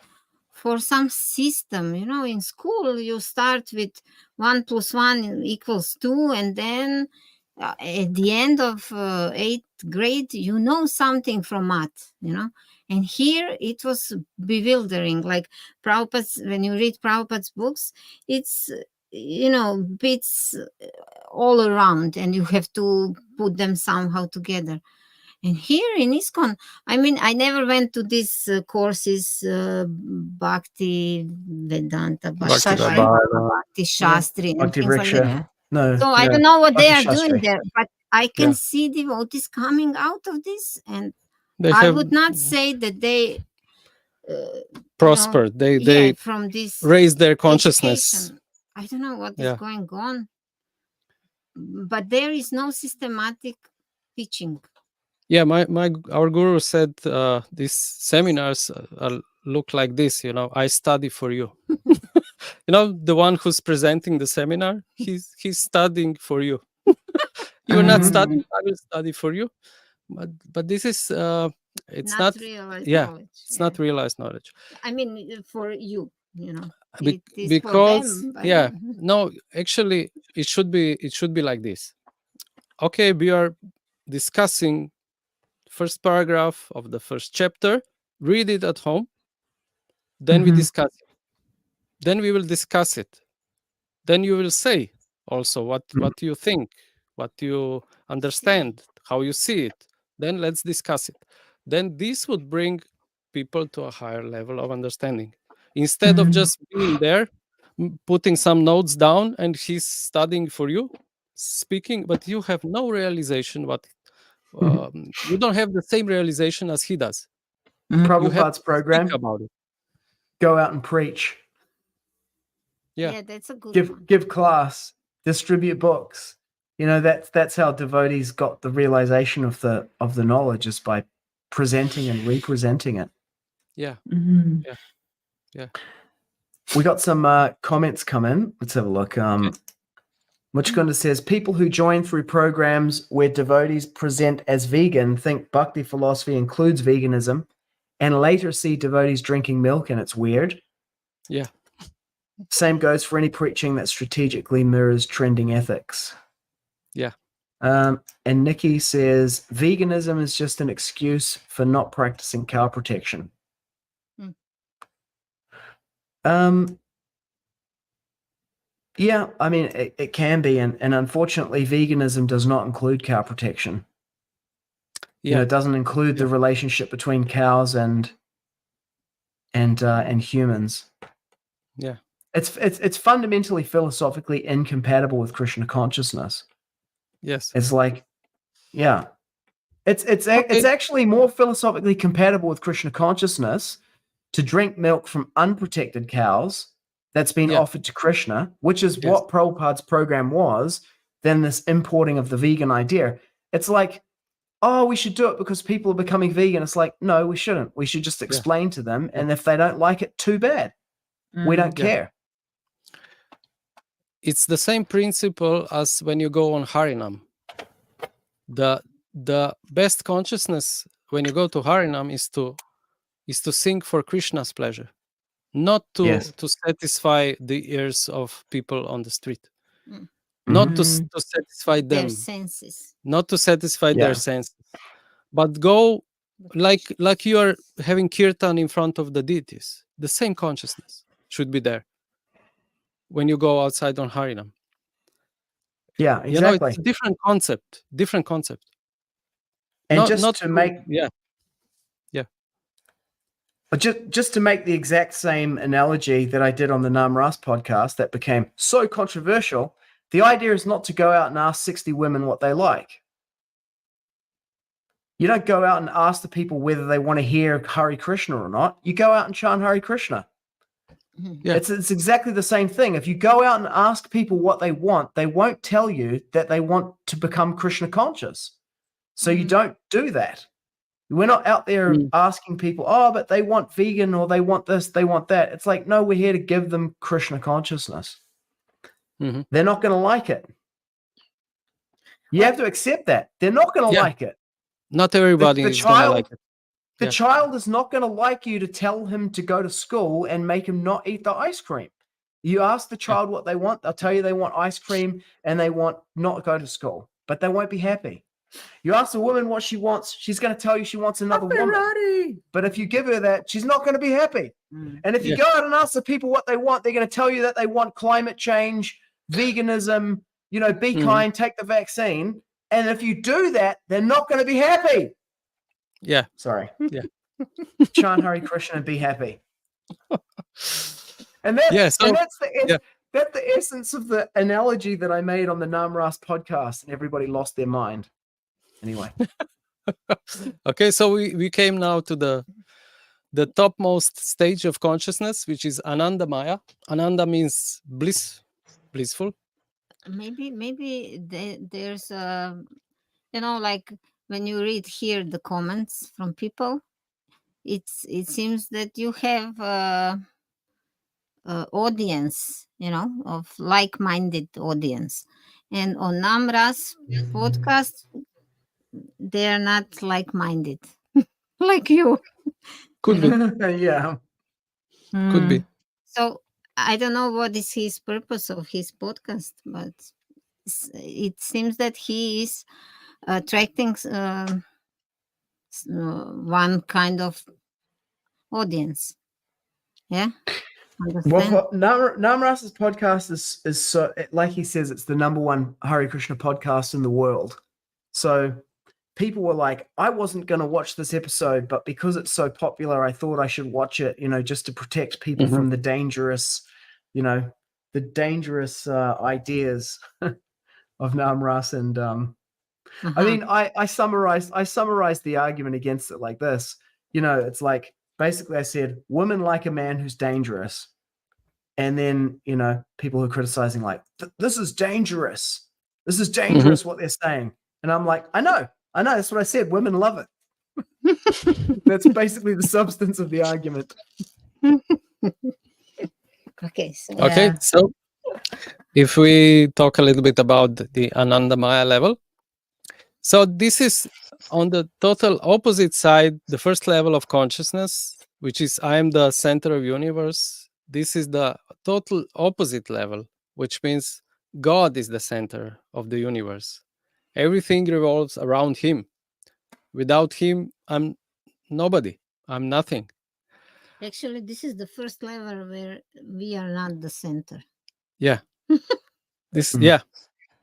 for some system. You know, in school you start with 1 + 1 = 2, and then at the end of 8th grade, you know something from math, you know. And here it was bewildering. Like Prabhupada's, when you read Prabhupada's books, it's, you know, bits all around, and you have to put them somehow together. And here in ISKCON, I mean, I never went to these courses, Bhakti Vedanta, Bhakti Bhakti Shastri, and Bhakti things like that. Vriksha. No. So I yeah. don't know what they Bhakti are doing Shastri. there, but I can Yeah. see devotees coming out of this, and They I have would not say that they prospered. You know, They from this raised their consciousness. education. I don't know what is Yeah. going on, but there is no systematic teaching. Yeah, our guru said these seminars look like this. You know, I study for you. You know, the one who's presenting the seminar, he's studying for you. You're not studying, I will study for you. But this is it's not realized yeah, knowledge. it's not realized knowledge. I mean, for you, you know, Be- it is because for them. But yeah, no, actually it should be like this. Okay, we are discussing first paragraph of the first chapter. Read it at home, then we discuss it. Then we will discuss it. Then you will say also what you think, what you understand, how you see it. Then let's discuss it. Then this would bring people to a higher level of understanding, instead of just being there, putting some notes down, and he's studying for you, speaking, but you have no realization what you don't have the same realization as he does. You have Prabhupada's to program. speak about it. Go out and preach. yeah, that's a good one. Give class. Distribute books. You know, that's how devotees got the realization of the knowledge, is by presenting and representing it. Yeah. Yeah. We got some comments come in. Let's have a look. Muchkunda says, people who join through programs where devotees present as vegan think bhakti philosophy includes veganism, and later see devotees drinking milk, and it's weird. Yeah. Same goes for any preaching that strategically mirrors trending ethics. Yeah. And Nikki says, veganism is just an excuse for not practicing cow protection. Yeah, I mean, it can be, and unfortunately, veganism does not include cow protection. You know, Yeah, it doesn't include the relationship between cows and humans. yeah, It's fundamentally philosophically incompatible with Krishna consciousness. yes. It's like, yeah, it's Okay. actually more philosophically compatible with Krishna consciousness to drink milk from unprotected cows that's been Yeah. offered to Krishna, which is Yes. what Prabhupada's program was, than this importing of the vegan idea. It's like, oh, we should do it because people are becoming vegan. It's like, no, we shouldn't. We should just explain to them, and if they don't like it, too bad. We don't Yeah. care. It's the same principle as when you go on Harinam. The best consciousness when you go to Harinam is to sing for Krishna's pleasure, not to Yes. to satisfy the ears of people on the street, Mm. not to Mhm. to satisfy Their them, senses. not to satisfy Yeah. their senses, but go like you are having kirtan in front of the deities. The same consciousness should be there when you go outside on Harinam. Yeah, You know, exactly. it's a different concept. And Not just not to make yeah. But just to make the exact same analogy that I did on the Nam Ras podcast that became so controversial, the idea is not to go out and ask 60 women what they like. You don't go out and ask the people whether they want to hear Hare Krishna or not. You go out and chant Hare Krishna. Yeah. It's exactly the same thing. If you go out and ask people what they won't tell you that they want to become Krishna conscious. So you don't do that. We're not out there asking people, oh, but they want vegan or they want this, they want that. It's like, no, we're here to give them Krishna consciousness. Mhm. They're not going to like it. You have to accept that. They're not going to Yeah. like it. Not everybody The is gonna child- like it. The Yeah. child is not going to like you to tell him to go to school and make him not eat the ice cream. You ask the child what they want, they'll tell you they want ice cream and they want not go to school, but they won't be happy. You ask a woman what she wants, she's going to tell you she wants another woman. But if you give her that, she's not going to be happy. And if you Yeah. go out and ask the people what they want, they're going to tell you that they want climate change, veganism, you know, be kind, take the vaccine. And if you do that, they're not going to be happy. Yeah. Sorry. Yeah. Chant Hare Krishna and be happy. And that's, Yeah, so- that's the essence of the analogy that I made on the Nam Ras podcast, and everybody lost their mind. Anyway. Okay, so we came now to the topmost stage of consciousness, which is Anandamaya. Ananda means blissful. Maybe there's you know, like when you read here the comments from people, it seems that you have audience, you know, of like-minded audience, and on Namras podcast they're not like-minded like you. Could be. Yeah. Could be. So I don't know what is his purpose of his podcast, but it seems that he is attracting one kind of audience. Yeah. Understand? Well, Nam Ras's podcast is so, like he says, it's the #1 Hare Krishna podcast in the world. So people were like, I wasn't going to watch this episode, but because it's so popular, I thought I should watch it, you know, just to protect people from the dangerous, you know, ideas of Nam Ras. And I mean, I summarized the argument against it like this. You know, it's like, basically I said, women like a man who's dangerous. And then, you know, people who are criticizing like, this is dangerous. This is dangerous what they're saying. And I'm like, I know. That's what I said. Women love it. That's basically the substance of the argument. Okay. So if we talk a little bit about the Anandamaya level. So this is on the total opposite side, the first level of consciousness, which is I am the center of universe. This is the total opposite level, which means God is the center of the universe. Everything revolves around him. Without him, I'm nobody. I'm nothing. Actually, this is the first level where we are not the center. Yeah. This, Mm. yeah.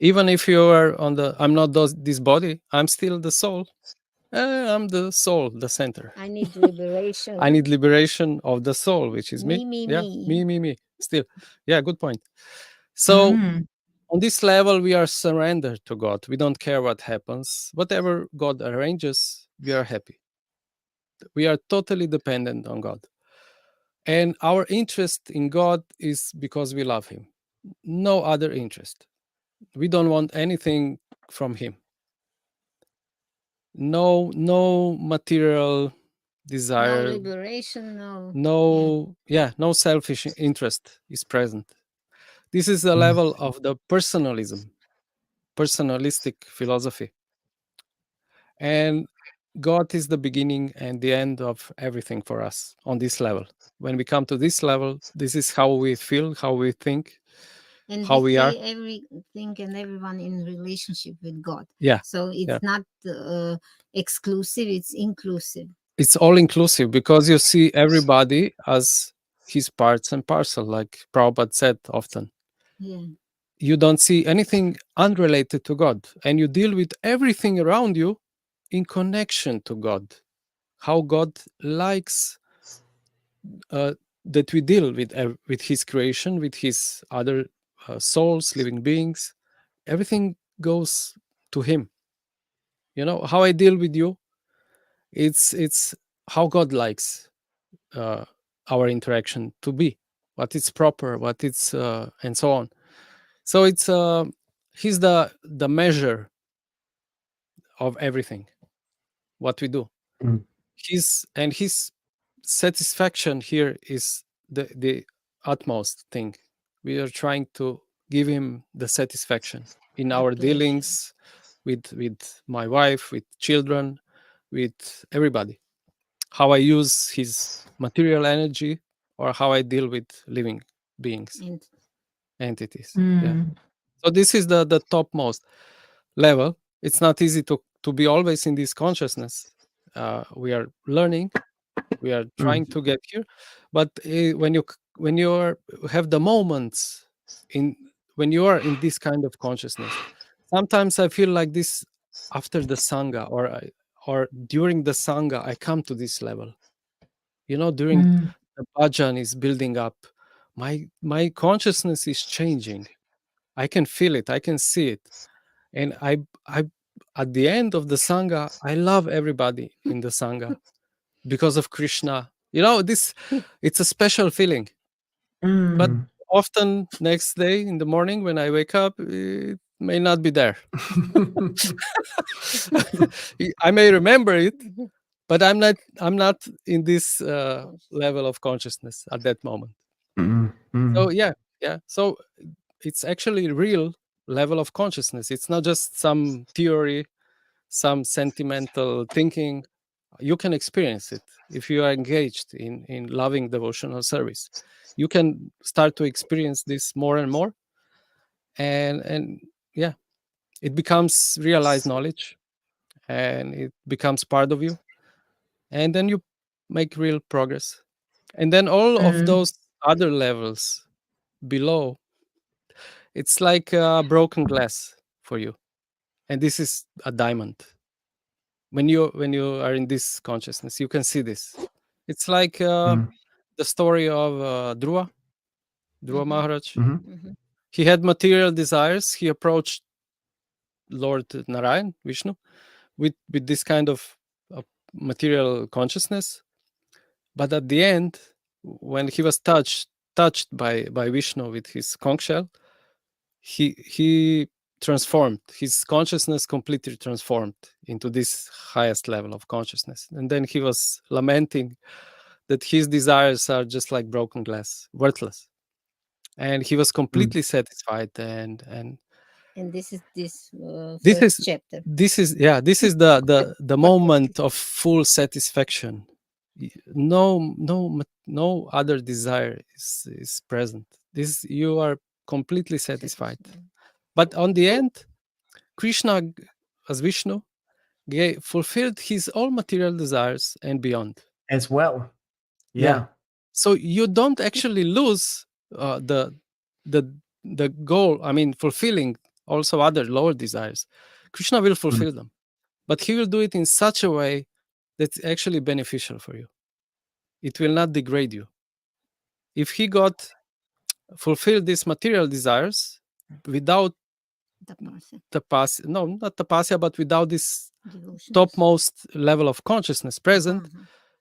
Even if you are on the, I'm not this body, I'm still the soul. I'm the soul, the center. I need liberation. I need liberation of the soul, which is me. Me, Yeah, me. me. Still, yeah, good point. So Mm. on this level, we are surrendered to God. We don't care what happens. Whatever God arranges, we are happy. We are totally dependent on God. And our interest in God is because we love Him. No other interest. We don't want anything from Him. No material No desire. liberation, no. No selfish interest is present. This is the Mm. level of the personalistic philosophy. And God is the beginning and the end of everything for us on this level. When we come to this level, this is how we feel, how we think, And how we are. see everything and everyone in relationship with God. Yeah. So it's Yeah. not exclusive, it's inclusive. It's all inclusive because you see everybody as his parts and parcel, like Prabhupada said often. Yeah. You don't see anything unrelated to God, and you deal with everything around you in connection to God. How God likes that we deal with His creation, with His other souls, living beings. Everything goes to Him. You know how I deal with you. It's how God likes our interaction to be, what is proper, what it's and so on. So it's He's the measure of everything what we do. Mm. His satisfaction here is the utmost thing. We are trying to give Him the satisfaction in The our pleasure. dealings with my wife, with children, with everybody. How I use His material energy or how I deal with living beings, And entities. Mm. Yeah. So this is the topmost level. It's not easy to be always in this consciousness. We are learning. We are trying to get here, but when you have the moments when you are in this kind of consciousness, sometimes I feel like this after the sangha or during the sangha, I come to this level. You know, during Mm. the bhajan is building up, my consciousness is changing. I can feel it. I can see it, and I at the end of the sangha, I love everybody in the sangha because of Krishna. You know, it's a special feeling. But Mm. often next day in the morning when I wake up, it may not be there. I may remember it, but I'm not in this level of consciousness at that moment. Mm. So Mm. yeah. So it's actually real level of consciousness. It's not just some theory, some sentimental thinking. You can experience it if you are engaged in loving devotional service. You can start to experience this more and more, and yeah, it becomes realized knowledge, and it becomes part of you, and then you make real progress. And then all of Mm. those other levels below, it's like a broken glass for you, and this is a diamond. When you are in this consciousness, you can see this. It's like Mm. the story of Dhruva Mhm. Maharaj. Mhm. Mhm. He had material desires. He approached Lord Narayan, Vishnu, with this kind of material consciousness. But at the end, when he was touched by Vishnu with his conch shell, he transformed. His consciousness completely transformed into this highest level of consciousness. And then he was lamenting that his desires are just like broken glass, worthless. And he was completely satisfied. And And this is this first is chapter. this is the moment of full satisfaction. No other desire is present. This, you are completely satisfied. But on the end, Krishna, as Vishnu, fulfilled his all material desires and beyond. As well. Yeah. Yeah. So you don't actually lose the the goal, I mean, fulfilling also other lower desires, Krishna will fulfill them, but he will do it in such a way that's actually beneficial for you. It will not degrade you. If he got fulfilled these material desires without tapasya, no, not tapasya, but without this topmost level of consciousness present,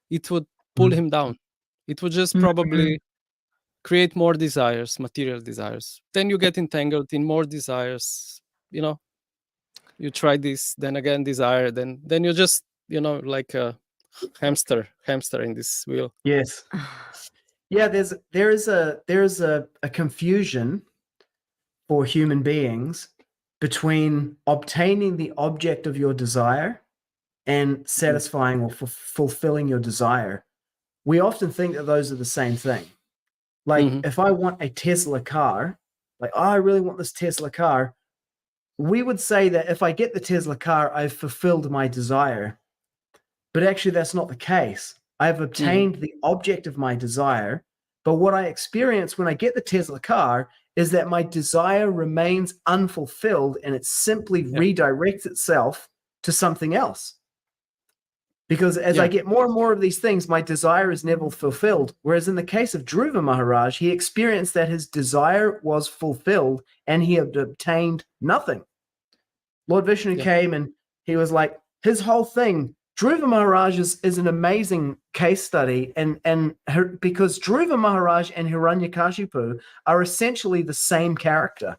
it would pull him down. It would just probably create more desires, material desires. Then you get entangled in more desires. You know, you try this, then again desire, then you're just, you know, like a hamster in this wheel. Yes. Yeah, there is a confusion for human beings between obtaining the object of your desire and satisfying or fulfilling your desire. We often think that those are the same thing. Like if I want a Tesla car, like, oh, I really want this Tesla car, we would say that if I get the Tesla car, I've fulfilled my desire. But actually, that's not the case. I've obtained the object of my desire. But what I experience when I get the Tesla car is that my desire remains unfulfilled and it simply redirects itself to something else. Because as I get more and more of these things, my desire is never fulfilled. Whereas in the case of Dhruva Maharaj, he experienced that his desire was fulfilled and he had obtained nothing. Lord Vishnu came and he was like, his whole thing, Dhruva Maharaj is an amazing case study, because Dhruva Maharaj and Hiranyakashipu are essentially the same character.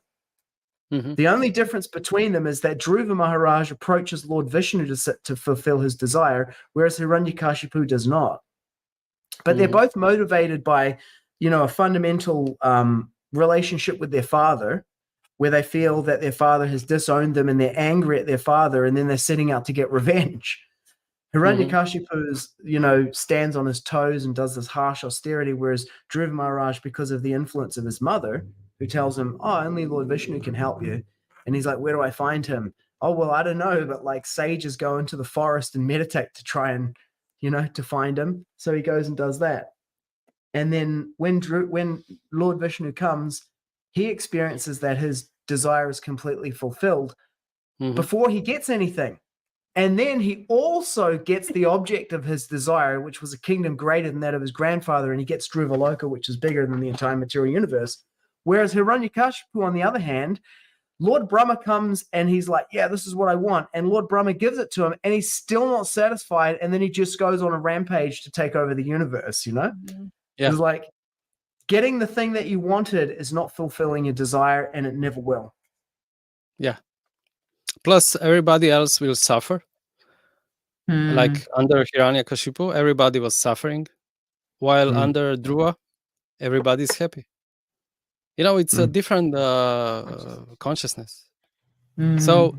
The only difference between them is that Dhruva Maharaj approaches Lord Vishnu to fulfill his desire, whereas Hiranyakashipu does not. But they're both motivated by, you know, a fundamental relationship with their father, where they feel that their father has disowned them and they're angry at their father, and then they're setting out to get revenge. Hiranyakashipu, you know, stands on his toes and does this harsh austerity, whereas Dhruva Maharaj, because of the influence of his mother, who tells him, oh, only Lord Vishnu can help you. And he's like, where do I find him? Oh, well, I don't know, but like sages go into the forest and meditate to try and, you know, to find him. So he goes and does that. And then when Lord Vishnu comes, he experiences that his desire is completely fulfilled before he gets anything. And then he also gets the object of his desire, which was a kingdom greater than that of his grandfather, and he gets Dhruvaloka, which is bigger than the entire material universe. Whereas Hiranyakashipu, on the other hand, Lord Brahma comes and he's like, yeah, this is what I want. And Lord Brahma gives it to him and he's still not satisfied. And then he just goes on a rampage to take over the universe, you know? It's like getting the thing that you wanted is not fulfilling your desire, and it never will. Yeah. Plus, everybody else will suffer. Like under Hiranyakashipu, everybody was suffering, while under Dhruva, everybody's happy. You know, it's a different consciousness. So,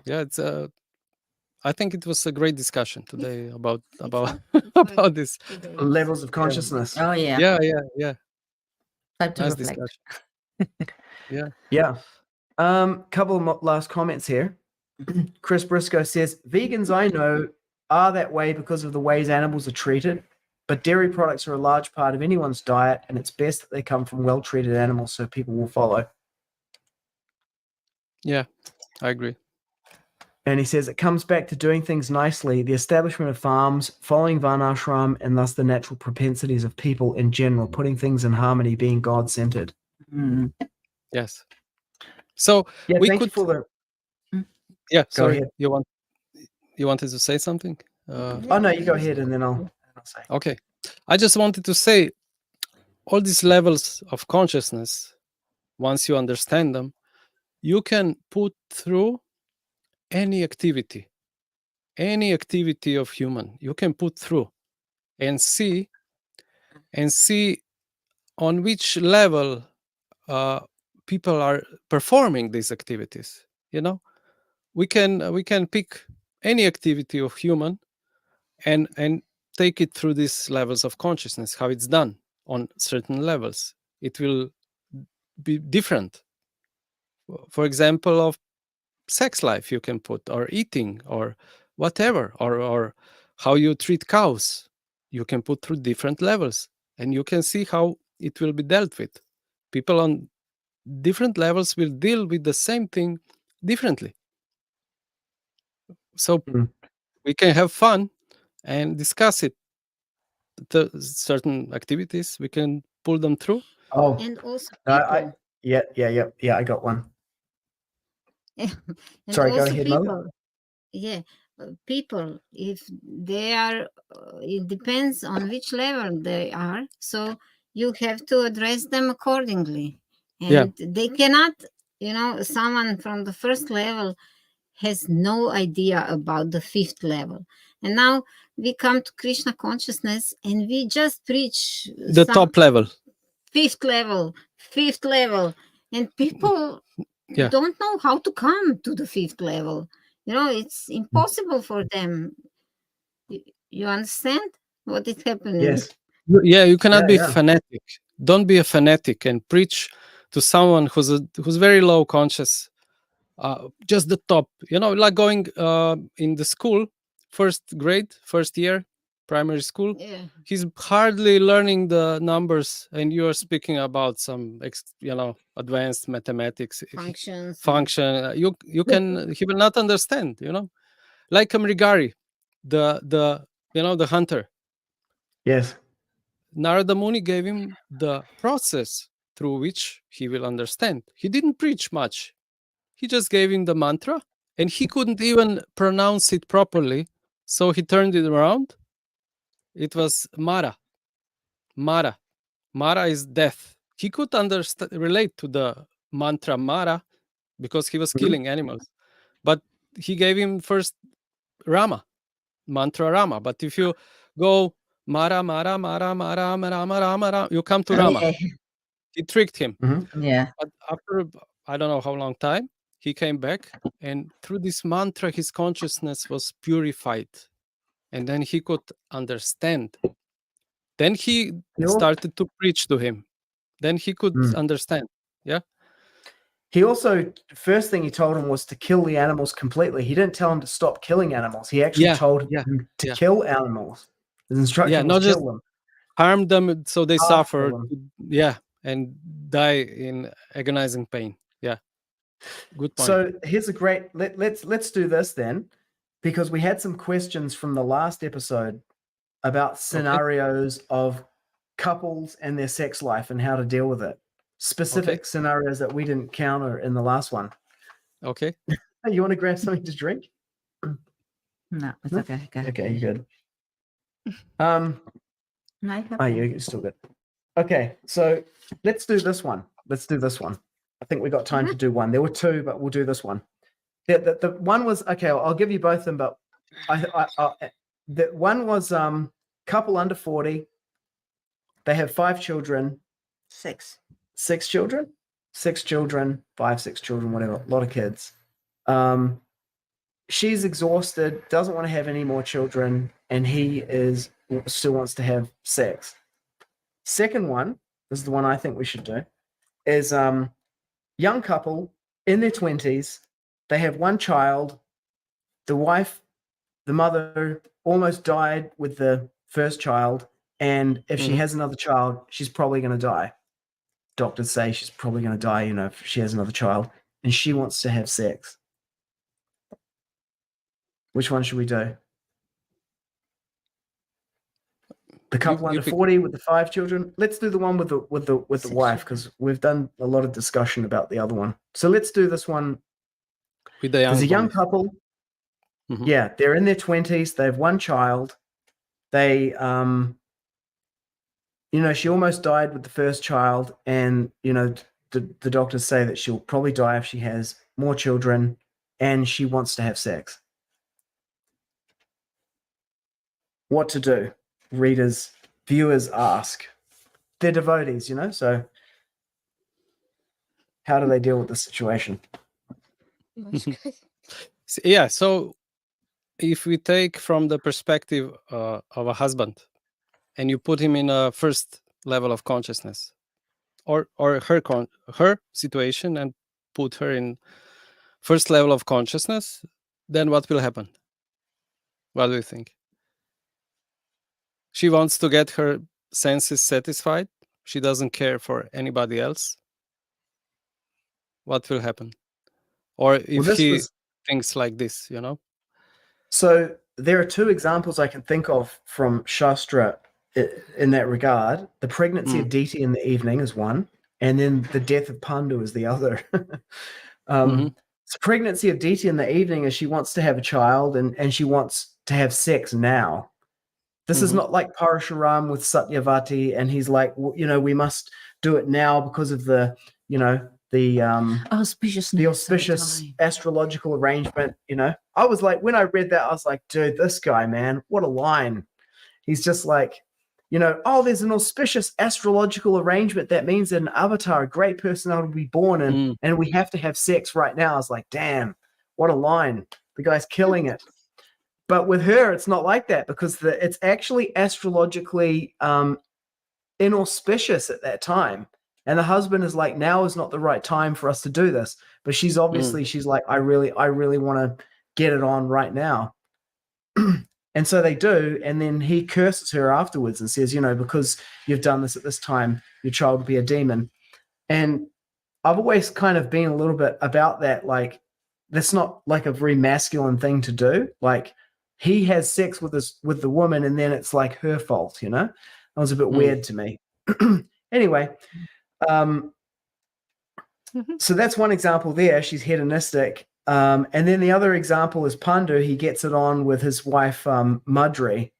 it's I think it was a great discussion today about about this levels of consciousness. Oh yeah. Yeah. Time to Nice reflect. discussion. Yeah. Couple of last comments here. Chris Briscoe says, vegans I know are that way because of the ways animals are treated, but dairy products are a large part of anyone's diet, and it's best that they come from well-treated animals so people will follow. Yeah, I agree. And he says, it comes back to doing things nicely, the establishment of farms, following Varnashram, and thus the natural propensities of people in general, putting things in harmony, being God-centered. Yes. So yeah, we thank could. you for the. Yeah, Go sorry. ahead. You wanted to say something? Oh no, you go ahead, and then I'll say. Okay. I just wanted to say, all these levels of consciousness, once you understand them, you can put through any activity of human. You can put through and see on which level people are performing these activities. You know, we can pick any activity of human and take it through these levels of consciousness, how it's done on certain levels. It will be different. For example, of sex life you can put, or eating, or whatever, or how you treat cows. You can put through different levels, and you can see how it will be dealt with. People on different levels will deal with the same thing differently. So Mm. we can have fun and discuss it. The certain activities we can pull them through. Oh, And also no, people. yeah. I got one. And Sorry, go also ahead, Mother. people. Yeah, people, if they are, it depends on which level they are. So you have to address them accordingly. Yeah. And they cannot, someone from the first level has no idea about the fifth level. And now we come to Krishna consciousness and we just preach The top level. fifth level, and people Yeah. don't know how to come to the fifth level. It's impossible for them. You understand what is happening? Yes. Yeah, you cannot be Yeah. fanatic. Don't be a fanatic and preach to someone who's very low conscious. Just the top, like going in the school, first grade, first year, primary school. Yeah. He's hardly learning the numbers, and you are speaking about some, advanced mathematics Functions. function. You can he will not understand. Like Mrigari, the hunter. Yes. Narada Muni gave him the process through which he will understand. He didn't preach much. He just gave him the mantra, and he couldn't even pronounce it properly. So he turned it around. It was Mara. Mara. Mara is death. He could relate to the mantra Mara because he was killing animals. But he gave him first Rama, mantra Rama. But if you go Mara, Mara, Mara, Mara, Mara, Mara, Mara, you come to Rama. Yeah. He tricked him. Yeah. But after, I don't know how long time, he came back, and through this mantra, his consciousness was purified. And then he could understand. Then he started to preach to him. Then he could understand. Yeah. He also, first thing he told him was to kill the animals completely. He didn't tell him to stop killing animals. He actually told him to kill animals. His instruction was not just kill them. harm them so they Half suffer. kill them. Yeah. And die in agonizing pain. Yeah. Good point. So here's a great, let's do this then, because we had some questions from the last episode about scenarios of couples and their sex life and how to deal with it. Specific scenarios that we didn't counter in the last one. Okay. You want to grab something to drink? No, it's okay. Okay, you're good. No, you're still good. Okay, so let's do this one. I think we got time to do one. There were two, but we'll do this one. The one was, okay, I'll give you both of them, but the one was couple under 40. They have 5 children. 6 children, 6 children, 5, 6 children, whatever, a lot of kids. She's exhausted, doesn't want to have any more children, and he still wants to have sex. Second one, this is the one I think we should do, is young couple in their 20s. They have 1 child. The wife, the mother, almost died with the first child, and if she has another child, she's probably going to die. Doctors say she's probably going to die, if she has another child, and she wants to have sex. Which one should we do? The couple under 40 with the 5 children. Let's do the one with the wife, because we've done a lot of discussion about the other one. So let's do this one. With the young There's a young couple. Yeah, they're in their 20s. They have 1 child. They she almost died with the first child, and the doctors say that she'll probably die if she has more children, and she wants to have sex. What to do? Readers, viewers ask. They're devotees, so how do they deal with the situation? Yeah, so if we take from the perspective of a husband, and you put him in a first level of consciousness, or her situation, and put her in first level of consciousness, then what will happen? What do you think? She wants to get her senses satisfied. She doesn't care for anybody else. what will happen? Or if this he was thinks like this, so. There are two examples I can think of from Shastra in that regard. The pregnancy of Diti in the evening is one, and then the death of Pandu is the other. So pregnancy of Diti in the evening is she wants to have a child and she wants to have sex now. This is not like Parashuram with Satyavati, and he's like, we must do it now because of the, the auspicious astrological arrangement. I was like, when I read that, I was like, dude, this guy, man, what a line. He's just like, there's an auspicious astrological arrangement that means that an avatar, a great personality, will be born, and we have to have sex right now. I was like, damn, what a line. The guy's killing it. But with her, it's not like that, because it's actually astrologically inauspicious at that time. And the husband is like, now is not the right time for us to do this. But she's obviously, she's like, I really want to get it on right now. And so they do. And then he curses her afterwards and says, because you've done this at this time, your child will be a demon. And I've always kind of been a little bit about that. Like, that's not like a very masculine thing to do. Like, he has sex with the woman, and then it's like her fault, That was a bit weird to me. Anyway, so that's one example there. She's hedonistic. And then the other example is Pandu. He gets it on with his wife, Madri.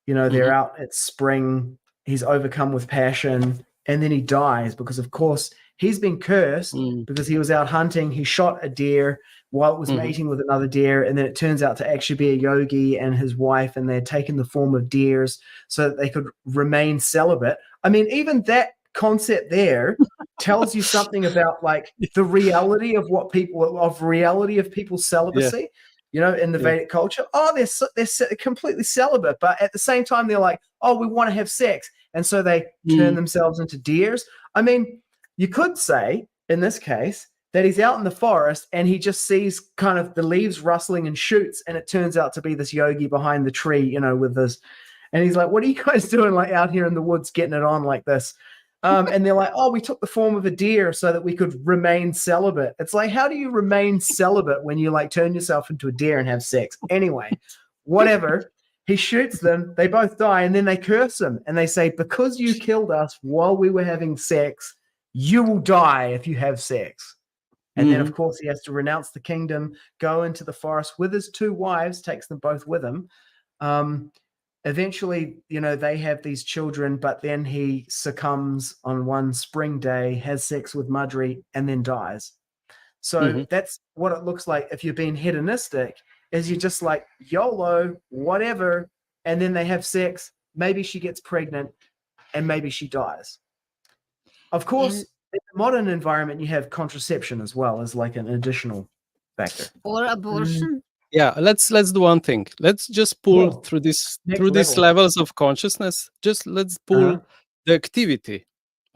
They're out at spring. He's overcome with passion, and then he dies because, of course, he's been cursed because he was out hunting. He shot a deer while it was mating with another deer, and then it turns out to actually be a yogi and his wife, and they're taken the form of deers so that they could remain celibate. I mean, even that concept there tells you something about like the reality of people's celibacy. In the Vedic culture, they're completely celibate, but at the same time, they're like, we want to have sex, and so they turn themselves into deers. I mean, you could say in this case that he's out in the forest and he just sees kind of the leaves rustling and shoots, and it turns out to be this yogi behind the tree, with this, and he's like, "What are you guys doing, like out here in the woods, getting it on like this?" And they're like, we took the form of a deer so that we could remain celibate. It's like, how do you remain celibate when you like turn yourself into a deer and have sex? Anyway, whatever. He shoots them. They both die. And then they curse him. And they say, because you killed us while we were having sex, you will die if you have sex. And then, of course, he has to renounce the kingdom, go into the forest with his two wives, takes them both with him. Eventually, they have these children, but then he succumbs on one spring day, has sex with Madri, and then dies. So that's what it looks like if you're being hedonistic, is you're just like, YOLO, whatever, and then they have sex, maybe she gets pregnant, and maybe she dies. Of course, in the modern environment, you have contraception as well as like an additional factor. Or abortion. Yeah, let's do one thing. Let's just pull through these levels of consciousness. Just let's pull the activity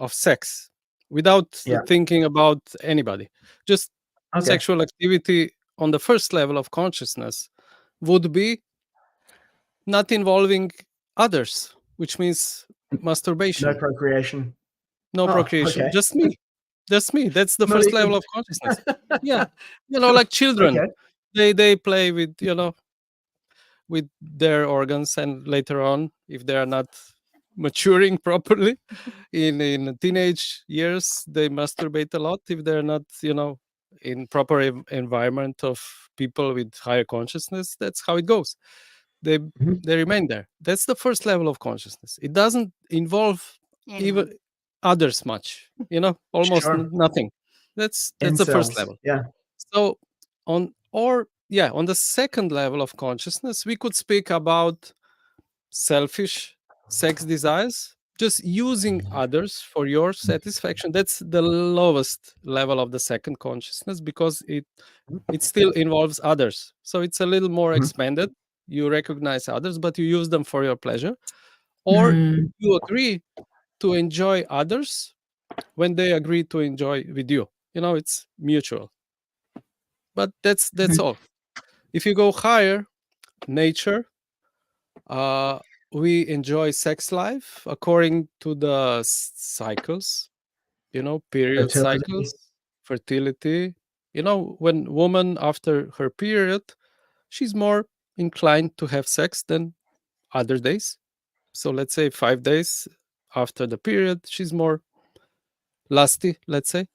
of sex without thinking about anybody. Just sexual activity on the first level of consciousness would be not involving others, which means masturbation. No procreation. No procreation. Okay. Just me. That's the first level of consciousness. Yeah. Like children. Okay. They play with with their organs, and later on, if they are not maturing properly in teenage years, they masturbate a lot. If they're not in proper environment of people with higher consciousness, that's how it goes. They remain there. That's the first level of consciousness. It doesn't involve even others much, almost nothing. That's the first level. Yeah. So on the second level of consciousness, we could speak about selfish sex desires, just using others for your satisfaction. That's the lowest level of the second consciousness, because it still involves others. So it's a little more expanded. You recognize others, but you use them for your pleasure. Or you agree to enjoy others when they agree to enjoy with you. It's mutual. But that's all. If you go higher, nature, we enjoy sex life according to the cycles, period cycles, fertility. You know, when woman after her period, she's more inclined to have sex than other days. So let's say 5 days after the period, she's more lusty, let's say.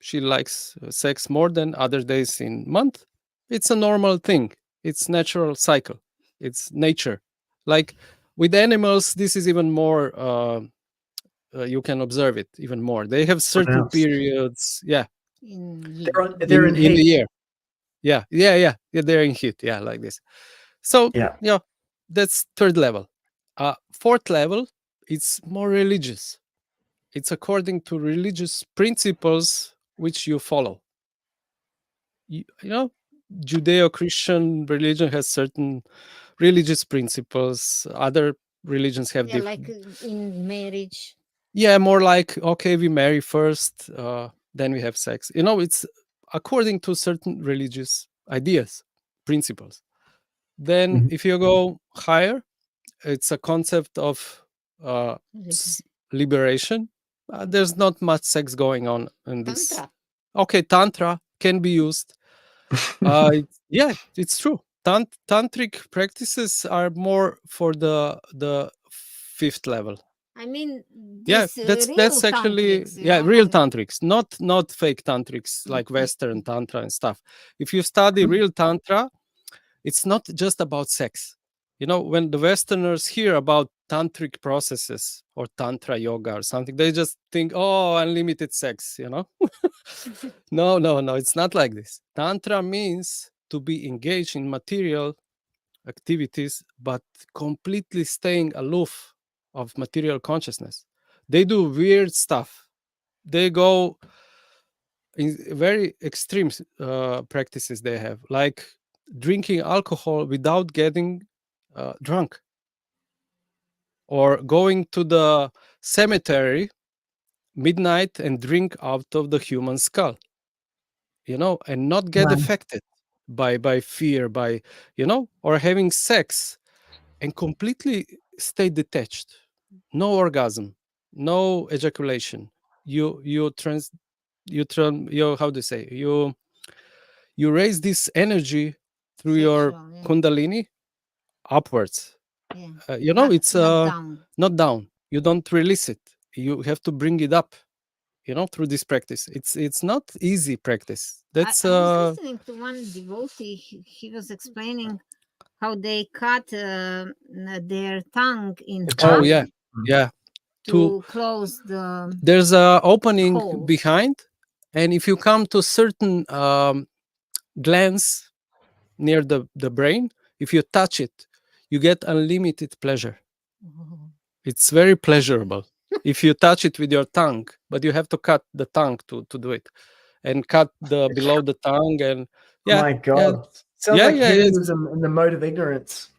She likes sex more than other days in month. It's a normal thing. It's natural cycle. It's nature. Like with animals, this is even more. You can observe it even more. They have certain Pronounced. periods. Yeah, They're in the heat. year. Yeah. They're in heat. Yeah, like this. So Yeah. that's third level. Fourth level, it's more religious. It's according to religious principles which you follow. You know, Judeo-Christian religion has certain religious principles. Other religions have different. Like in marriage. Yeah, more like, okay, we marry first, then we have sex. You know, it's according to certain religious ideas, principles. Then if you go higher, it's a concept of liberation. There's not much sex going on in this. Tantra. Okay, tantra can be used. Yeah, it's true. Tantric practices are more for the fifth level. I mean, Yeah, this, that's real actually tantrics, you know, real and- tantrics, not fake tantrics like Western tantra and stuff. If you study real tantra, it's not just about sex. You know, when the Westerners hear about tantric processes or tantra yoga or something, they just think, oh, unlimited sex, you know. No, it's not like this. Tantra means to be engaged in material activities but completely staying aloof of material consciousness. They do weird stuff. They go in very extreme practices. They have, like drinking alcohol without getting drunk, or going to the cemetery midnight and drink out of the human skull, you know, and not get Right. affected by fear, by, you know, or having sex and completely stay detached. No orgasm, no ejaculation. You how do you say, you raise this energy through your Sexual, yeah. kundalini upwards. Yeah. You know, it's not down. not down. You don't release it. You have to bring it up, you know, through this practice. It's not easy practice. That's I was listening to one devotee. He was explaining how they cut their tongue in oh half yeah to close the there's a opening hole. behind, and if you come to certain glands near the brain, if you touch it, you get unlimited pleasure. It's very pleasurable if you touch it with your tongue, but you have to cut the tongue to do it, and cut the below the tongue. And yeah, My God. Sounds Yeah, like yeah, it's- hedonism and the mode of ignorance.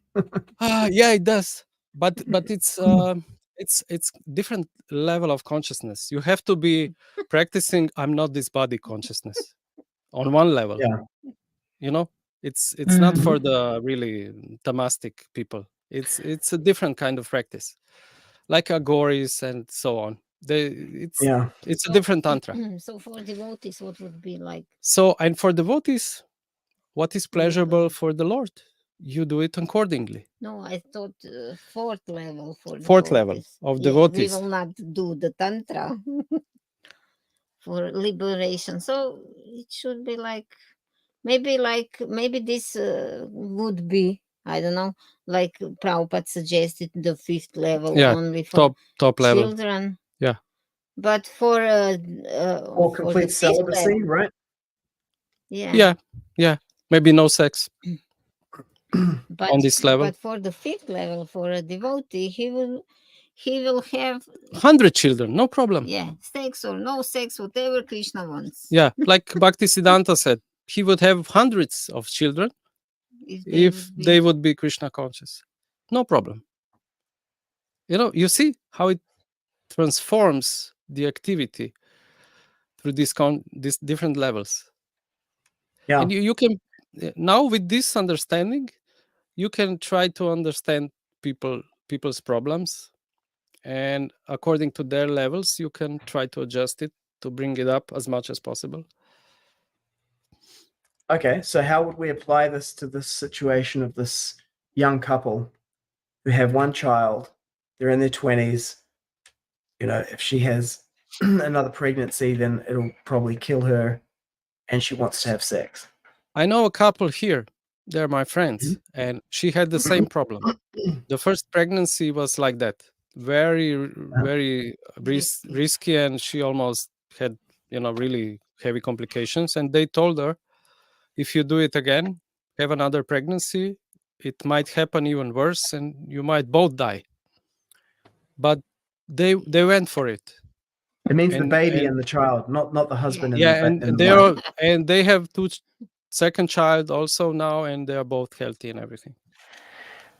yeah, it does, but it's different level of consciousness. You have to be practicing I'm not this body consciousness on one level. Yeah. You know, it's not for the really tamastic people. It's a different kind of practice, like agoris and so on. It's a different tantra. So for devotees, what would be like? So, and for devotees, what is pleasurable for the Lord, you do it accordingly. No, I thought fourth level for Fourth level devotees. of Yeah, devotees. we will not do the tantra for liberation. So it should be like maybe this would be, I don't know, like Prabhupada suggested, the fifth level Yeah, only for top level. children. Yeah. But for Or for the complete fifth celibacy, level, right? yeah. Maybe no sex But on this level. but for the fifth level, for a devotee, he will have 100 children, no problem. sex or no sex, whatever Krishna wants. Yeah, like Bhaktisiddhanta said, he would have hundreds of children if they would be Krishna conscious. No problem. You know, you see how it transforms the activity through these different levels. Yeah. And you can now, with this understanding, you can try to understand people's problems, and according to their levels, you can try to adjust it to bring it up as much as possible. okay, so how would we apply this to this situation of this young couple who have one child? They're in their 20s. You know, if she has another pregnancy, then it'll probably kill her, and she wants to have sex. I know a couple here. They're my friends, and she had the same problem. The first pregnancy was like that, very risky, and she almost had, really heavy complications. And they told her, if you do it again, have another pregnancy, it might happen even worse, and you might both die. But they went for it. It means the And- baby and- and the child, not the husband Yeah, and and the they wife. are, and they have second child also now, and they are both healthy and everything.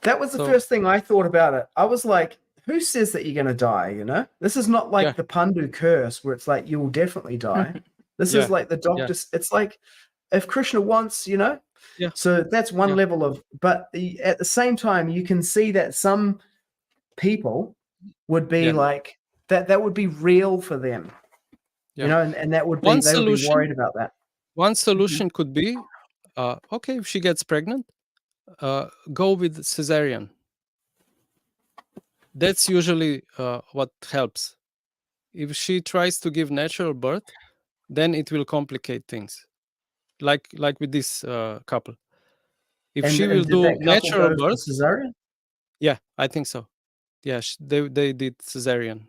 That was the So- first thing I thought about it. I was like, who says that you're going to die, you know? This is not like Yeah. the Pandu curse where it's like, you will definitely die. This Yeah, is like the doctors. It's like, if Krishna wants, you know? Yeah. So that's one Yeah. level of, but at the same time, you can see that some people would be Yeah. like, that would be real for them, Yeah. you know? And that would be, One they would be solution- worried about that. One solution could be, okay, if she gets pregnant, go with cesarean. That's usually what helps. If she tries to give natural birth, then it will complicate things. Like with this couple. If she will did do that couple natural go for birth, cesarean? yeah, I think so. Yeah, they did cesarean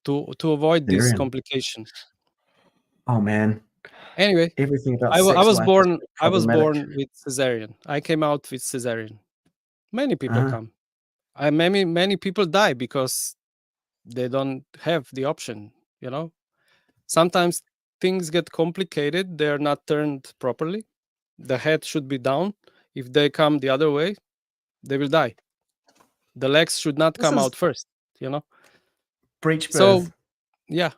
to avoid this Cesarean. complication. Oh man, Anyway, everything about I sex was life is born problematic. with cesarean. I came out with cesarean. Many people Uh-huh. come. Many people die because they don't have the option, you know. Sometimes things get complicated, they're not turned properly. The head should be down. If they come the other way, they will die. The legs should not This come is- out first, you know. Breech birth. So yeah,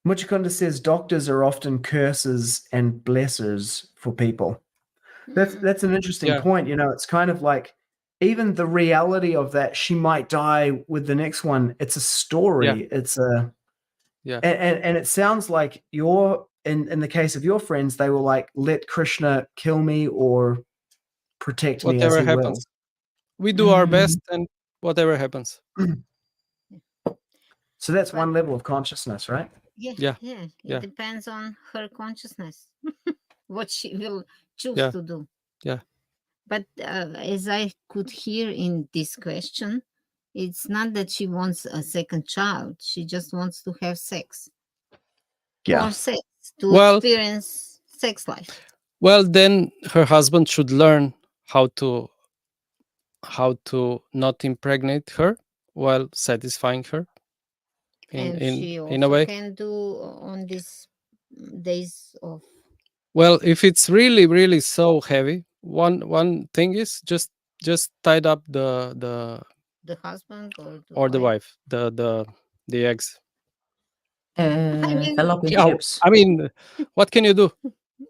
Muchakunda says doctors are often curses and blessers for people. That's an interesting Yeah. point. You know, it's kind of like even the reality of that she might die with the next one. It's a story. Yeah. It's a Yeah. and it sounds like you're in the case of your friends, they were like, let Krishna kill me or protect me as whatever he happens. We do our best, and whatever happens. will. So that's But- one level of consciousness, right? Yeah. It Yeah. depends on her consciousness, what she will choose Yeah. to do. Yeah. But as I could hear in this question, it's not that she wants a second child. She just wants to have sex. More sex, to Well- experience sex life. Well, then her husband should learn how to not impregnate her while satisfying her And she also in a way. can do on these days of Well, if it's really, really so heavy, one thing is just tied up the the husband or the wife, the eggs. mean- Fallopian Yeah, tubes. I mean, what can you do?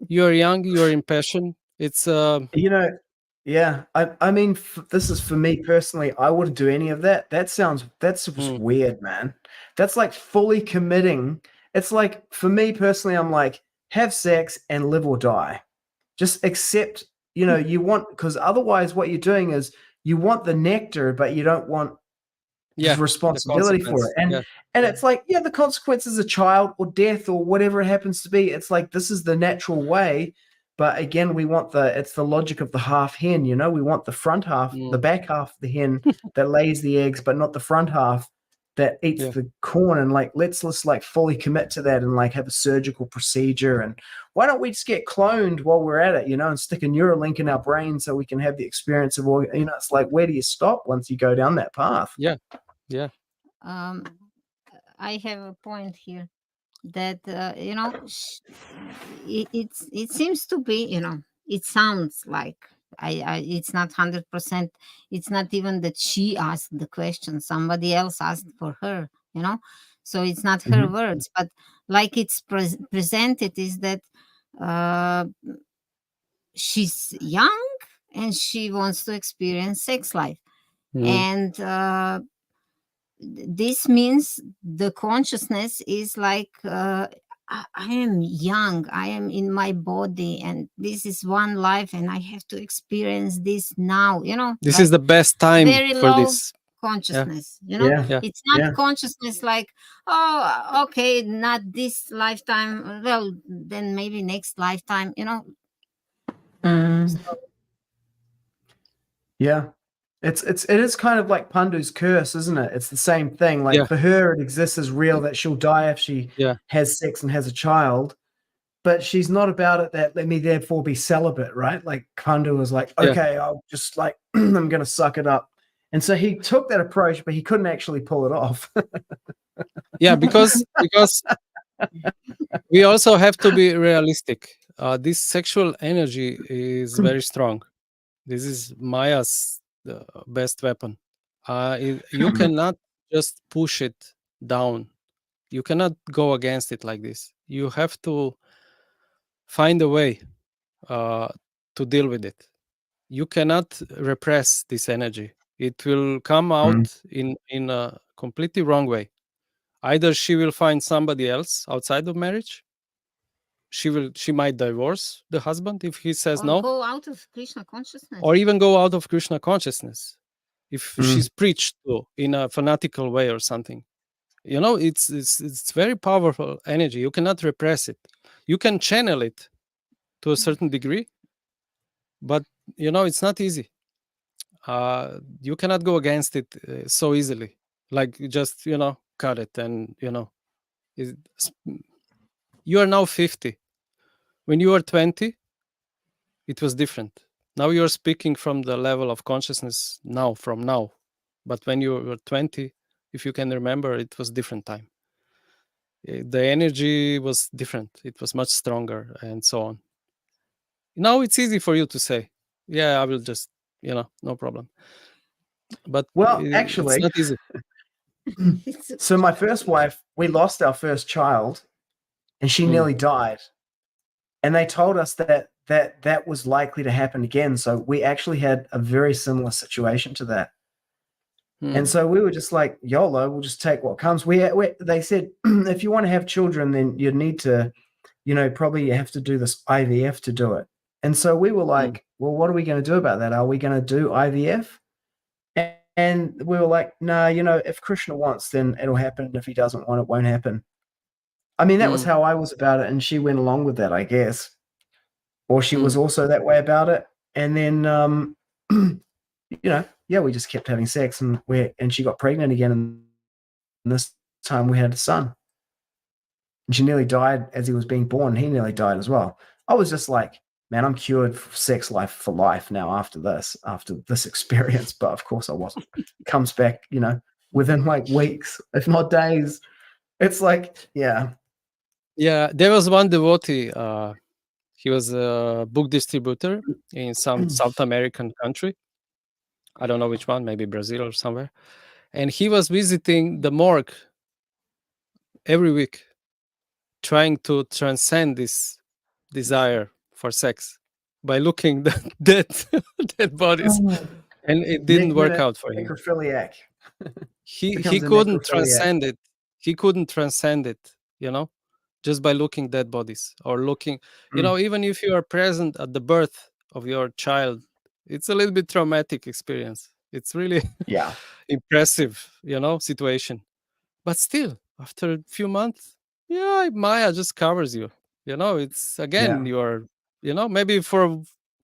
You're young, you're impassioned. It's You know, yeah. I mean, this is for me personally. I wouldn't do any of that. That's just weird, man. That's like fully committing. It's like for me personally, I'm like, have sex and live or die. Just accept. You know, you want because otherwise, what you're doing is you want the nectar, but you don't want the responsibility for it. consequence. And it's like, yeah, the consequence is a child or death or whatever it happens to be. It's like this is the natural way. But again, we want it's the logic of the half hen, you know, we want the front half, the back half of the hen that lays the eggs, but not the front half that eats Yeah. the corn. And like, let's like fully commit to that and like have a surgical procedure. And why don't we just get cloned while we're at it, you know, and stick a Neuralink in our brain so we can have the experience of all, you know, it's like, where do you stop once you go down that path? Yeah. I have a point here that it seems to be, it sounds like it's not 100%. It's not even that she asked the question, somebody else asked for her, so it's not her words, but like it's presented is that she's young and she wants to experience sex life. And this means the consciousness is like I am young, I am in my body, and this is one life, and I have to experience this now, This like is the best time very for low this. consciousness. Yeah. Yeah. It's not Yeah. consciousness like, oh, okay, not this lifetime, well, then maybe next lifetime. Mm. Yeah. It is kind of like Pandu's curse, isn't it? It's the same thing. Like Yeah. for her, it exists as real that she'll die if she Yeah. has sex and has a child, but she's not about it that let me therefore be celibate, right? Like Pandu was like, Yeah. okay, I'll just like I'm gonna suck it up. And so he took that approach, but he couldn't actually pull it off. Yeah, because we also have to be realistic. This sexual energy is very strong. This is Maya's best weapon. You cannot just push it down. You cannot go against it like this. You have to find a way to deal with it. You cannot repress this energy. It will come out in a completely wrong way. Either she will find somebody else outside of marriage. She might divorce the husband if he says Or no, go out of Krishna consciousness. or even go out of Krishna consciousness if Mm. she's preached to in a fanatical way or something. It's very powerful energy. You cannot repress it. You can channel it to a certain degree, but it's not easy. You cannot go against it so easily, like just cut it. And it's- you are now 50. When you were 20, it was different. Now you're speaking from the level of consciousness from now. But when you were 20, if you can remember, it was different time. The energy was different. It was much stronger and so on. Now it's easy for you to say, yeah, I will just, no problem. But Well, it's actually, not easy. so my first wife, we lost our first child and she nearly died. And they told us that was likely to happen again. So we actually had a very similar situation to that. And so we were just like, YOLO, we'll just take what comes. They said, if you want to have children, then you need to, probably you have to do this IVF to do it. And so we were like, well, what are we going to do about that? Are we going to do IVF? And we were like, no, if Krishna wants, then it'll happen. If he doesn't want, it won't happen. I mean, that was how I was about it. And she went along with that, I guess. Or she was also that way about it. And then, we just kept having sex and she got pregnant again. And this time we had a son. And she nearly died as he was being born. He nearly died as well. I was just like, man, I'm cured for sex life for life now after this experience. But of course I wasn't. It comes back, within like weeks, if not days. It's like, yeah. Yeah, there was one devotee. He was a book distributor in some South American country. I don't know which one, maybe Brazil or somewhere. And he was visiting the morgue every week, trying to transcend this desire for sex by looking the dead bodies. And it didn't work out for him. Necrophiliac. He Becomes a couldn't necrophiliac. transcend it. He couldn't transcend it, just by looking dead bodies or looking, even if you are present at the birth of your child, it's a little bit traumatic experience. It's really impressive, situation. But still, after a few months, Maya just covers you. It's again, you're, maybe for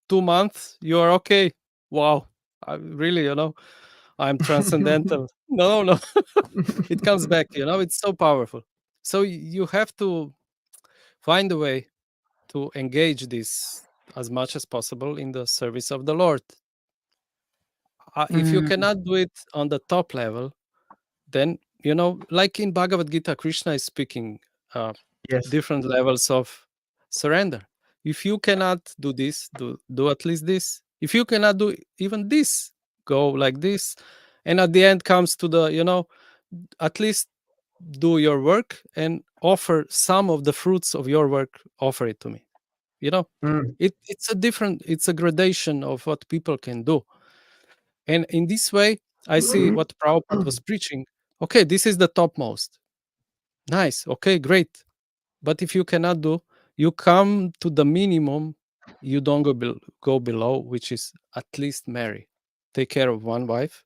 2 months, you are okay. Wow. I really, I'm transcendental. No. It comes back, it's so powerful. So you have to find a way to engage this as much as possible in the service of the Lord. If you cannot do it on the top level, then, like in Bhagavad Gita, Krishna is speaking different levels of surrender. If you cannot do this, do at least this. If you cannot do even this, go like this. And at the end comes to the, at least do your work and offer some of the fruits of your work, offer it to me. It's a gradation of what people can do. And in this way, I see what Prabhupada was preaching. Okay, this is the topmost. Nice. Okay, great. But if you cannot do, you come to the minimum. You don't go below, which is at least marry, take care of one wife,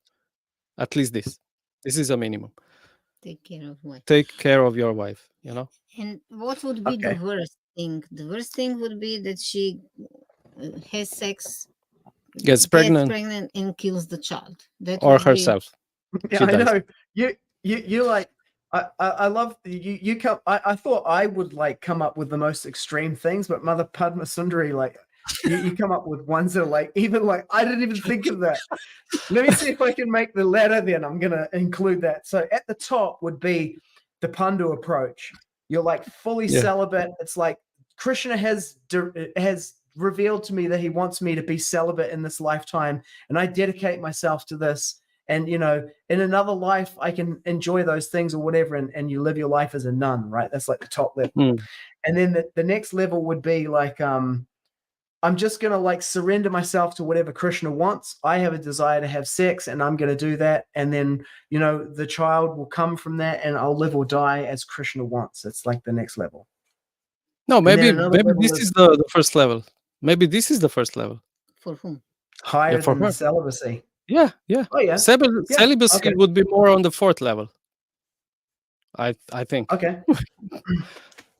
at least this. This is a minimum. Take care of what? Take care of your wife. And what would be the Okay. worst thing? The worst thing would be that she has sex, Gets pregnant, and kills the child. That or would be herself. Yeah, She I dies. know. You like. I love you. You come. I thought I would like come up with the most extreme things, but Mother Padmasundari, like, you come up with ones that are like even like I didn't even think of that. Let me see if I can make the letter. Then I'm gonna include that. So at the top would be the Pandu approach. You're like fully Yeah. celibate. It's like Krishna has revealed to me that he wants me to be celibate in this lifetime, and I dedicate myself to this. And in another life I can enjoy those things or whatever, and you live your life as a nun, right? That's like the top level. And then the next level would be like I'm just gonna like surrender myself to whatever Krishna wants. I have a desire to have sex, and I'm gonna do that. And then the child will come from that, and I'll live or die as Krishna wants. It's like the next level. No, maybe another level this is the first level. Maybe this is the first level. for whom? Higher for than the her. celibacy. Yeah. Oh yeah. Celibacy Okay. would be more on the fourth level. I think. Okay.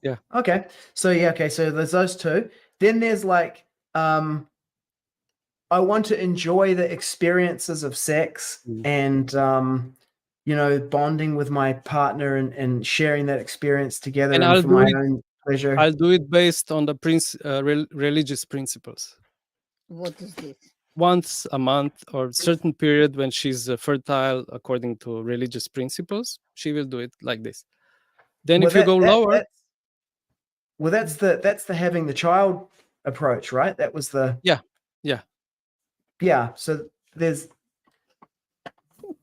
Yeah. Okay. So so there's those two. Then there's like I want to enjoy the experiences of sex and bonding with my partner and sharing that experience together And and I'll for do my it. own pleasure. I'll do it based on the religious principles. What is this? Once a month or certain period when she's fertile according to religious principles, she will do it like this. Then if you go lower, that's the having the child approach, right? That was the yeah. So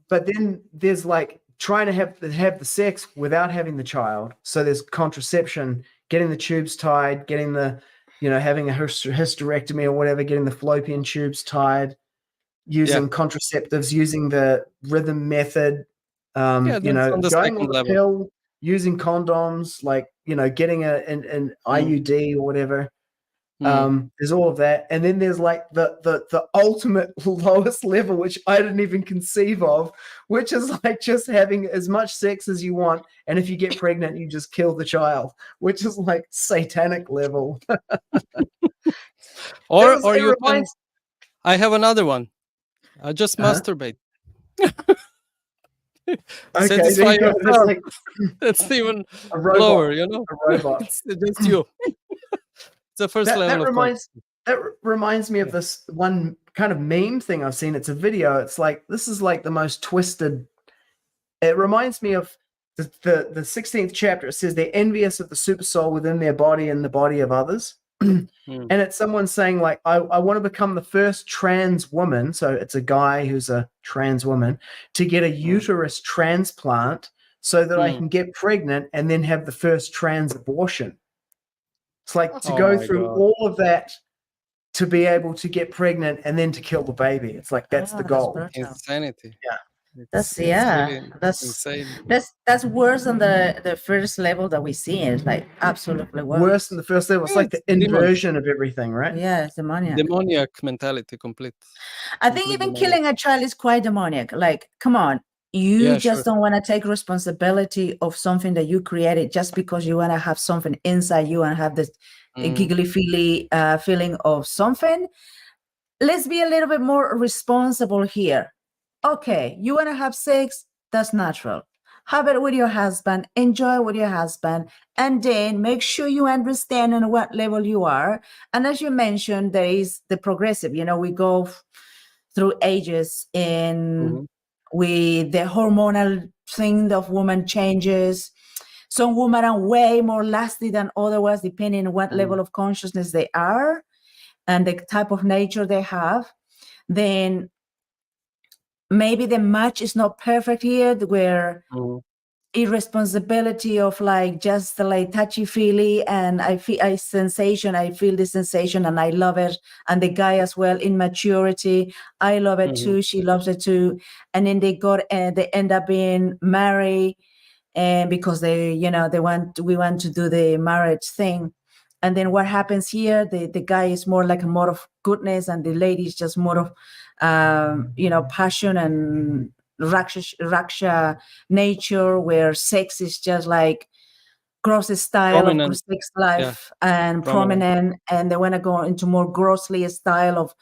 but then there's like trying to have the sex without having the child. So there's contraception, getting the tubes tied, getting the having a hysterectomy or whatever, getting the fallopian tubes tied, using contraceptives, using the rhythm method, That's on the going second on the level. pill, using condoms, like getting an IUD or whatever. There's all of that, and then there's like the ultimate lowest level, which I didn't even conceive of, which is like just having as much sex as you want, and if you get pregnant, you just kill the child, which is like satanic level. Or you can. I have another one. I just masturbate. Okay, satisfy there you go. yourself. Like It's even a robot, lower, a robot. It's just you. It's the first level of that reminds me of this one kind of meme thing I've seen. It's a video. It's like this is like the most twisted. It reminds me of the 16th chapter. It says they're envious of the super soul within their body and the body of others. And it's someone saying like, I want to become the first trans woman. So it's a guy who's a trans woman to get a uterus transplant so that I can get pregnant and then have the first trans abortion. It's like to go through all of that to be able to get pregnant and then to kill the baby. It's like that's the goal. Insanity. Yeah. That's really that's insane. That's worse than the first level that we see. It's like absolutely Worse than the first level. It's like the inversion of everything, right? Yeah, it's demoniac. Demoniac mentality, complete. I think even killing a child is quite demoniac. Like, come on, you just don't want to take responsibility of something that you created just because you want to have something inside you and have this giggly feeling of something. Let's be a little bit more responsible here. Okay, you want to have sex, that's natural. Have it with your husband, enjoy with your husband, and then make sure you understand on what level you are. And as you mentioned, there is the progressive, we go through ages in with the hormonal thing of woman changes. Some women are way more lasting than others, depending on what level of consciousness they are and the type of nature they have. Then maybe the match is not perfect here, where irresponsibility of like just like touchy-feely, and I feel the sensation and I love it. And the guy as well, immaturity, I love it too, she loves it too. And then they end up being married and because we want to do the marriage thing. And then what happens here, the guy is more like a more of goodness, and the lady is just more of passion and raksha nature, where sex is just like gross style Prominent. of sex life, and prominent, and they want to go into more grossly style of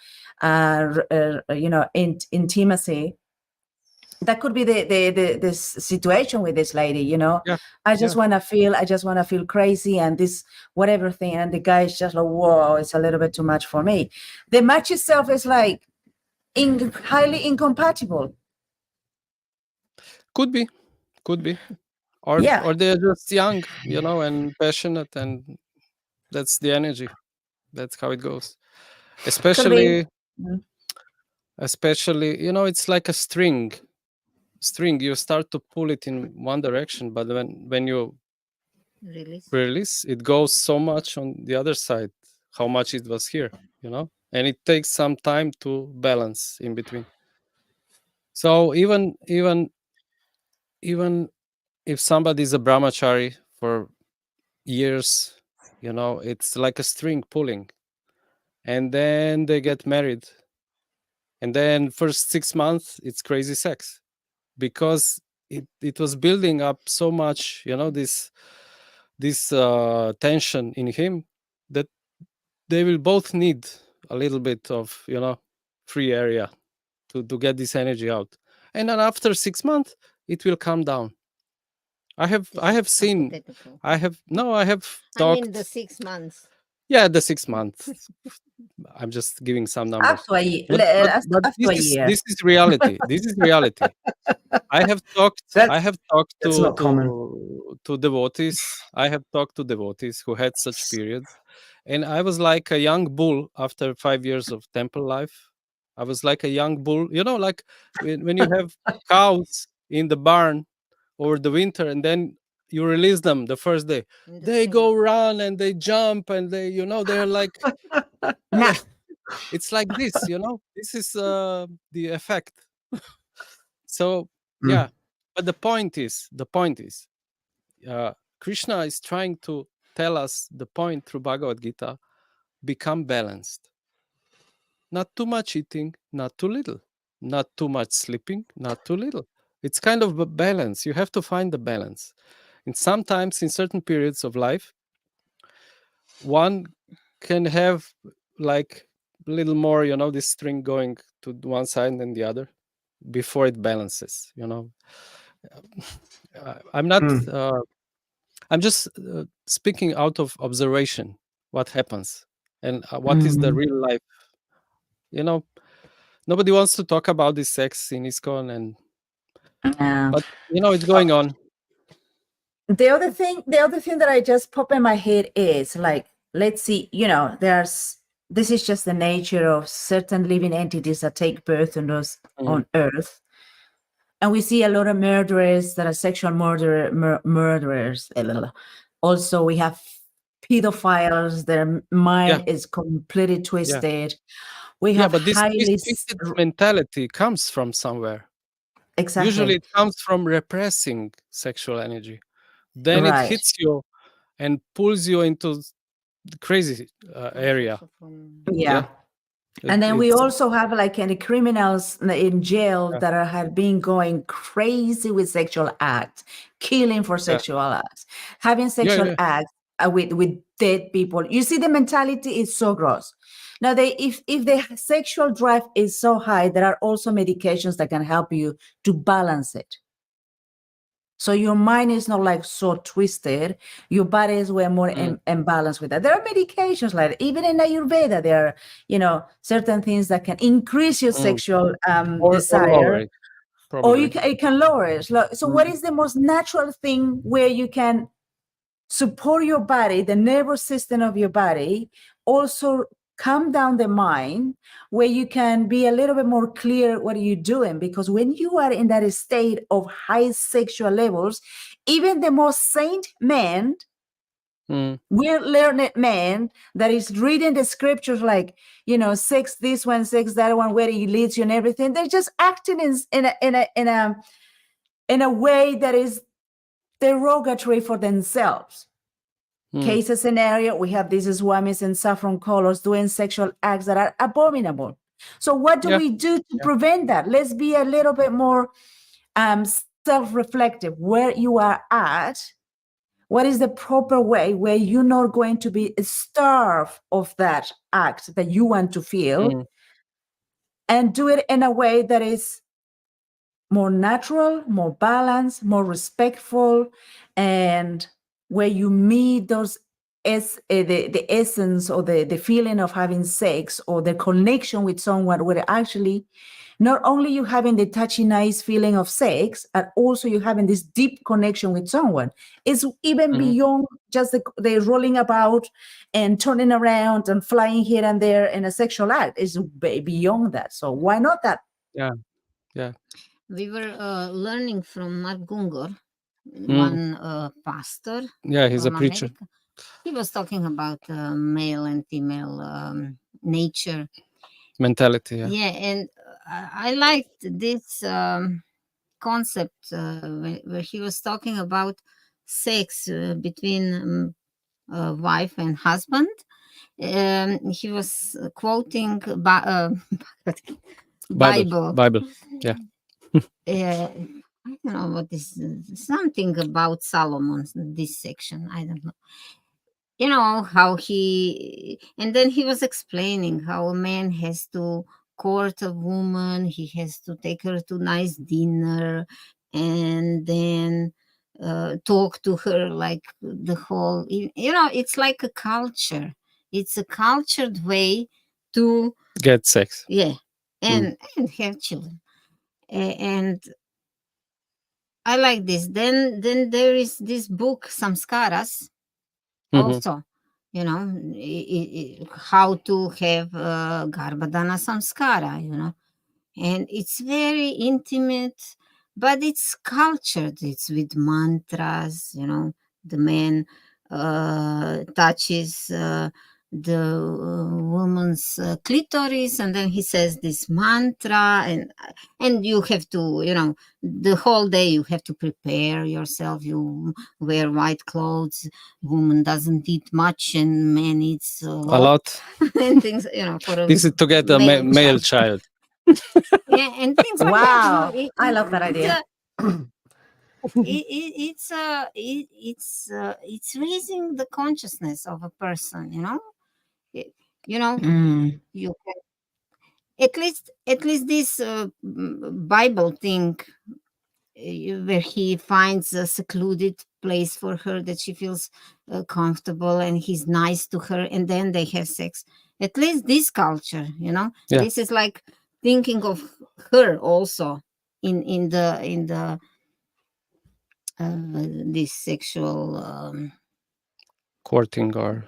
intimacy. That could be this situation with this lady, I just want to feel crazy, and this whatever thing, and the guy is just like, whoa, it's a little bit too much for me. The match itself is like highly incompatible. Could be. Or they're just young, and passionate, and that's the energy. That's how it goes. Especially, it's like a string. You start to pull it in one direction, but when you release, it goes so much on the other side, how much it was here, and it takes some time to balance in between. So even if somebody is a brahmachari for years, it's like a string pulling, and then they get married, and then first 6 months it's crazy sex, because it was building up so much, this tension in him, that they will both need a little bit of free area to get this energy out, and then after 6 months it will calm down. I have seen, I have talked. The 6 months. Yeah, the 6 months. I'm just giving some numbers. After a year. This is reality. This is reality. I have talked to devotees. I have talked to devotees who had such periods, and I was like a young bull after 5 years of temple life. I was like a young bull, like when you have cows in the barn over the winter, and then you release them the first day. They go run and they jump, and they, they're like, it's like this, this is the effect. So yeah, but the point is, Krishna is trying to tell us the point through Bhagavad Gita: become balanced. Not too much eating, not too little. Not too much sleeping, not too little. It's kind of a balance. You have to find the balance. And sometimes in certain periods of life, one can have like a little more, this string going to one side and the other before it balances, I'm not, I'm just speaking out of observation, what happens and what is the real life. Nobody wants to talk about this sex in ISKCON, but it's going on. The other thing that I just pop in my head is like, let's see, this is just the nature of certain living entities that take birth on Earth. And we see a lot of murderers that are sexual murderers. Also, we have pedophiles, their mind is completely twisted. We have but this twisted mentality comes from somewhere. Exactly. Usually it comes from repressing sexual energy. Then it hits you and pulls you into the crazy area. Yeah. And then we also have like any criminals in jail that have been going crazy with sexual acts, killing for sexual acts, having sexual acts with dead people. You see, the mentality is so gross. Now, if the sexual drive is so high, there are also medications that can help you to balance it. So your mind is not like so twisted. Your body is way more in balance with that. There are medications like that. Even in Ayurveda, there are, certain things that can increase your sexual desire. Or you can lower it. So what is the most natural thing where you can support your body, the nervous system of your body, also calm down the mind, where you can be a little bit more clear what are you doing? Because when you are in that state of high sexual levels, even the most saint man, well-learned man that is reading the scriptures like, sex this one, sex that one, where he leads you and everything, they're just acting in a way that is derogatory for themselves. Case scenario, we have these swamis in saffron colors doing sexual acts that are abominable. So what do we do to prevent that? Let's be a little bit more self-reflective where you are at. What is the proper way where you're not going to be starved of that act that you want to feel, and do it in a way that is more natural, more balanced, more respectful, and where you meet those the essence or the feeling of having sex or the connection with someone, where actually not only you having the touchy nice feeling of sex, but also you having this deep connection with someone. It's even beyond just the rolling about and turning around and flying here and there in a sexual act. It's beyond that. So why not that? Yeah. We were learning from Mark Gungor, one pastor. Yeah, he's a from preacher. America. He was talking about male and female nature. Mentality, Yeah, and I liked this concept where he was talking about sex between wife and husband. He was quoting Bible. Yeah. I don't know what is something about Solomon, this section. I don't know. You know how and then he was explaining how a man has to court a woman, he has to take her to nice dinner, and then talk to her like the whole, it's like a culture. It's a cultured way to Get sex. and have children. And I like this. Then there is this book, Samskaras, also, how to have Garbhadana Samskara, and it's very intimate, but it's cultured. It's with mantras, the man touches the woman's clitoris, and then he says this mantra, and you have to, the whole day you have to prepare yourself. You wear white clothes. Woman doesn't eat much, and man eats a lot. And things, for this is to get a male child. Yeah, and things like wow, that. I love that idea. It's raising the consciousness of a person. You can at least this Bible thing where he finds a secluded place for her that she feels comfortable, and he's nice to her, and then they have sex. At least this culture, this is like thinking of her also in the this sexual courting or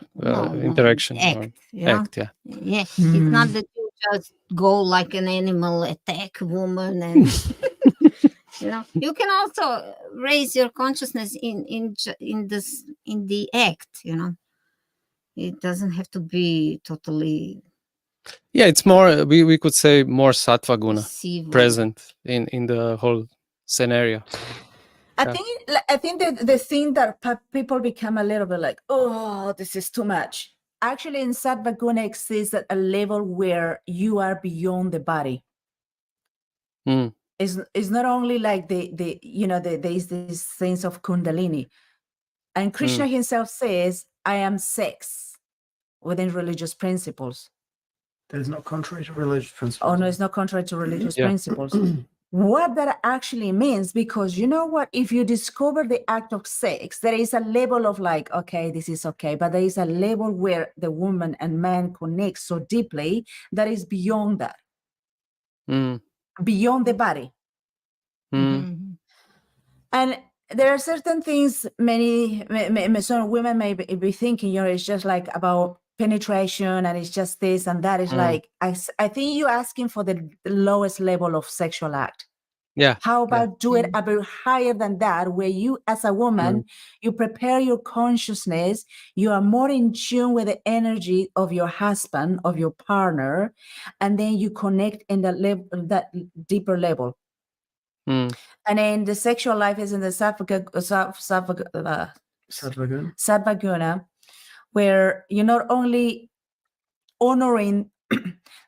interaction act, or act. It's not that you just go like an animal, attack woman, and you can also raise your consciousness in the act. It doesn't have to be totally. Yeah, it's more. We could say more sattva guna present in the whole scenario. I think that the thing that people become a little bit like, oh, this is too much. Actually, in sattva guna exists at a level where you are beyond the body. It's not only like there's this sense of kundalini, and Krishna himself says, "I am sex," within religious principles. That is not contrary to religious principles. Oh no, it's not contrary to religious principles. What that actually means, because you know what, if you discover the act of sex, there is a level of like, okay, this is okay, but there is a level where the woman and man connect so deeply that is beyond that, beyond the body. And there are certain things some women may be thinking, it's just like about penetration, and it's just this and that. Is like, I think you're asking for the lowest level of sexual act. How about do it a bit higher than that, where you as a woman, you prepare your consciousness, you are more in tune with the energy of your husband, of your partner, and then you connect in that deeper level. Mm. And then the sexual life is in the Sadhvaguna. Satvaguna, where you're not only honoring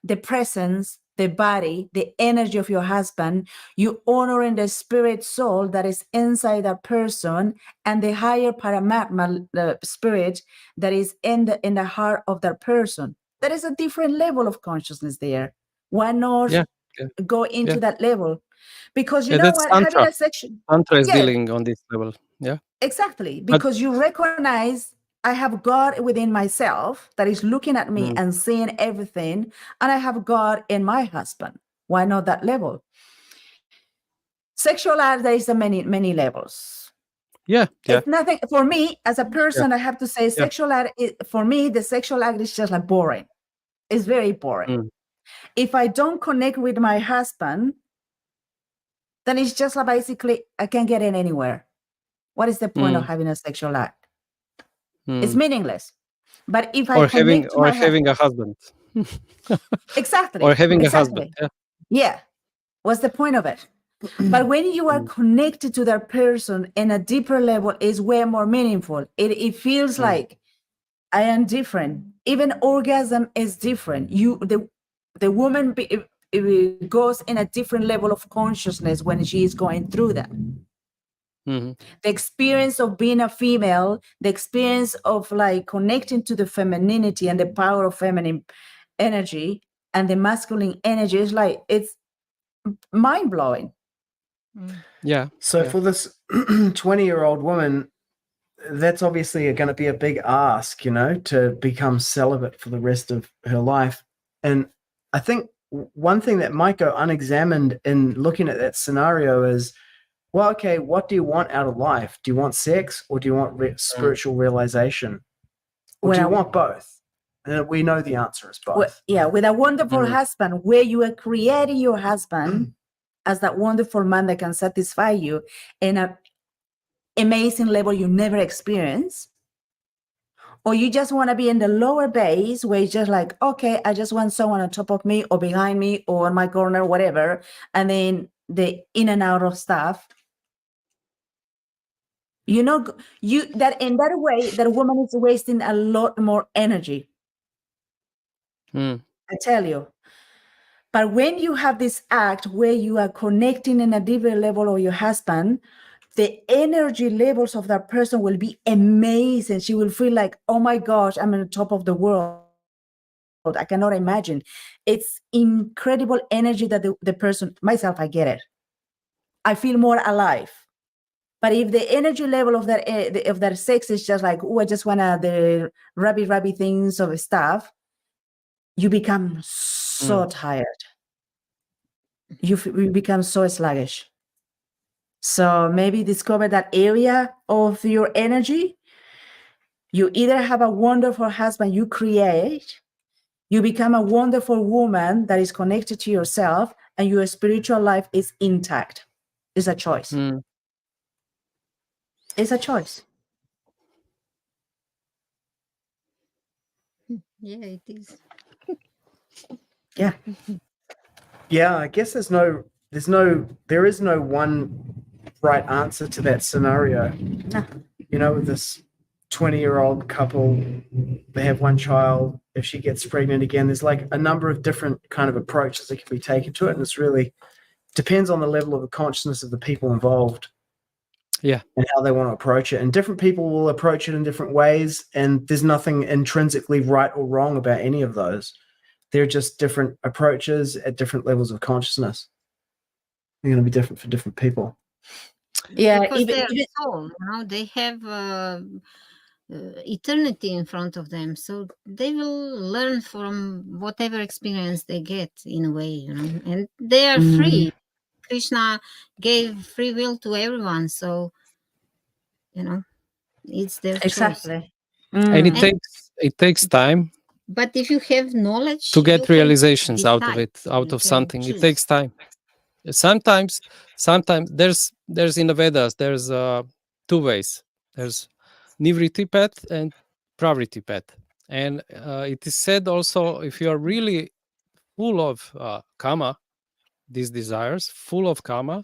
the presence, the body, the energy of your husband, you honoring the spirit soul that is inside that person and the higher Paramatma spirit that is in the heart of that person. There is a different level of consciousness there. Why not Yeah. go into Yeah. that level? Because you Yeah, know that's what, having Tantra. a section. Tantra is Yeah. dealing on this level. Yeah. Exactly, But- because you recognize I have God within myself that is looking at me and seeing everything, and I have God in my husband. Why not that level? Sexual act, there is many levels. Yeah. Yeah. It's nothing for me as a person. I have to say, sexual act for me, the sexual act is just like boring. It's very boring. Mm. If I don't connect with my husband, then it's just like basically I can't get in anywhere. What is the point of having a sexual act? It's Mm. meaningless. But if I Or connect to my having a husband. exactly, Or having a exactly. husband. Yeah. Yeah. What's the point of it? But when you are connected to that person in a deeper level, is way more meaningful. It feels like I am different. Even orgasm is different. The woman it goes in a different level of consciousness when she is going through that. Mm-hmm. The experience of being a female, the experience of like connecting to the femininity and the power of feminine energy and the masculine energy is like, it's mind-blowing. Yeah. So Yeah. for this 20-year-old woman, that's obviously going to be a big ask, to become celibate for the rest of her life. And I think one thing that might go unexamined in looking at that scenario is, well, okay, what do you want out of life? Do you want sex or do you want spiritual realization? Or do you want both? And we know the answer is both. With a wonderful husband, where you are creating your husband as that wonderful man that can satisfy you in an amazing level you never experienced. Or you just want to be in the lower base where it's just like, okay, I just want someone on top of me or behind me or in my corner, whatever. And then the in and out of stuff. That in that way, that woman is wasting a lot more energy. I tell you. But when you have this act where you are connecting in a deeper level of your husband, the energy levels of that person will be amazing. She will feel like, oh my gosh, I'm on the top of the world. I cannot imagine. It's incredible energy that the person, myself, I get it. I feel more alive. But if the energy level of that sex is just like, oh, I just want the rabby things of stuff, you become so tired. You become so sluggish. So maybe discover that area of your energy. You either have a wonderful husband you create, you become a wonderful woman that is connected to yourself, and your spiritual life is intact. It's a choice. It's a choice. Yeah, it is. Yeah. Yeah, I guess there is no one right answer to that scenario. With this 20-year-old couple, they have one child. If she gets pregnant again, there's like a number of different kind of approaches that can be taken to it. And it's really depends on the level of the consciousness of the people involved. Yeah. And how they want to approach it. And different people will approach it in different ways. And there's nothing intrinsically right or wrong about any of those. They're just different approaches at different levels of consciousness. They're going to be different for different people. Yeah, Because they're soul, they have eternity in front of them, so they will learn from whatever experience they get in a way, and they are free. Krishna gave free will to everyone, so it's their choice. And it takes time. But if you have knowledge to get realizations out of it, out you of can something, choose. it takes time. Sometimes there's in the Vedas, there's two ways. There's Nivriti path and Pravriti path. And it is said also, if you are really full of kama, these desires, full of kama,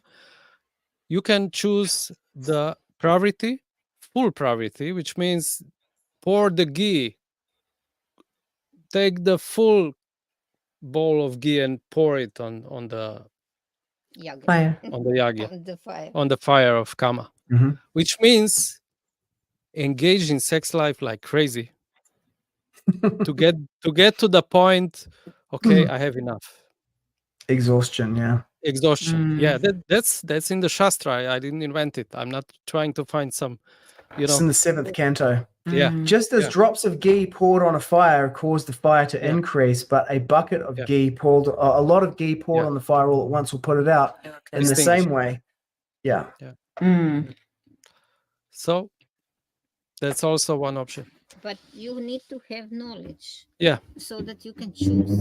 you can choose the pravritti, full pravritti, which means pour the ghee. Take the full bowl of ghee and pour it on the Yaga. Fire. on the yagya, On the fire. on the fire of kama, Mhm. which means engage in sex life like crazy to get to the point. Okay, I have enough. Exhaustion, yeah. Exhaustion. Mm. Yeah, that's in the Shastra. I didn't invent it. I'm not trying to find some, It's in the 7th canto. Yeah. Mm. Just as Yeah. drops of ghee poured on a fire cause the fire to Yeah. increase, but a bucket of Yeah. ghee poured, a lot of ghee poured Yeah. on the fire all at once will put it out. In the Extinguish same it. way, yeah. Mm. So that's also one option. But you need to have knowledge. Yeah. So that you can choose.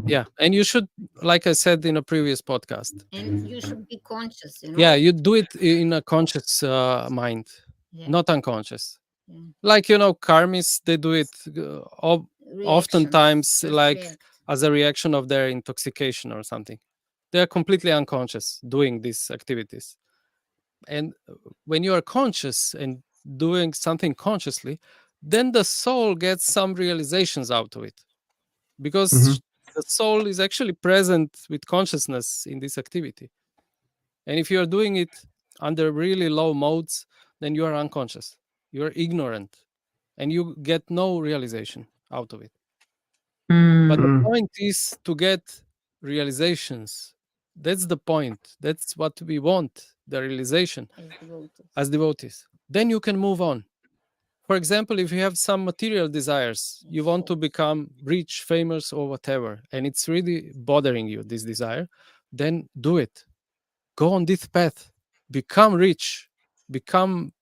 Yeah, and you should, like I said in a previous podcast, And you should be conscious, you know? yeah, you do it in a conscious mind, Yeah. not unconscious. Yeah. Like, karmists, they do it oftentimes Reaction, like reflect. as a reaction of their intoxication or something. They're completely unconscious doing these activities. And when you are conscious and doing something consciously, then the soul gets some realizations out of it, because Mhm. the soul is actually present with consciousness in this activity. And if you are doing it under really low modes, then you are unconscious, you are ignorant, and you get no realization out of it. But the Mm. point is to get realizations. That's the point. That's what we want, the realization As devotees. as devotees. Then you can move on. For example, if you have some material desires, you want to become rich, famous, or whatever, and it's really bothering you, this desire, then do it. Go on this path. Become rich. Become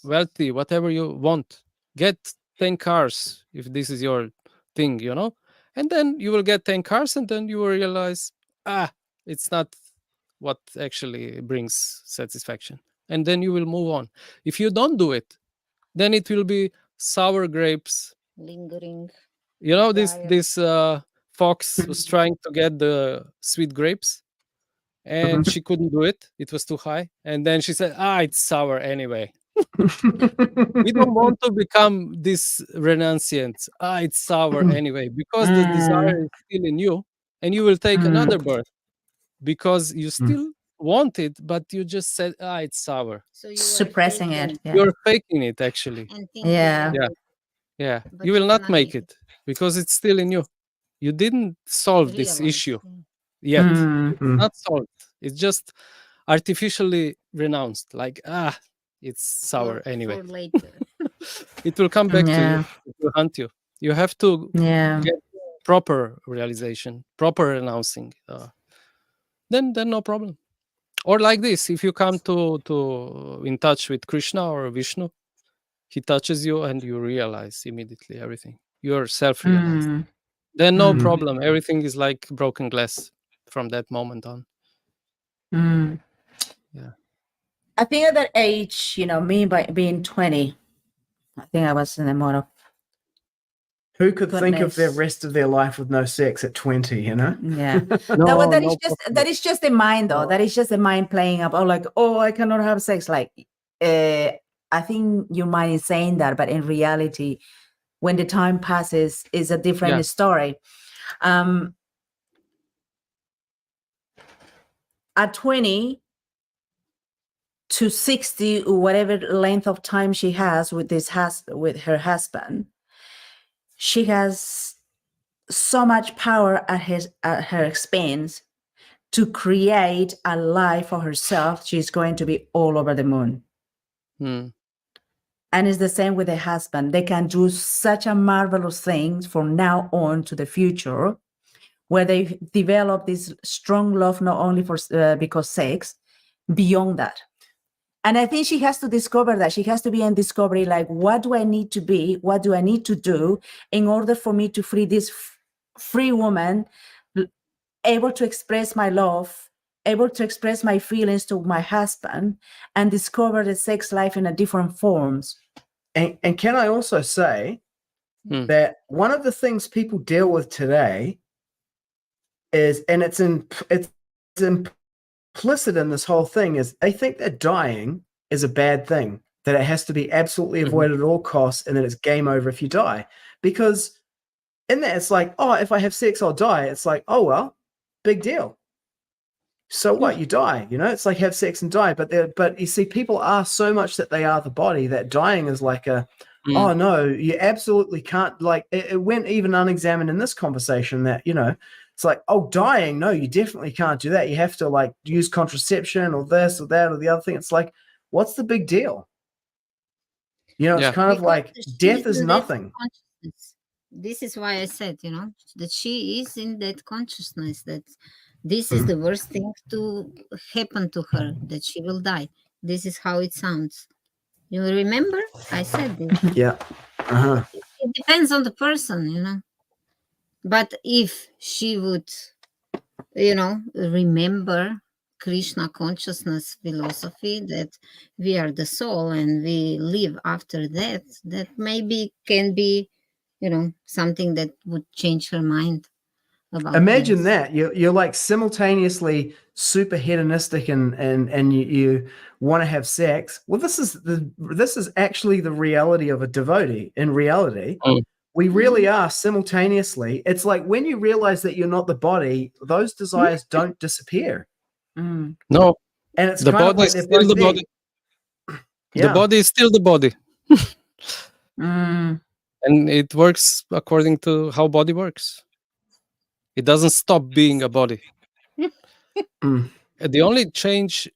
wealthy, whatever you want. Get 10 cars, if this is your thing, And then you will get 10 cars, and then you will realize, it's not what actually brings satisfaction. And then you will move on. If you don't do it, then it will be sour grapes. Lingering. This desire. fox was trying to get the sweet grapes, and she couldn't do it. It was too high. And then she said, it's sour anyway. We don't want to become this renunciants. It's sour anyway, because the desire is still in you, and you will take another birth because you still want it, but you just said, it's sour. So you Suppressing it. Yeah. You're faking it, actually. And think Yeah. you Yeah. do it, Yeah, but you will you not cannot make it because it's still in you. You didn't solve this realize, issue yeah. yet. Mm. It's not solved. It's just artificially renounced. Like, it's sour anyway. For later. It will come back to Yeah. you. It will hunt you. You have to Yeah. get proper realization, proper renouncing. Then no problem. Or like this, if you come to in touch with Krishna or Vishnu, he touches you and you realize immediately everything. You're self-realized. Mm. Then no Mm. problem. Everything is like broken glass from that moment on. Mm. Yeah. I think at that age, me by being 20, I think I was in a mode of Who could think of the Goodness. rest of their life with no sex at 20, yeah. No, that no is just problem. that is just the mind though. That is just the mind playing up. I cannot have sex. Like, I think your mind is saying that, but in reality, when the time passes, is a different Yeah. story. At 20 to 60, or whatever length of time she has with with her husband, she has so much power at her expense to create a life for herself. She's going to be all over the moon. Hmm. And it's the same with the husband. They can do such a marvelous thing from now on to the future, where they develop this strong love, not only for because sex, beyond that. And I think she has to discover that. She has to be in discovery, like, what do I need to be? What do I need to do in order for me to free this free woman, able to express my love, able to express my feelings to my husband, and discover the sex life in a different forms. And can I also say that one of the things people deal with today is, and it's implicit in this whole thing is they think that dying is a bad thing, that it has to be absolutely avoided at all costs, and that it's game over if you die. Because in that, it's like, oh, if I have sex, I'll die. It's like, oh, well, big deal. So what? You die, you know? It's like have sex and die. But you see, people are so much that they are the body that dying is like a, oh no, you absolutely can't. Like it went even unexamined in this conversation that, you know, it's like, oh, dying, no, you definitely can't do that. You have to like use contraception or this or that or the other thing. It's like, what's the big deal? You know, it's kind of like death is nothing. This is why I said, you know, that she is in that consciousness that this is the worst thing to happen to her, that she will die. This is how it sounds. You remember? I said this. Yeah. Uh-huh. It depends on the person, you know. But if she would, you know, remember Krishna consciousness philosophy that we are the soul and we live after death, that maybe can be, you know, something that would change her mind about Imagine things. that you're like simultaneously super hedonistic and you want to have sex. Well, this is actually the reality of a devotee. In reality, we really are simultaneously. It's like when you realize that you're not the body, those desires don't disappear. No, And it's the kind of body like is they're still both the there. body. Yeah. The body is still the body. And it works according to how body works. It doesn't stop being a body. The only change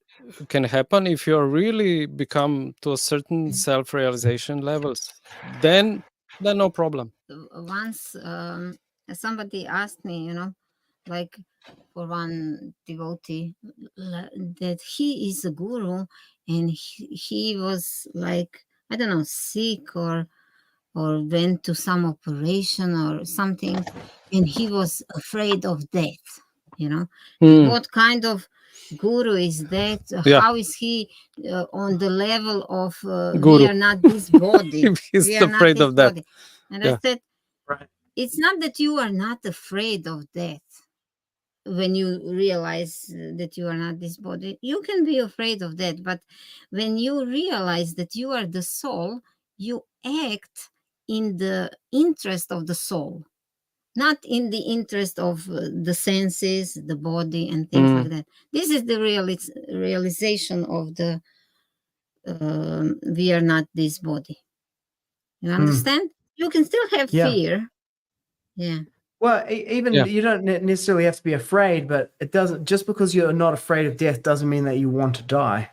can happen if you really become to a certain self-realization levels. Then no problem. Once somebody asked me, you know, like for one devotee, that he is a guru and he was like, I don't know, sick or went to some operation or something, and he was afraid of death, you know. What kind of guru is that? Yeah. How is he on the level of Guru. we are not this body? He's We are not afraid this of that. body. And I Yeah. said, Right. it's not that you are not afraid of death. When you realize that you are not this body, you can be afraid of that. But when you realize that you are the soul, you act in the interest of the soul, not in the interest of the senses, the body, and things like that. This is the realization of the we are not this body. You understand? You can still have fear. Yeah. Well, even Yeah. you don't necessarily have to be afraid, but it doesn't. Just because you're not afraid of death doesn't mean that you want to die.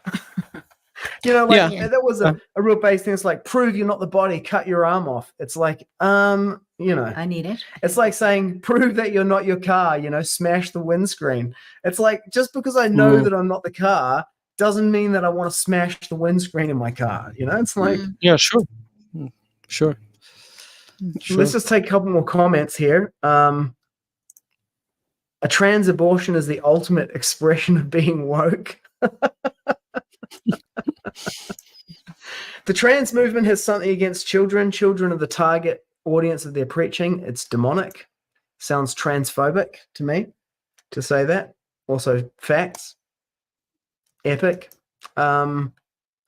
You know, like Yeah. that was a real base thing. It's like, prove you're not the body, cut your arm off. It's like, you know, I need it. it's like saying, prove that you're not your car, you know, smash the windscreen. It's like, just because I know that I'm not the car doesn't mean that I want to smash the windscreen in my car. You know, it's like, Yeah, sure. Sure. let's just take a couple more comments here. A trans abortion is the ultimate expression of being woke. The trans movement has something against children. Children are the target audience of their preaching. It's demonic. Sounds transphobic to me to say that. Also, facts. Epic.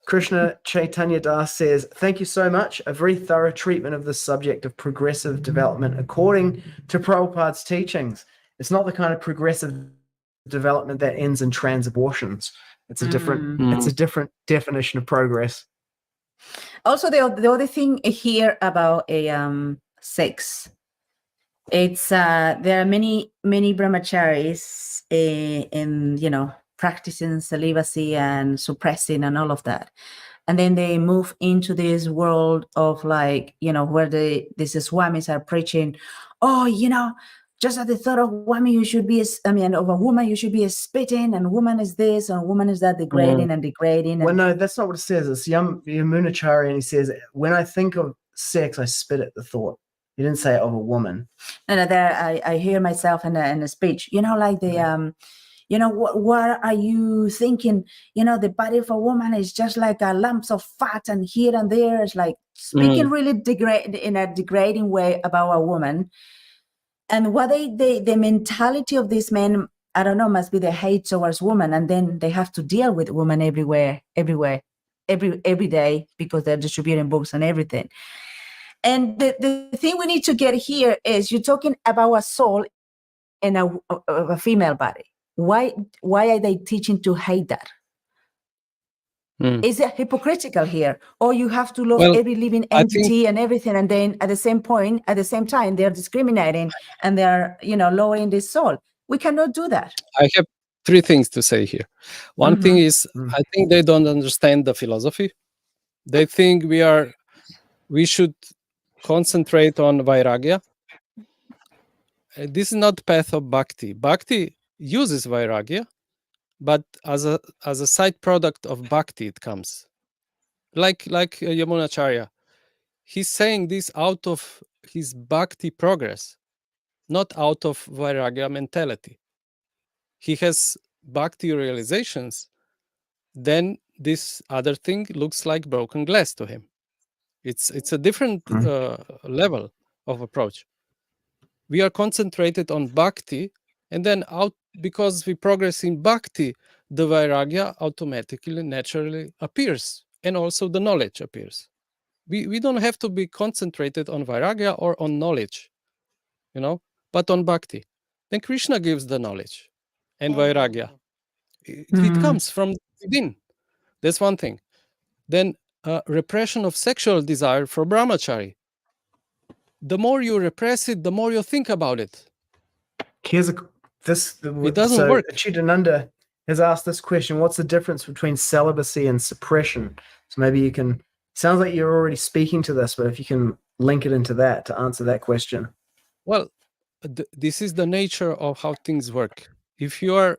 Krishna Chaitanya Das says, thank you so much. A very thorough treatment of the subject of progressive development according to Prabhupada's teachings. It's not the kind of progressive development that ends in trans abortions. It's a different it's a different definition of progress. Also, the other thing here about sex, it's there are many brahmacharis in you know, practicing celibacy and suppressing and all of that, and then they move into this world of like, you know, where these swamis are preaching, oh, you know, just at the thought of woman, you should be, of a woman, you should be spitting, and woman is this, and woman is that, degrading and degrading. Well, no, that's not what it says. It's Yamunachari, and he says, when I think of sex, I spit at the thought. He didn't say of a woman. And there, I hear myself in a speech, you know, like the, you know, what are you thinking? You know, the body of a woman is just like a lumps of fat, and here and there is like speaking really in a degrading way about a woman. And what the mentality of these men I don't know, must be the hate towards women, and then they have to deal with women everywhere, every day, because they're distributing books and everything. And the thing we need to get here is, you're talking about a soul in a female body. Why are they teaching to hate that? Is it hypocritical here? Or you have to love Well, every living I think entity and everything, and then at the same time, they're discriminating and they're, lowering this soul. We cannot do that. I have three things to say here. One thing is, Mm. I think they don't understand the philosophy. They think we should concentrate on vairagya. This is not path of bhakti. Bhakti uses vairagya, but as a side product of bhakti it comes. Like Yamunacharya. He's saying this out of his bhakti progress, not out of vairagya mentality. He has bhakti realizations, then this other thing looks like broken glass to him. It's a different level of approach. We are concentrated on bhakti, and then because we progress in bhakti, the vairagya automatically, naturally appears, and also the knowledge appears. We don't have to be concentrated on vairagya or on knowledge, but on bhakti. Then Krishna gives the knowledge and vairagya. It comes from within. That's one thing. Then repression of sexual desire for brahmachari. The more you repress it, the more you think about it. It doesn't work. Chidananda has asked this question: what's the difference between celibacy and suppression? So maybe you can. Sounds like you're already speaking to this, but if you can link it into that to answer that question. Well, this is the nature of how things work. If you're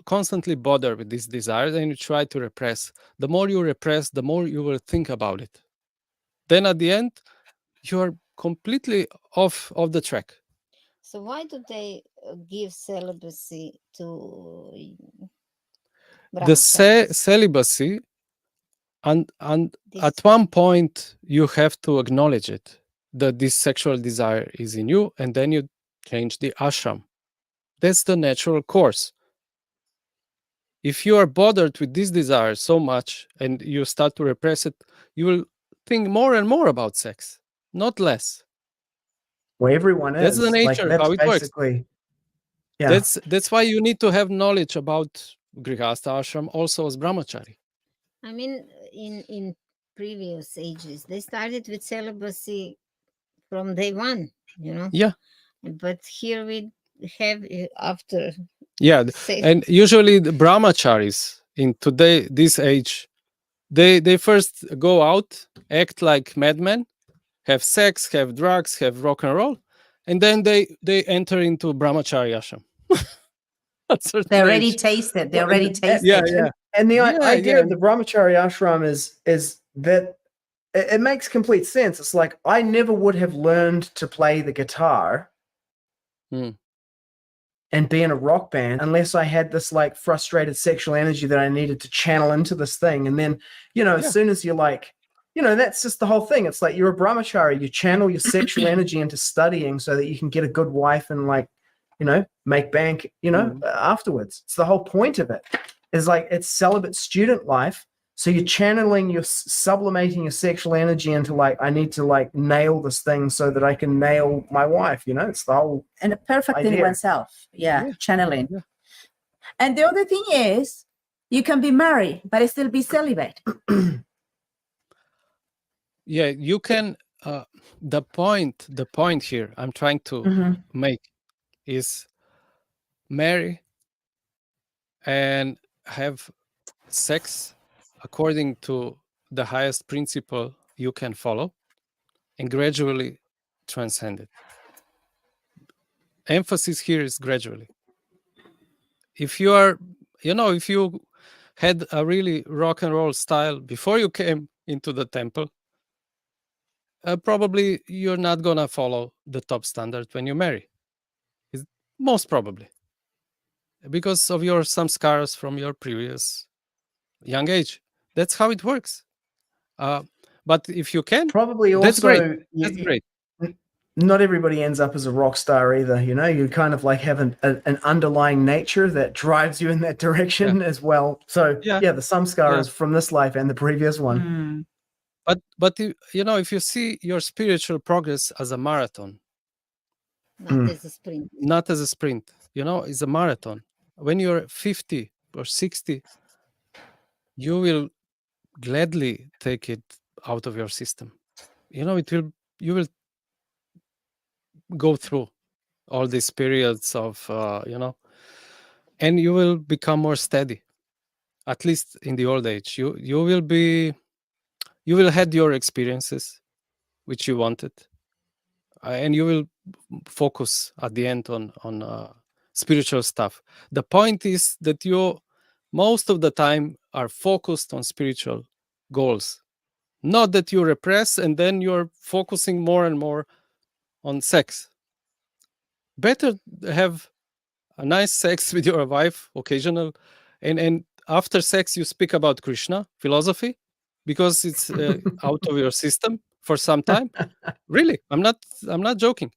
constantly bothered with these desires and you try to repress, the more you repress, the more you will think about it. Then at the end, you are completely off the track. So why do they give celibacy to The celibacy, and at one point you have to acknowledge it, that this sexual desire is in you, and then you change the ashram. That's the natural course. If you are bothered with this desire so much and you start to repress it, you will think more and more about sex, not less. Well, everyone That's is. the nature, That's how it works. Yeah. That's why you need to have knowledge about grhasta ashram also as brahmachari. I mean, in previous ages, they started with celibacy from day one, Yeah. But here we have after. Yeah, and usually the brahmacharis in this age, they first go out, act like madmen, have sex, have drugs, have rock and roll, and then they enter into brahmachari ashram. They already tasted. They already tasted. Yeah. And the idea of the brahmachari ashram is that it makes complete sense. It's like, I never would have learned to play the guitar and be in a rock band unless I had this like frustrated sexual energy that I needed to channel into this thing. And then, as soon as you're like, that's just the whole thing. It's like, you're a brahmachari, you channel your sexual energy into studying so that you can get a good wife and like, make bank, afterwards. It's the whole point of it. Is like, it's celibate student life. So you're channeling, you're sublimating your sexual energy into like, I need to like nail this thing so that I can nail my wife. It's the whole and perfecting oneself. Yeah, channeling. Yeah. And the other thing is, you can be married but still be celibate. Yeah, you can. The point here I'm trying to make is marry and have sex according to the highest principle you can follow, and gradually transcend it. Emphasis here is gradually. If you are, if you had a really rock and roll style before you came into the temple, probably you're not gonna follow the top standard when you marry. Most probably. Because of your samskaras from your previous young age. That's how it works. But if you can, probably that's also great. That's great. not everybody ends up as a rock star either. You know, you kind of like have an underlying nature that drives you in that direction as well. So Yeah. the samskara Yeah. is from this life and the previous one. Mm. But you know, if you see your spiritual progress as a marathon, Not as a sprint. not as a sprint, you know, it's a marathon. When you're 50 or 60, you will gladly take it out of your system. You know, you will go through all these periods of you know, and you will become more steady. At least in the old age, you will had your experiences which you wanted, and you will focus at the end on spiritual stuff. The point is that you most of the time are focused on spiritual goals, not that you repress and then you're focusing more and more on sex. Better have a nice sex with your wife, occasional, and after sex you speak about Krishna philosophy, because it's out of your system for some time. Really, I'm not joking.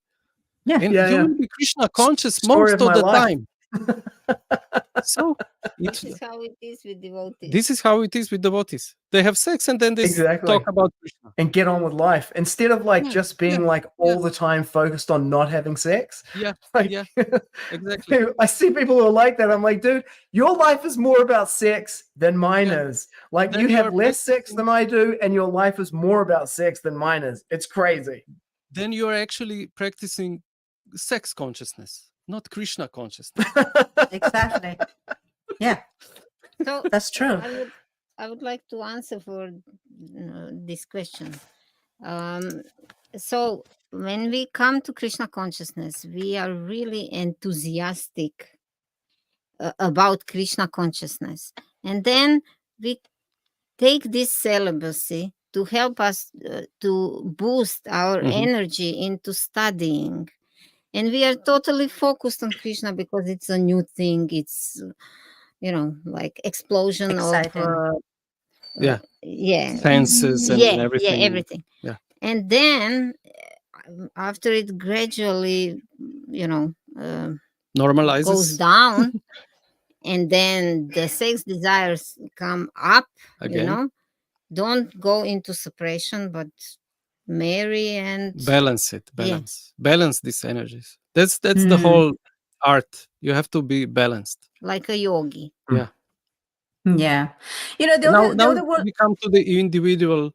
Yeah. And Yeah, you yeah. will be Krishna conscious Story most of of my the life. time. So This is how it is with devotees. this is how it is with devotees. They have sex and then they Exactly. talk about Krishna. And get on with life instead of like Yeah, just being like all the time focused on not having sex. Yeah, Like, yeah, exactly. I see people who are like that. I'm like, dude, your life is more about sex than mine Yeah. is. Like, Then you you have are less sex practicing- than I do, and your life is more about sex than mine is. It's crazy. Then you are actually practicing sex consciousness, not Krishna consciousness. Exactly. Yeah, So that's true. I would like to answer for this question. So when we come to Krishna consciousness, we are really enthusiastic about Krishna consciousness, and then we take this celibacy to help us to boost our Mhm. energy into studying, and we are totally focused on Krishna because it's a new thing. It's like explosion Exciting. of Yeah. yeah Senses and yeah everything. everything. Yeah. And then after it gradually Normalizes. goes down and then the sex desires come up, Again. don't go into suppression but marry and Balance it. Yeah. Balance these energies. That's the Mm. whole art. You have to be balanced. like a yogi. Yeah. Yeah. You know, the Now other one. we come to the individual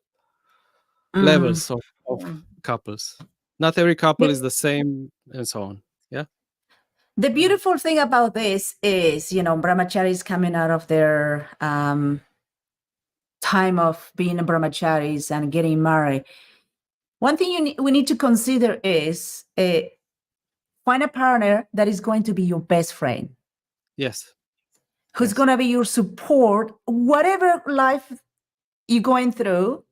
Mm. levels of Yeah. couples. Not every couple Yeah. is the same and so on. Yeah. The beautiful thing about this is, brahmacharis coming out of their time of being a brahmacharis and getting married. One thing we need to consider is find a partner that is going to be your best friend, Yes. who's Yes. going to be your support, whatever life you're going through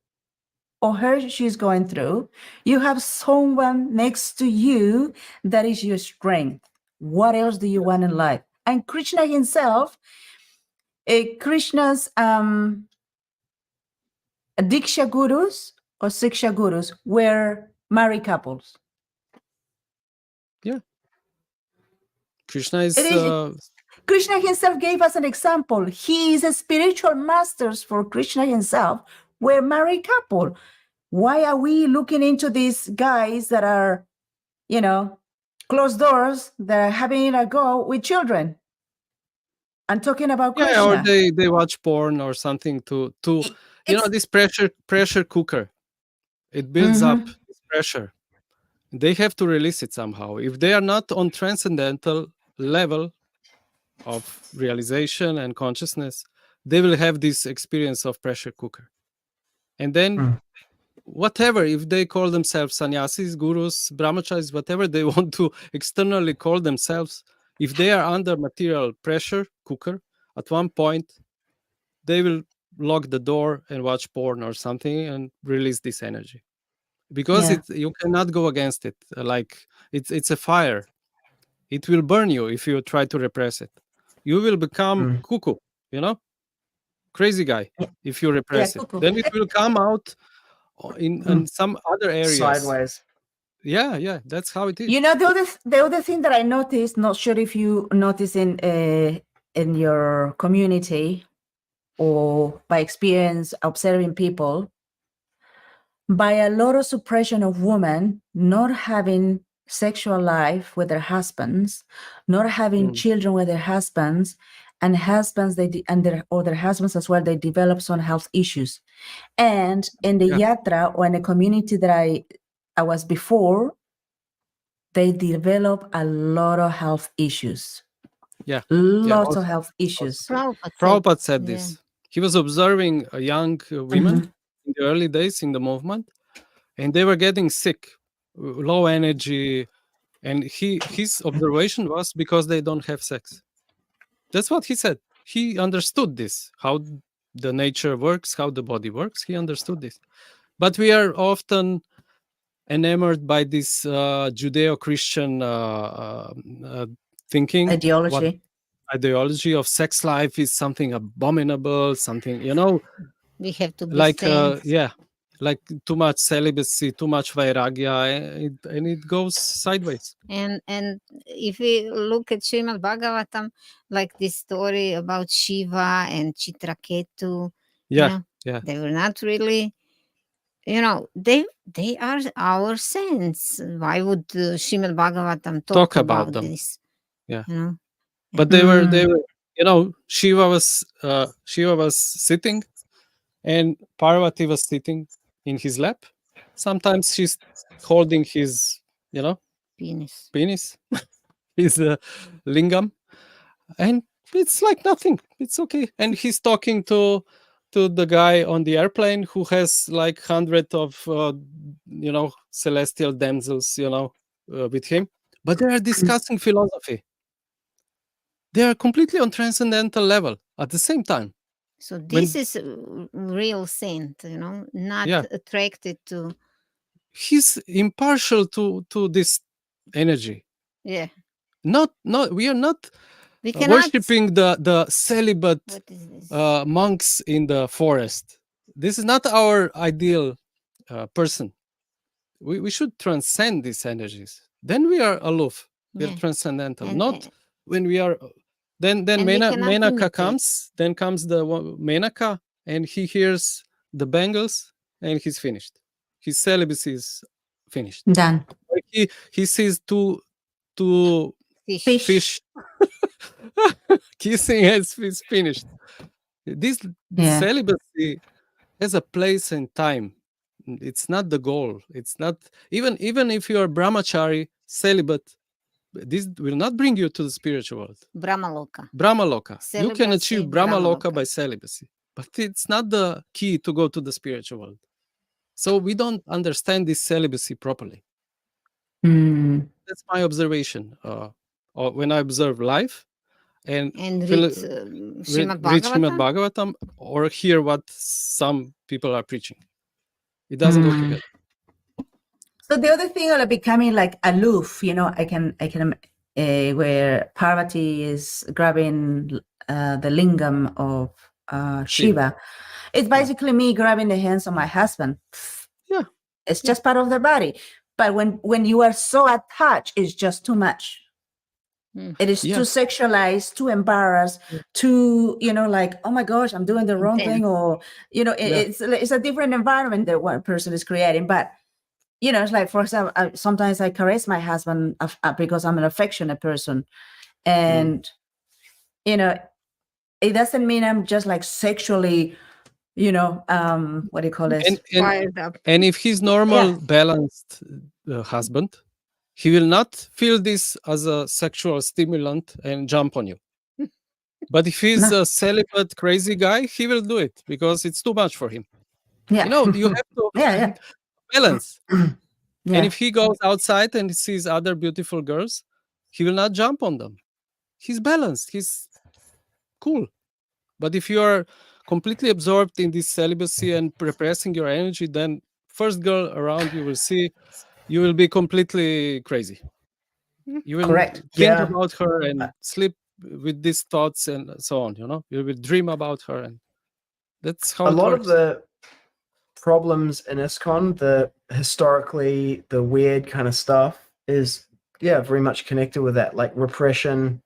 or she's going through. You have someone next to you that is your strength. What else do you want in life? And Krishna himself, Krishna's Diksha gurus or Siksha gurus were married couples. Krishna is It is- Krishna himself gave us an example. His spiritual masters for Krishna himself were married couple. Why are we looking into these guys that are, closed doors, that are having a go with children and talking about Krishna? yeah, or they watch porn or something to this pressure cooker. It builds up this pressure. They have to release it somehow. If they are not on transcendental level of realization and consciousness, they will have this experience of pressure cooker. And then whatever, if they call themselves sannyasis, gurus, brahmacharis, whatever they want to externally call themselves, if they are under material pressure cooker, at one point they will lock the door and watch porn or something and release this energy. Because you cannot go against it. Like it's a fire. It will burn you if you try to repress it. You will become cuckoo, crazy guy if you repress it. cuckoo. Then it will come out in some other areas. Sideways. Yeah, that's how it is. You know, the other thing that I noticed, not sure if you notice in your community or by experience observing people, by a lot of suppression of women not having sexual life with their husbands, not having children with their husbands, and husbands and their other husbands as well, they develop some health issues. And in the yatra or in the community that I was before, they develop a lot of health issues. Lots of health issues. Prabhupada said this. He was observing young women in the early days in the movement, and they were getting sick, low energy, and his observation was because they don't have sex. That's what he said. He understood this, how the nature works, how the body works. He understood this. But we are often enamored by this Judeo-Christian thinking. Ideology of sex life is something abominable, something, we have to be like like too much celibacy, too much vairagya, and it goes sideways. And if we look at Srimad Bhagavatam, like this story about Shiva and Chitraketu, they were not really, they are our saints. Why would Srimad Bhagavatam talk about them? this? But they were, Shiva was sitting, and Parvati was sitting in his lap. Sometimes she's holding his, penis, his lingam, and it's like nothing. It's okay. And he's talking to the guy on the airplane who has like 100 of, celestial damsels, with him. But they are discussing philosophy. They are completely on transcendental level at the same time. So this is a real saint, not attracted to. He's impartial to this energy. Yeah. We are not worshipping the celibate monks in the forest. This is not our ideal person. We should transcend these energies. Then we are aloof. We are transcendental. Not when we are. Then Menaka comes. Then comes the Menaka, and he hears the bangles, and he's finished. His celibacy is finished. Done. He sees two fish kissing as is finished. This celibacy has a place and time. It's not the goal. It's not even if you are brahmachari, celibate. This will not bring you to the spiritual world. Brahmaloka. You can achieve Brahmaloka by celibacy, but it's not the key to go to the spiritual world. So we don't understand this celibacy properly. That's my observation. When I observe life and read Srimad Bhagavatam or hear what some people are preaching, it doesn't go together. So the other thing of becoming like aloof, I can where Parvati is grabbing the lingam of Shiva. It's basically me grabbing the hands of my husband. Yeah, it's just part of the body. But when you are so attached, it's just too much. It is too sexualized, too embarrassed, too, like, oh my gosh, I'm doing the wrong thing, or it's a different environment that one person is creating. But it's like, for example, sometimes I caress my husband because I'm an affectionate person, and it doesn't mean I'm just like sexually, what do you call it? Fired up. And if he's normal, balanced husband, he will not feel this as a sexual stimulant and jump on you. But if he's a celibate, crazy guy, he will do it because it's too much for him. Yeah. You have to balance. And if he goes outside and sees other beautiful girls, he will not jump on them. He's balanced. He's cool. But if you are completely absorbed in this celibacy and repressing your energy, then first girl around you will see, you will be completely crazy. You will think about her and sleep with these thoughts and so on. You will dream about her, and that's how a lot of the problems in ISKCON, the historically the weird kind of stuff is very much connected with that, like repression.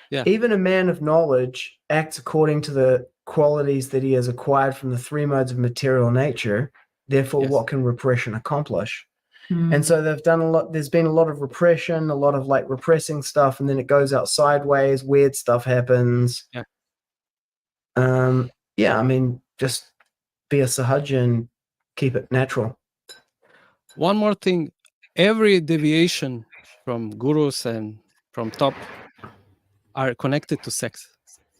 Yeah. Even a man of knowledge acts according to the qualities that he has acquired from the three modes of material nature. Therefore, Yes. what can repression accomplish? Mm. And so they've done a lot. There's been a lot of repression, a lot of like repressing stuff, and then it goes out sideways. Weird stuff happens. Yeah. I mean, just be a sahaja and keep it natural. One more thing, every deviation from gurus and from top are connected to sex.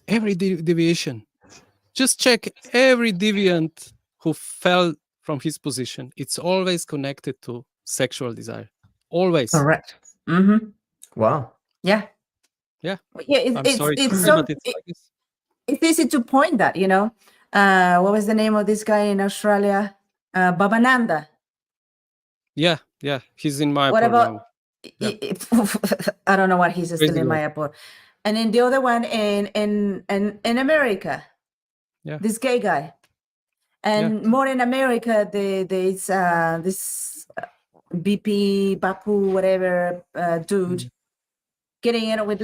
Every deviation. Just check every deviant who fell from his position. It's always connected to sexual desire. Always. Correct. Mm-hmm. Wow. Yeah. Yeah. Yeah. I'm sorry to It's say, so but it's like this. it's easy to point that, you know. What was the name of this guy in Australia? Babananda. Yeah. He's in my What program. about? I don't know what he's still in Mayapur. And then the other one in America. Yeah. This gay guy. And more in America, there's this BP Bapu whatever dude getting in with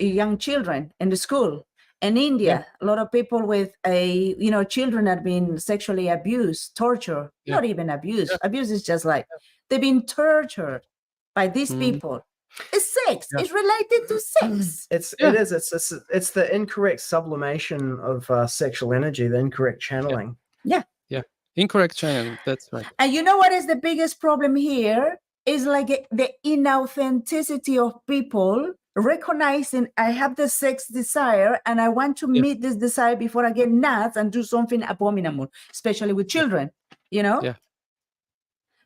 young children in the school. In India, a lot of people with children have been sexually abused, tortured, not even abused. Abuse is just like they've been tortured by these people. It's sex. It's related to sex. It's the incorrect sublimation of sexual energy, the incorrect channeling. Yeah. Incorrect channeling. That's right. And you know what is the biggest problem here? Is like the inauthenticity of people recognizing I have the sex desire and I want to meet this desire before I get nuts and do something abominable, especially with children, you know? Yeah.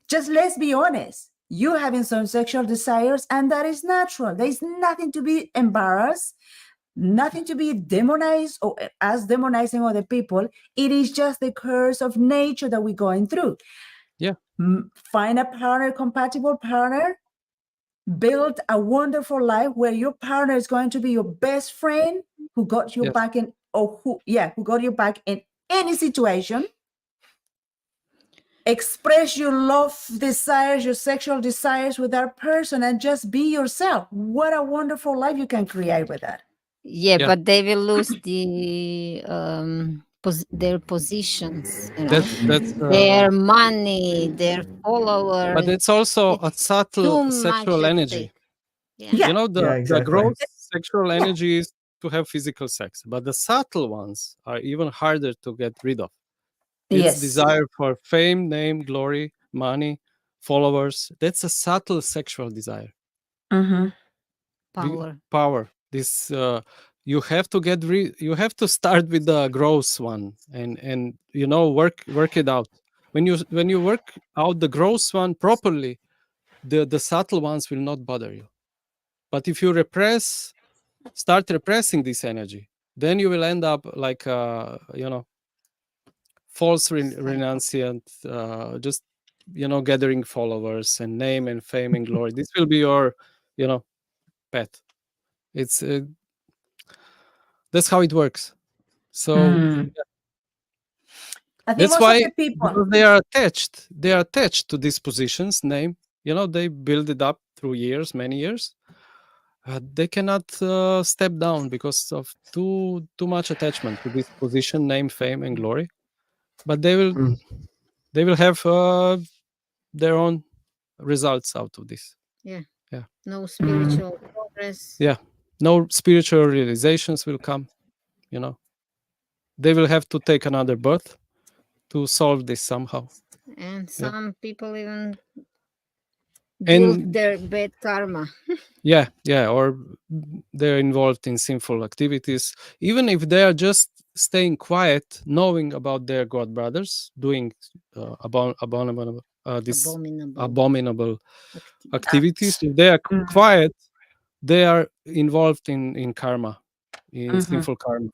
Just let's be honest. You having some sexual desires and that is natural. There's nothing to be embarrassed, nothing to be demonized or as demonizing other people. It is just the curse of nature that we're going through. Yeah. Find a partner, compatible partner, build a wonderful life where your partner is going to be your best friend who got your back who got your back in any situation. Express your love desires, your sexual desires with that person and just be yourself. What a wonderful life you can create with that. Yeah, but they will lose the their positions, you know? That's their money, their followers. but it's also a Too subtle much sexual at energy. stake. Yeah. You know, the exactly. gross sexual energy is to have physical sex, but the subtle ones are even harder to get rid of. It's desire for fame, name, glory, money, followers. That's a subtle sexual desire. Power. This you have to get you have to start with the gross one and work it out. When you work out the gross one properly, the subtle ones will not bother you. But if you start repressing this energy, then you will end up like false renunciant, just gathering followers and name and fame and glory. This will be your pet. It's that's how it works. So that's why because they are attached to these positions name. They build it up through many years. They cannot step down because of too much attachment to this position, name, fame, and glory. But they will have their own results out of this. Yeah. No spiritual progress. Yeah. No spiritual realizations will come. They will have to take another birth to solve this somehow. And some people even build their bad karma. Yeah, or they're involved in sinful activities. Even if they are just staying quiet, knowing about their god brothers, doing abominable activities. If they are quiet, they are involved in karma, in sinful karma,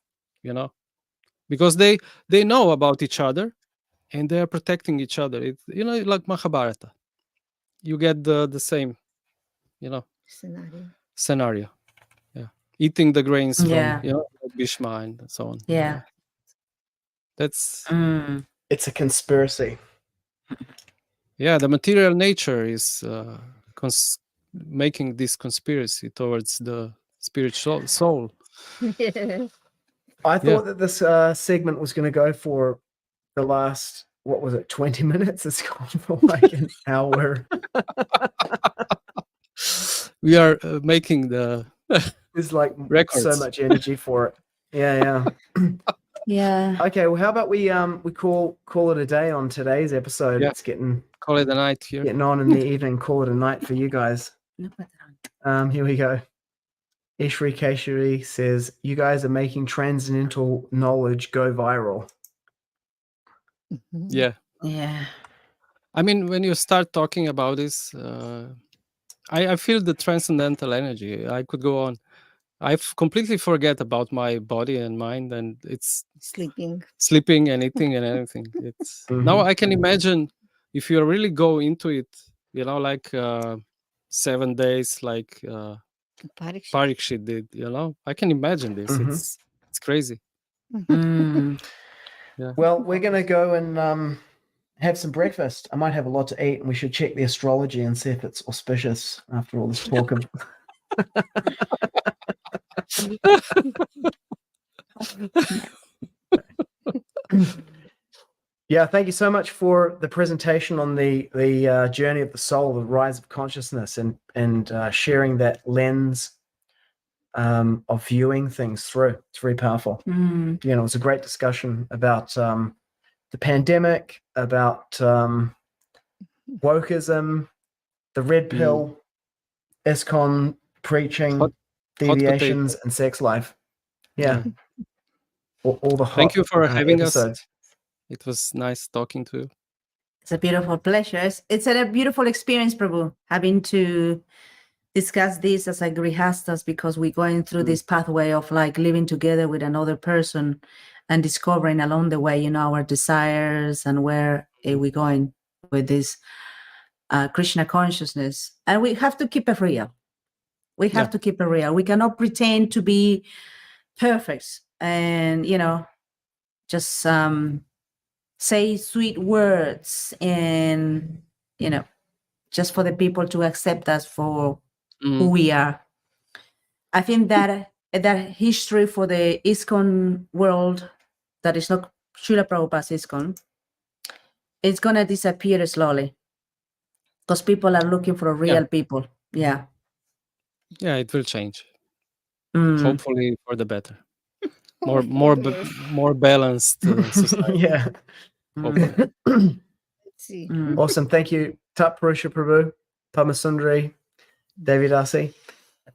because they know about each other and they are protecting each other. It's like Mahabharata. You get the same scenario. Yeah, eating the grains from Bhishma and so on. Yeah. That's It's a conspiracy. Yeah, the material nature is making this conspiracy towards the spiritual soul. I thought that this segment was going to go for the last, what was it, 20 minutes? It's gone for like an hour. We are making the There's like records. so much energy for it. Yeah. Yeah. Okay, well, how about we call it a day on today's episode? Yeah. It's getting Call it a night here. getting on in the evening. Call it a night for you guys. Here we go. Ishri Keshari says, "You guys are making transcendental knowledge go viral." Yeah. Yeah. I mean, when you start talking about this, I feel the transcendental energy. I could go on. I completely forget about my body and mind, and it's Sleeping. sleeping and eating and everything. It's now I can imagine if you really go into it, like 7 days, like Parikshit did. I can imagine this. It's crazy. Mm. Yeah. Well, we're gonna go and have some breakfast. I might have a lot to eat, and we should check the astrology and see if it's auspicious after all this talk of. Yeah, thank you so much for the presentation on the journey of the soul, the rise of consciousness, and sharing that lens of viewing things through. It's very powerful. Mm. It was a great discussion about the pandemic, about wokeism, the red pill, ISKCON preaching, deviations, and sex life. Yeah. All the hot Thank you for having episodes. us. It was nice talking to you. It's a beautiful pleasure. It's a beautiful experience, Prabhu, having to discuss this as a grhastas, because we're going through this pathway of like living together with another person and discovering along the way, our desires and where we're going with this Krishna consciousness. And we have to keep it real. We have to keep it real. We cannot pretend to be perfect and, just say sweet words and, just for the people to accept us for who we are. I think that history for the ISKCON world, that is not Srila Prabhupada's ISKCON, it's going to disappear slowly because people are looking for real people. Yeah. Yeah, it will change. Hopefully for the better. More balanced society. Yeah. Hopefully. Let's see. Awesome. Thank you, Tat Purusha Prabhu, Padmasundari, Devi Dasi.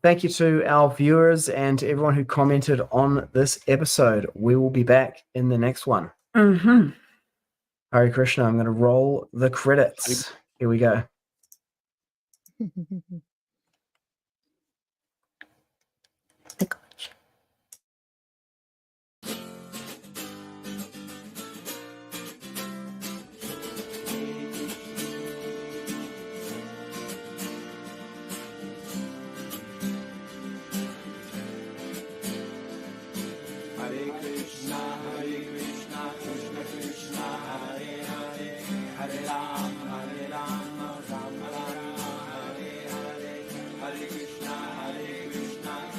Thank you to our viewers and to everyone who commented on this episode. We will be back in the next one. Hare Krishna. I'm going to roll the credits. Here we go. Hare Krishna, Krishna Krishna, Hare Hare, Hare Ram, Ram Ram, Hare Hare, Hare Krishna,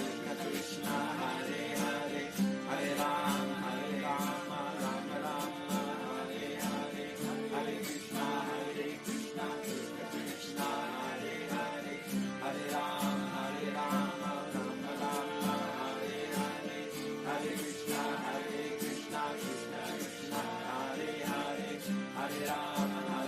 Krishna Krishna, Hare Hare, Hare Ram, Ram Ram, Hare Hare, Hare Krishna, Krishna Krishna, Hare Hare, Hare Ram, Ram Ram, Hare Hare, Hare Krishna, Krishna Krishna, Hare Hare, Hare Ram.